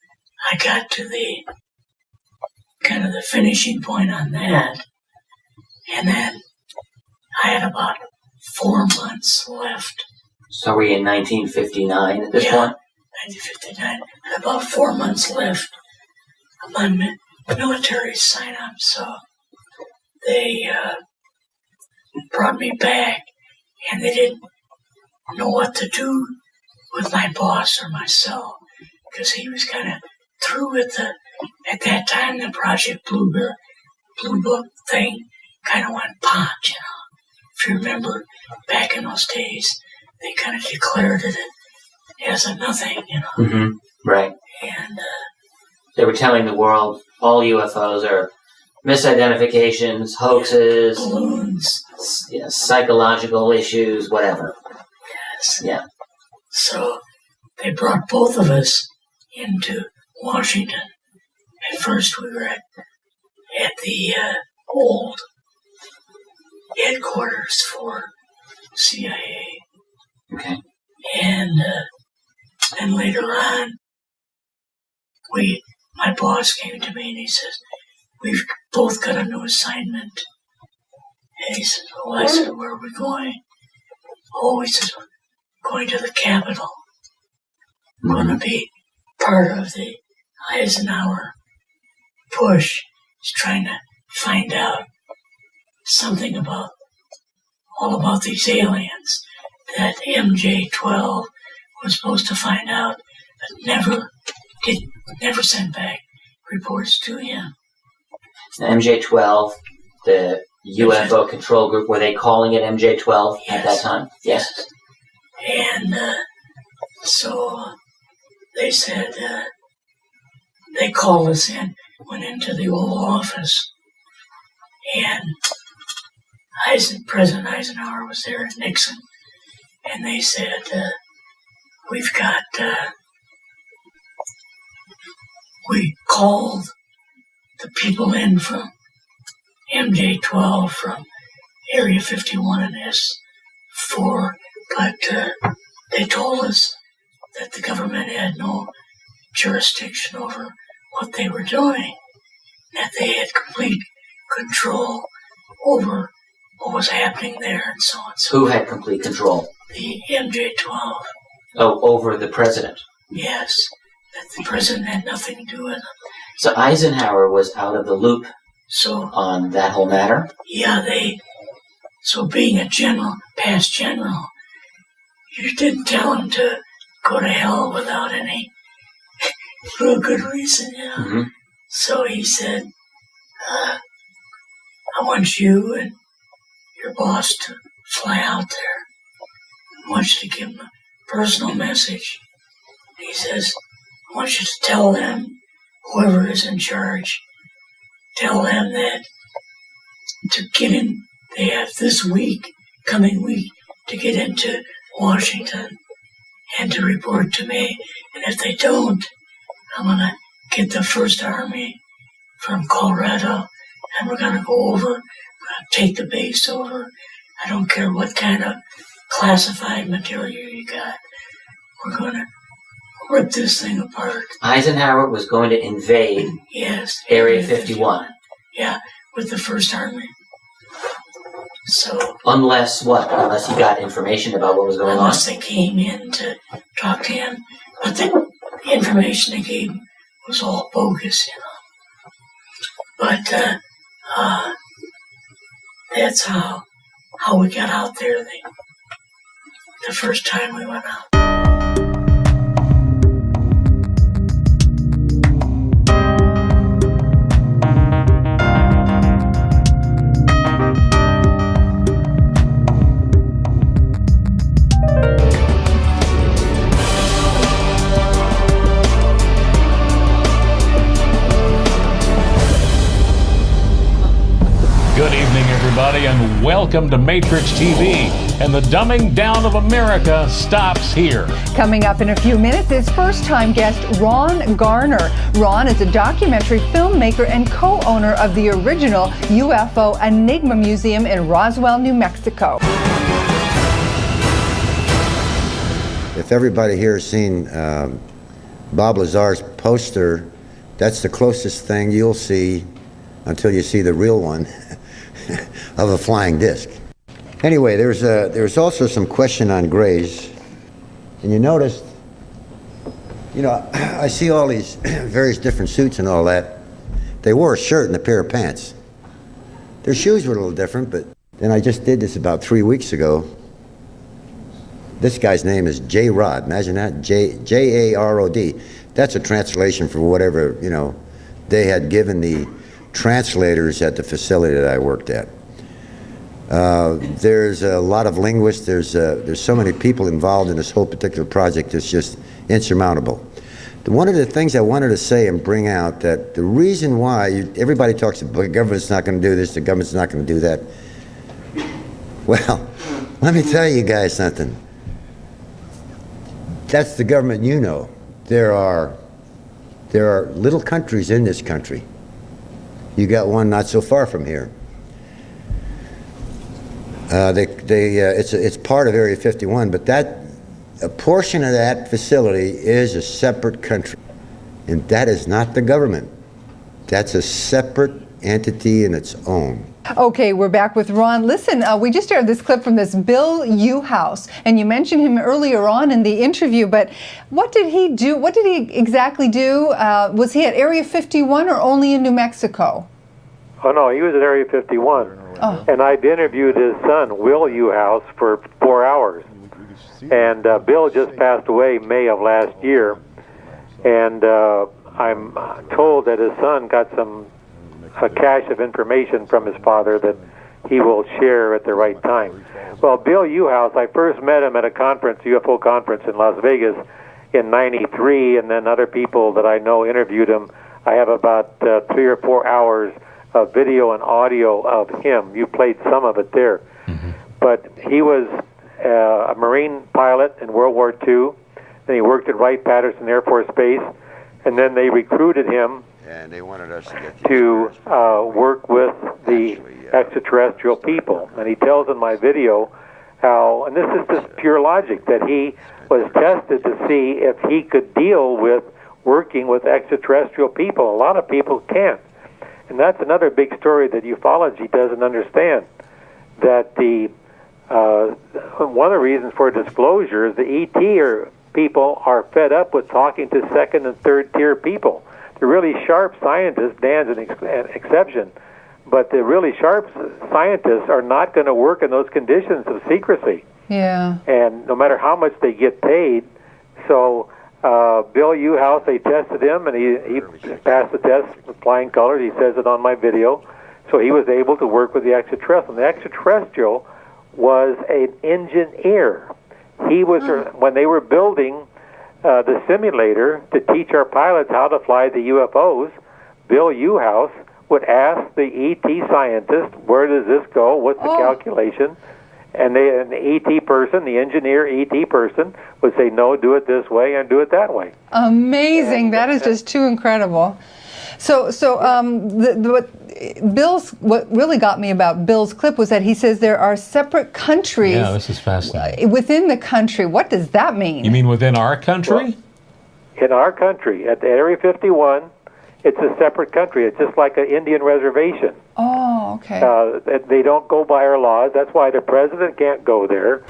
I got to the kind of the finishing point on that. And then I had about 4 months left. So we're in 1959 at this point? 1959. I had about 4 months left of my military sign-up. So they brought me back, and they didn't know what to do with my boss or myself, because he was kind of through with at that time, the Project Blue Book thing kind of went pop, If you remember, back in those days, they kind of declared it as a nothing, Mm-hmm. Right. And they were telling the world all UFOs are misidentifications, hoaxes, balloons, psychological issues, whatever. Yes. Yeah. So they brought both of us into Washington. At first we were at the old headquarters for CIA. Okay. And later on, my boss came to me and he says, "We've both got a new assignment." And he said, "Oh," I said, "Where are we going?" "Oh," he says, "We're going to the Capitol. We're going to be part of the Eisenhower push." He's trying to find out something all about these aliens that MJ-12 was supposed to find out, but never sent back reports to him. MJ-12, the UFO control group, were they calling it MJ-12 at that time? Yes. And so they said, they called us in, went into the Oval Office, and President Eisenhower was there, and Nixon, and they said, "We've got, we called the people in from MJ-12 from Area 51 and S4, but they told us that the government had no jurisdiction over what they were doing, that they had complete control over what was happening there, and so on." So who had complete control? The MJ-12. Oh, over the president. Yes, that the president had nothing to do with it. So Eisenhower was out of the loop So on that whole matter? Yeah, so being a past general, you didn't tell him to go to hell without any real good reason, Mm-hmm. So he said, "I want you and your boss to fly out there. I want you to give them a personal message." He says, "I want you to tell them, whoever is in charge, tell them that to get in, they have this coming week, to get into Washington and to report to me. And if they don't, I'm going to get the 1st Army from Colorado, and we're going to go over, we're going to take the base over. I don't care what kind of classified material you got. We're going to rip this thing apart. Eisenhower was going to invade Yes. Area 51. Yeah, with the First Army. So. Unless what? Unless he got information about what was going on? Unless they came in to talk to him. But the information they gave him was all bogus, But that's how we got out there the first time we went out. Good evening, everybody, and welcome to Matrix TV. And the dumbing down of America stops here. Coming up in a few minutes is first-time guest Ron Garner. Ron is a documentary filmmaker and co-owner of the original UFO Enigma Museum in Roswell, New Mexico. If everybody here has seen Bob Lazar's poster, that's the closest thing you'll see until you see the real one of a flying disc. Anyway, there's also some question on grays, and you notice, I see all these various different suits and all that. They wore a shirt and a pair of pants. Their shoes were a little different, but then I just did this about 3 weeks ago. This guy's name is J. Rod. Imagine that, J-A-R-O-D. That's a translation for whatever, they had given the translators at the facility that I worked at. There's a lot of linguists. There's so many people involved in this whole particular project. It's just insurmountable. One of the things I wanted to say and bring out that the reason why everybody talks about the government's not going to do this, the government's not going to do that. Well, let me tell you guys something. That's the government you know. There are little countries in this country. You got one not so far from here. It's part of Area 51, but a portion of that facility is a separate country, and that is not the government. That's a separate entity in its own. Okay, we're back with Ron. Listen, we just aired this clip from this Bill Uhouse, and you mentioned him earlier on in the interview, but what did he do? What did he exactly do? Was he at Area 51 or only in New Mexico? Oh, no, he was at Area 51. Oh. And I'd interviewed his son, Will Uhouse, for 4 hours. And Bill just passed away May of last year. And I'm told that his son got a cache of information from his father that he will share at the right time. Well, Bill Uhouse, I first met him at a conference, UFO conference in Las Vegas in '93, and then other people that I know interviewed him. I have about 3 or 4 hours of video and audio of him. You played some of it there. Mm-hmm. But he was a Marine pilot in World War II. Then he worked at Wright-Patterson Air Force Base. And then they recruited him and they wanted us to work with the extraterrestrial people. And he tells in my video how, and this is just pure logic, that he was tested to see if he could deal with working with extraterrestrial people. A lot of people can't. And that's another big story that ufology doesn't understand. That one of the reasons for disclosure is the ET people are fed up with talking to second and third tier people. The really sharp scientists, Dan's an exception, but the really sharp scientists are not going to work in those conditions of secrecy. Yeah. And no matter how much they get paid, so Bill Uhouse, they tested him, and he passed the test with flying colors. He says it on my video. So he was able to work with the extraterrestrial. And the extraterrestrial was an engineer. He was, when they were building the simulator to teach our pilots how to fly the UFOs, Bill Uhouse would ask the ET scientist, where does this go? What's the calculation? And the ET person, the engineer ET person, would say, no, do it this way and do it that way. Amazing. That is just too incredible. So what really got me about Bill's clip was that he says there are separate countries. Yeah, this is fascinating. Within the country. What does that mean? You mean within our country? in our country, at Area 51, it's a separate country. It's just like an Indian reservation. Oh, okay. They don't go by our laws. That's why the president can't go there.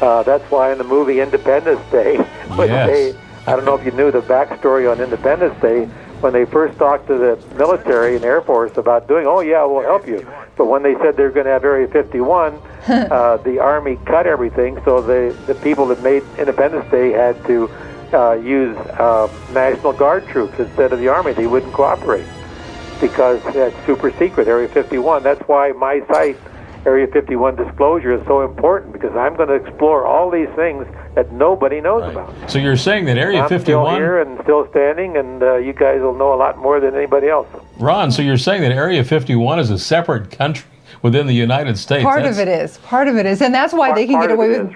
That's why in the movie Independence Day, Yes. I don't know if you knew the backstory on Independence Day, when they first talked to the military and Air Force about doing, oh yeah, we'll help you. But when they said they were going to have Area 51, the Army cut everything, so the people that made Independence Day had to use National Guard troops instead of the Army. They wouldn't cooperate because that's super secret, Area 51. That's why my site, Area 51 disclosure, is so important, because I'm going to explore all these things that nobody knows about. So you're saying that Area I'm 51... still here and still standing, and you guys will know a lot more than anybody else. Ron, so you're saying that Area 51 is a separate country within the United States? Part of it is, and that's why they can get away with.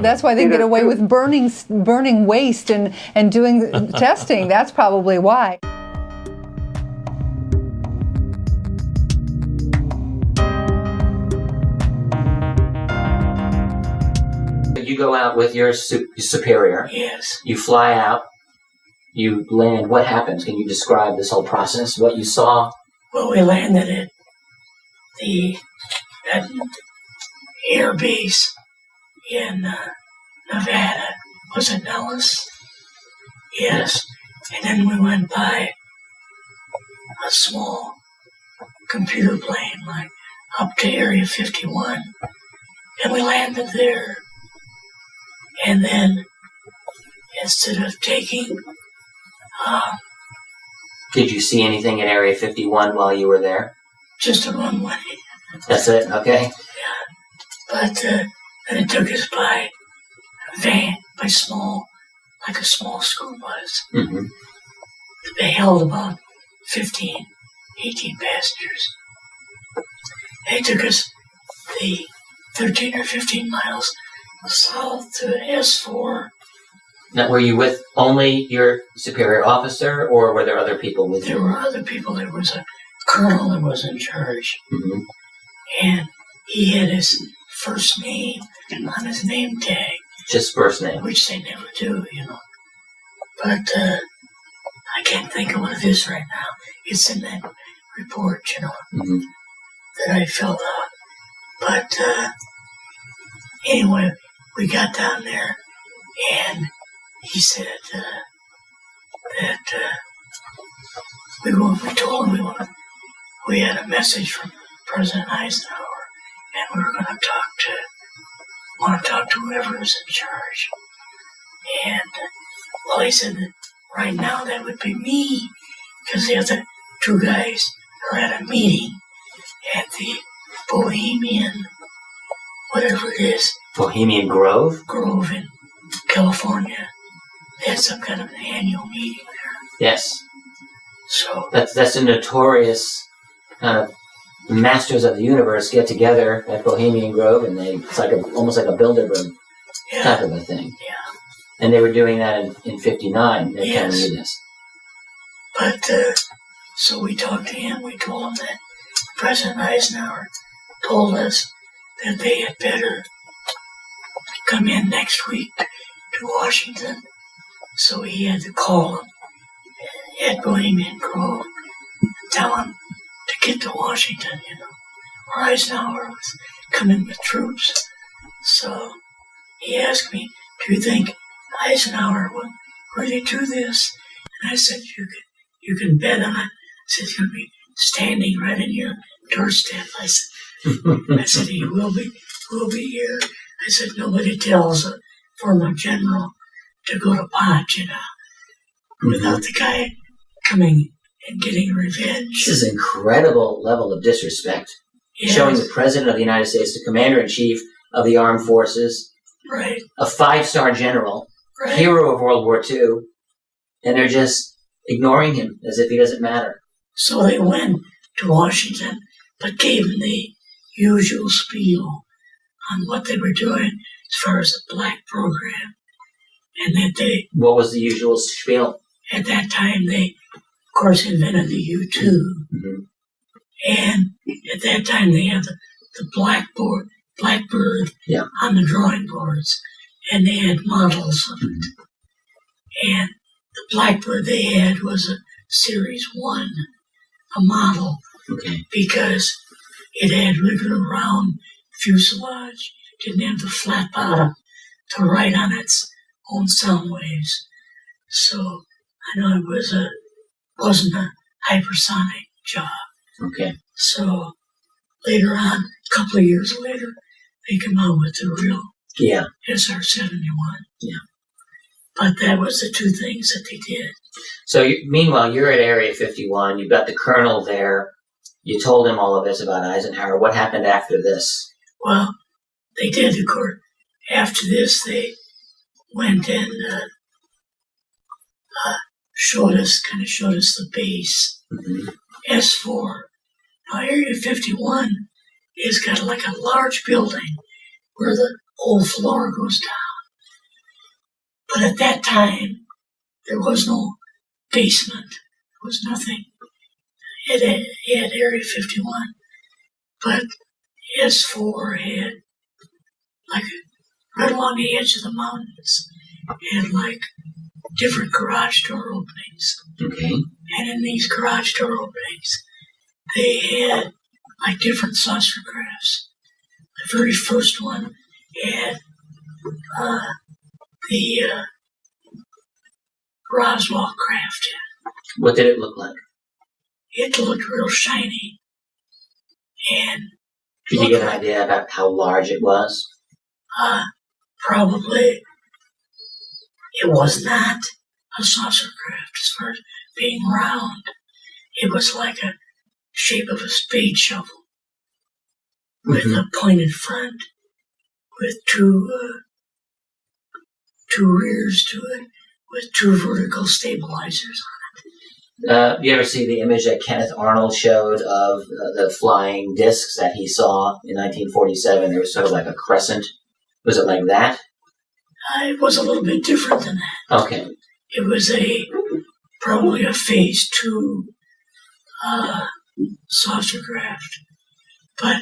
That's why they can get away with burning waste and doing testing. That's probably why. You go out with your superior. Yes. You fly out. You land. What happens? Can you describe this whole process? What you saw? Well, we landed at that air base in Nevada. Was it Nellis? Yes. And then we went by a small computer plane, like up to Area 51, and we landed there. And then, instead of taking... Did you see anything in Area 51 while you were there? Just a runway. That's it? Okay. Yeah. But then it took us by a van, like a small school bus. Mm-hmm. They held about 18 passengers. They took us the 13 or 15 miles south to S4. Now, were you with only your superior officer, or were there other people with you? There were other people. There was a colonel that was in charge. Mm-hmm. And he had his first name on his name tag. Just first name. Which they never do, But I can't think of what it is right now. It's in that report, mm-hmm. that I filled out. But anyway, we got down there, and he said that we told him we had a message from President Eisenhower, and we were going to talk to whoever was in charge. And well, he said that right now that would be me, because the other two guys are at a meeting at the Bohemian, whatever it is. Bohemian Grove? Grove in California. They had some kind of an annual meeting there. Yes. So that's a notorious kind of masters of the universe get together at Bohemian Grove, and it's like almost like a Bilderberg type of a thing. Yeah. And they were doing that in 59. They're telling Yes. you this. But so we talked to him. We told him that President Eisenhower told us that they had better come in next week to Washington. So he had to call him at Bohemian Grove and tell him to get to Washington, where Eisenhower was coming with troops. So he asked me, do you think Eisenhower will really do this? And I said, you can bet on it. I said, he's going to be standing right in your doorstep. I said, he will be here. I said, nobody tells a former general to go to pot, without the guy coming and getting revenge. This is an incredible level of disrespect. Yes. Showing the President of the United States, the Commander-in-Chief of the Armed Forces, right, a 5-star general, right, hero of World War II, and they're just ignoring him as if he doesn't matter. So they went to Washington, but gave him the usual spiel on what they were doing as far as the black program. And that they... What was the usual spiel? At that time, they, of course, invented the U-2. Mm-hmm. And at that time, they had the Blackbird on the drawing boards. And they had models of it. And the Blackbird they had was a Series 1, a model, because it had regular round fuselage, didn't have the flat bottom to ride on its own sound waves. So I know it wasn't a hypersonic job. Okay. So later on, a couple of years later, they come out with the real SR-71. Yeah. But that was the two things that they did. So meanwhile, you're at Area 51. You've got the colonel there. You told him all of this about Eisenhower. What happened after this? Well, they did, of course. After this, they went and showed us the base. S4. Now, Area 51 has got like a large building where the whole floor goes down. But at that time, there was no basement. There was nothing. It had Area 51. But S4 had, like, right along the edge of the mountains, had, like, different garage door openings. Okay. And in these garage door openings, they had, like, different saucer crafts. The very first one had the Roswell craft. What did it look like? It looked real shiny. And did you get an idea about how large it was? Probably. It was not a saucer craft as far as being round. It was like a shape of a spade shovel with a pointed front, with two rears to it, with two vertical stabilizers on You ever see the image that Kenneth Arnold showed of the flying discs that he saw in 1947? There was sort of like a crescent. Was it like that? It was a little bit different than that. Okay. It was probably a Phase 2 saucer craft. But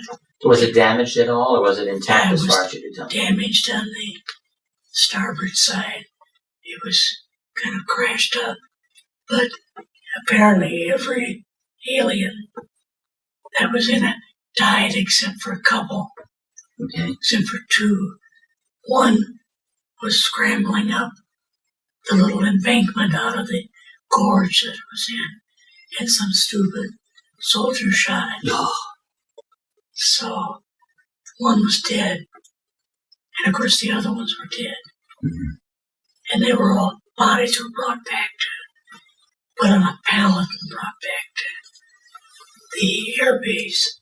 was it damaged at all, or was it intact as far as you could tell? Damaged on the starboard side. It was kind of crashed up. But apparently every alien that was in it died except for a couple. Okay. Except for two. One was scrambling up the little embankment out of the gorge that it was in, and some stupid soldier shot it. So one was dead, and of course the other ones were dead. And they were all, bodies were brought back to, put on a pallet and brought back to the air base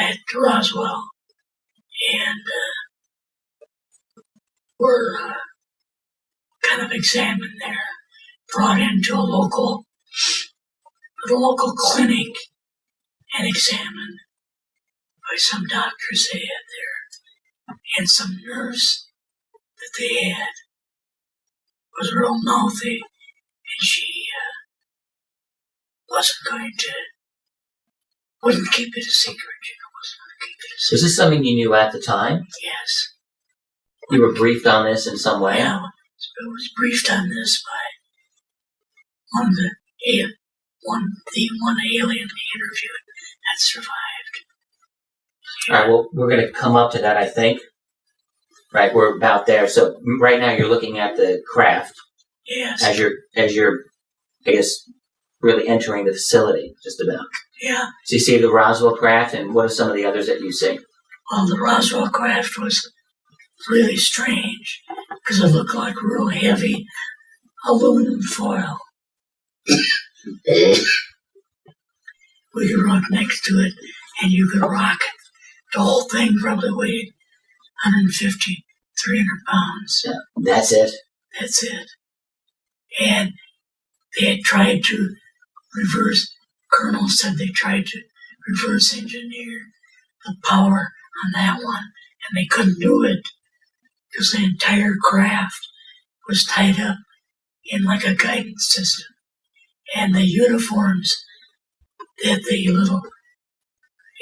at Roswell, and were kind of examined there, brought into a local clinic and examined by some doctors they had there, and some nurse that they had was real mouthy, and she wouldn't keep it a secret, wasn't going to keep it a secret. Was this something you knew at the time? Yes. You were briefed on this in some way? Yeah, I was briefed on this by one alien they interviewed that survived. All right, well, we're going to come up to that, I think. Right, we're about there. So right now you're looking at the craft. Yes. As you're, I guess, really entering the facility, just about. Yeah. So you see the Roswell craft, and what are some of the others that you see? Well, the Roswell craft was really strange because it looked like real heavy aluminum foil. We could rock next to it, and you could rock it. The whole thing probably weighed 150, 300 pounds. Yeah, that's it? That's it. And they had tried to Colonel said they tried to reverse engineer the power on that one, and they couldn't do it because the entire craft was tied up in like a guidance system. And the uniforms that the little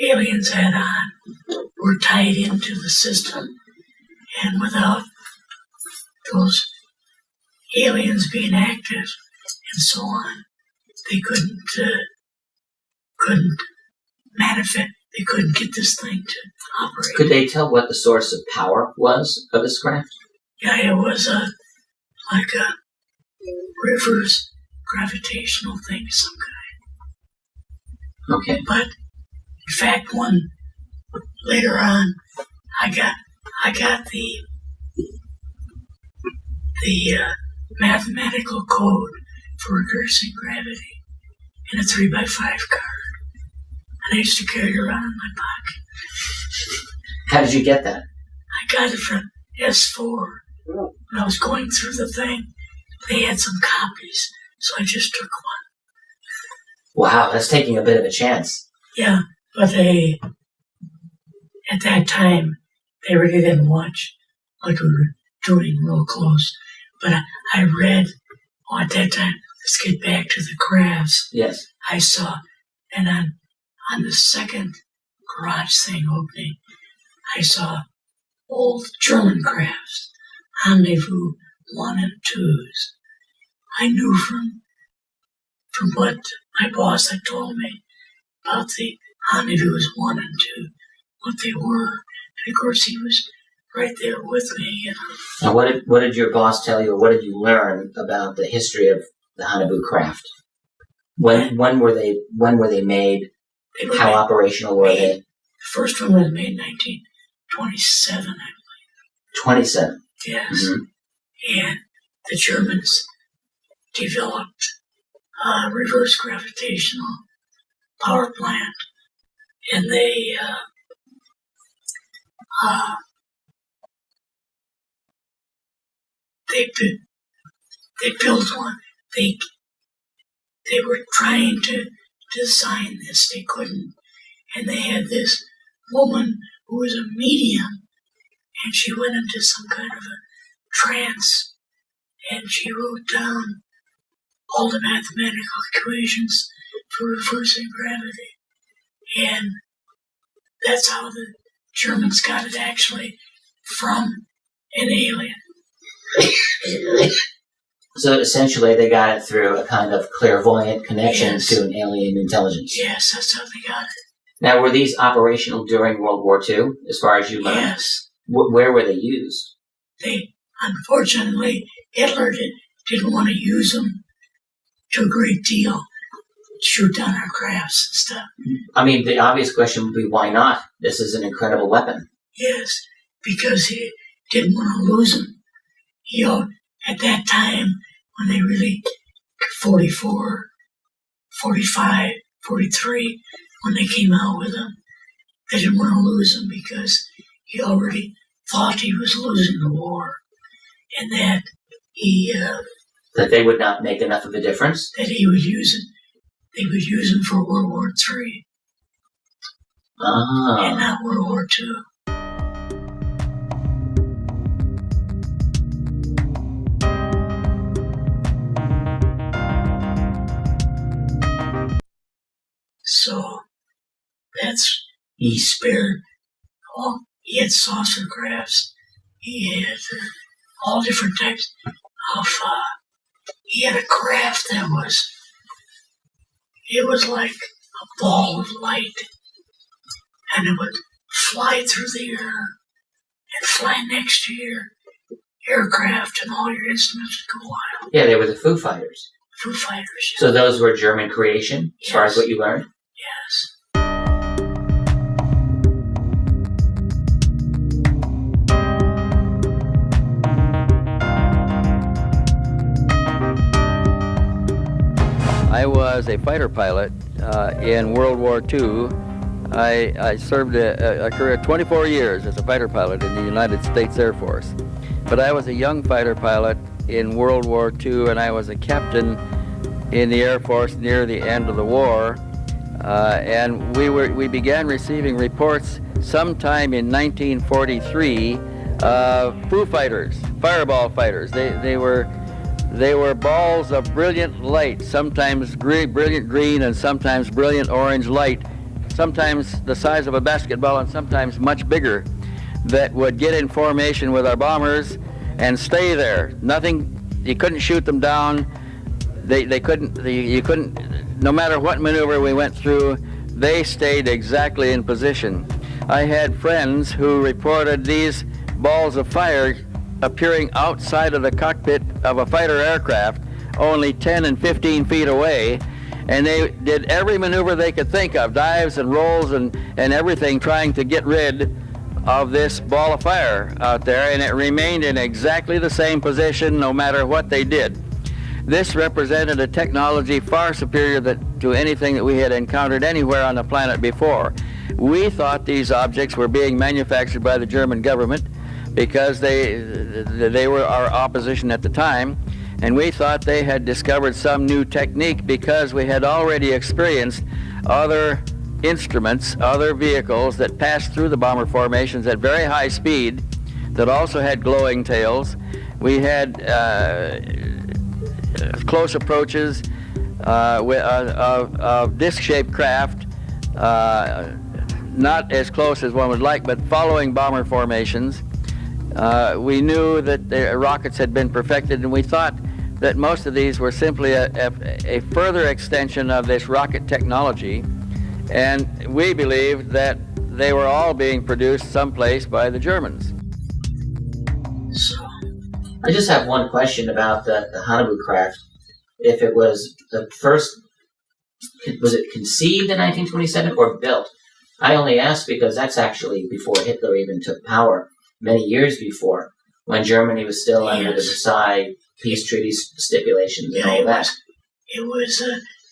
aliens had on were tied into the system. And without those aliens being active and so on, they couldn't manifest. They couldn't get this thing to operate. Could they tell what the source of power was of this craft? Yeah, it was like a reverse gravitational thing of some kind. Okay. But in fact, later on, I got the mathematical code for reversing gravity in a 3x5 card, and I used to carry it around in my pocket. How did you get that? I got it from S4. When I was going through the thing, they had some copies, so I just took one. Wow, that's taking a bit of a chance. Yeah, but at that time, they really didn't watch what we were doing real close. But I read, at that time, let's get back to the crafts. Yes. I saw, and on the second garage thing opening, I saw old German crafts, Rendezvous 1 and 2s. I knew from what my boss had told me about the Rendezvous 1 and 2, what they were. And of course, he was right there with me. You know. Now, what did your boss tell you, or what did you learn about the history of the Rendezvous craft? When were they made? How operational were they? The first one was made in 1927, I believe. 27. Yes. Mm-hmm. And the Germans developed a reverse gravitational power plant, and they built one. They were trying to design this. They couldn't. And they had this woman who was a medium, and she went into some kind of a trance, and she wrote down all the mathematical equations for reversing gravity. And that's how the Germans got it actually from an alien. So essentially they got it through a kind of clairvoyant connection to an alien intelligence. Yes, that's how they got it. Now, were these operational during World War II, as far as you learned? Yes. Where were they used? Unfortunately, Hitler didn't want to use them to a great deal. Shoot down our crafts and stuff. I mean, the obvious question would be, why not? This is an incredible weapon. Yes, because he didn't want to lose them. You know, at that time, when they really, 44, 45, 43, when they came out with them, they didn't want to lose them because he already thought he was losing the war. And that that they would not make enough of a difference? That he would use it. They would use them for World War III. And not World War II. So that's, he spared, he had saucer crafts, he had all different types of, he had a craft that was, it was like a ball of light, and it would fly through the air and fly next to your aircraft, and all your instruments would go wild. Yeah, they were the Foo Fighters. Foo Fighters. Yeah. So those were German creation, as far as what you learned? Yes. I was a fighter pilot in World War II. I served a career of 24 years as a fighter pilot in the United States Air Force. But I was a young fighter pilot in World War II, and I was a captain in the Air Force near the end of the war. And we began receiving reports sometime in 1943 of Foo Fighters, fireball fighters. They were balls of brilliant light, sometimes brilliant green and sometimes brilliant orange light, sometimes the size of a basketball and sometimes much bigger, that would get in formation with our bombers and stay there. Nothing You couldn't shoot them down. You couldn't, no matter what maneuver we went through, they stayed exactly in position. I had friends who reported these balls of fire appearing outside of the cockpit of a fighter aircraft, only 10 and 15 feet away, and they did every maneuver they could think of, dives and rolls and everything, trying to get rid of this ball of fire out there, and it remained in exactly the same position no matter what they did. This represented a technology far superior to anything that we had encountered anywhere on the planet before. We thought these objects were being manufactured by the German government because they were our opposition at the time, and we thought they had discovered some new technique because we had already experienced other instruments, other vehicles that passed through the bomber formations at very high speed that also had glowing tails. We had close approaches of disc-shaped craft, not as close as one would like, but following bomber formations. We knew that the rockets had been perfected, and we thought that most of these were simply a further extension of this rocket technology, and we believed that they were all being produced someplace by the Germans. I just have one question about the Haunebu craft. If it was the first, was it conceived in 1927 or built? I only ask because that's actually before Hitler even took power, many years before, when Germany was still under the Versailles peace treaty stipulations and all that. It was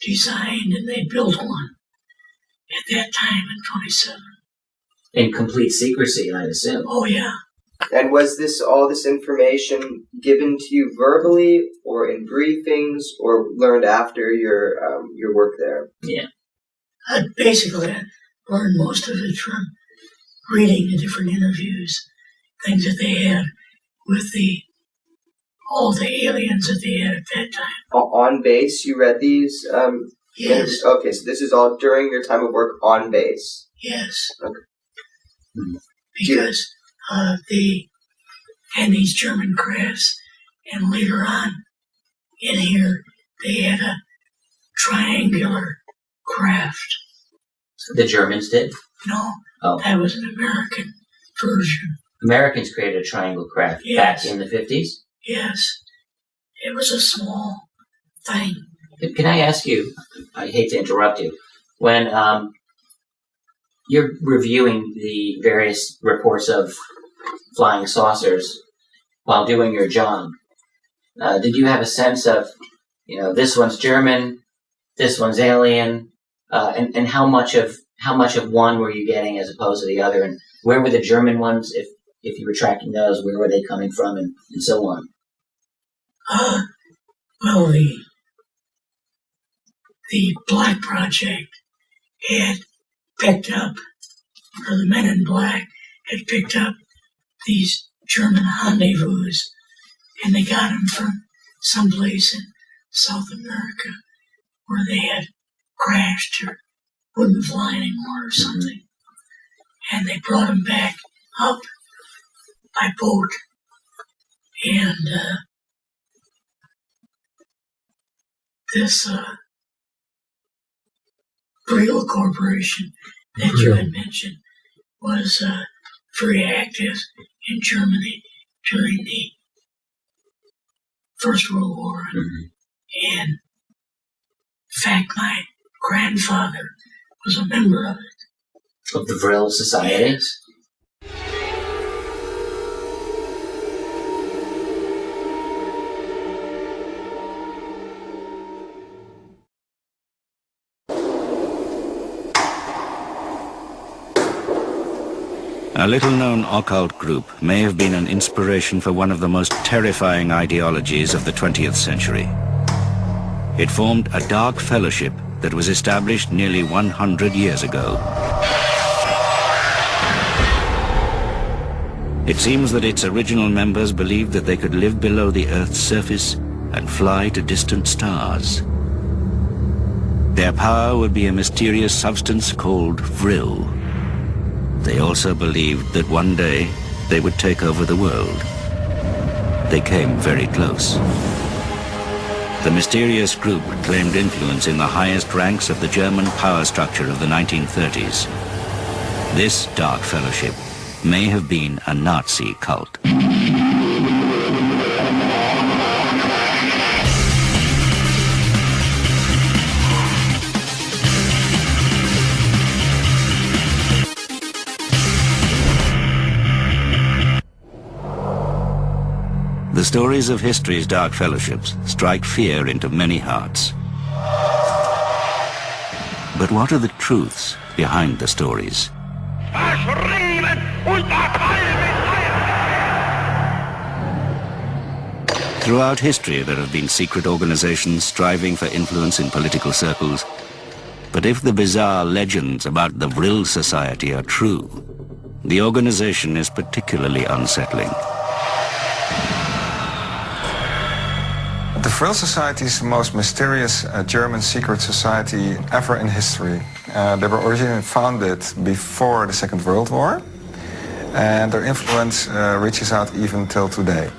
designed and they built one at that time in 27. In complete secrecy, I assume. Oh, yeah. And was all this information given to you verbally or in briefings or learned after your work there? Yeah. Basically, I learned most of it from reading the different interviews, things that they had with all the aliens that they had at that time. On base, you read these? Yes. Okay, so this is all during your time of work on base? Yes. Okay. Because they had these German crafts, and later on in here, they had a triangular craft. The Germans did? No, Oh. That was an American version. Americans created a triangle craft back in the 50s? Yes. It was a small thing. Can I ask you, I hate to interrupt you, when you're reviewing the various reports of flying saucers while doing your job, did you have a sense of, this one's German, this one's alien, and how much of one were you getting as opposed to the other, and where were the German ones, if you were tracking those, where were they coming from, and so on? Well, the Black Project had picked up, or the Men in Black had picked up these German rendezvous, and they got them from someplace in South America where they had crashed or wouldn't fly anymore or something. And they brought them back up by boat. And this Brill Corporation that you had mentioned was very active in Germany during the First World War. And in fact, my grandfather was a member of it. Of the Vril Society? Yes. A little-known occult group may have been an inspiration for one of the most terrifying ideologies of the 20th century. It formed a dark fellowship that was established nearly 100 years ago. It seems that its original members believed that they could live below the Earth's surface and fly to distant stars. Their power would be a mysterious substance called Vril. They also believed that one day they would take over the world. They came very close. The mysterious group claimed influence in the highest ranks of the German power structure of the 1930s. This dark fellowship may have been a Nazi cult. The stories of history's dark fellowships strike fear into many hearts. But what are the truths behind the stories? Throughout history, there have been secret organizations striving for influence in political circles. But if the bizarre legends about the Vril Society are true, the organization is particularly unsettling. The Vril Society is the most mysterious German secret society ever in history. They were originally founded before the Second World War, and their influence reaches out even till today.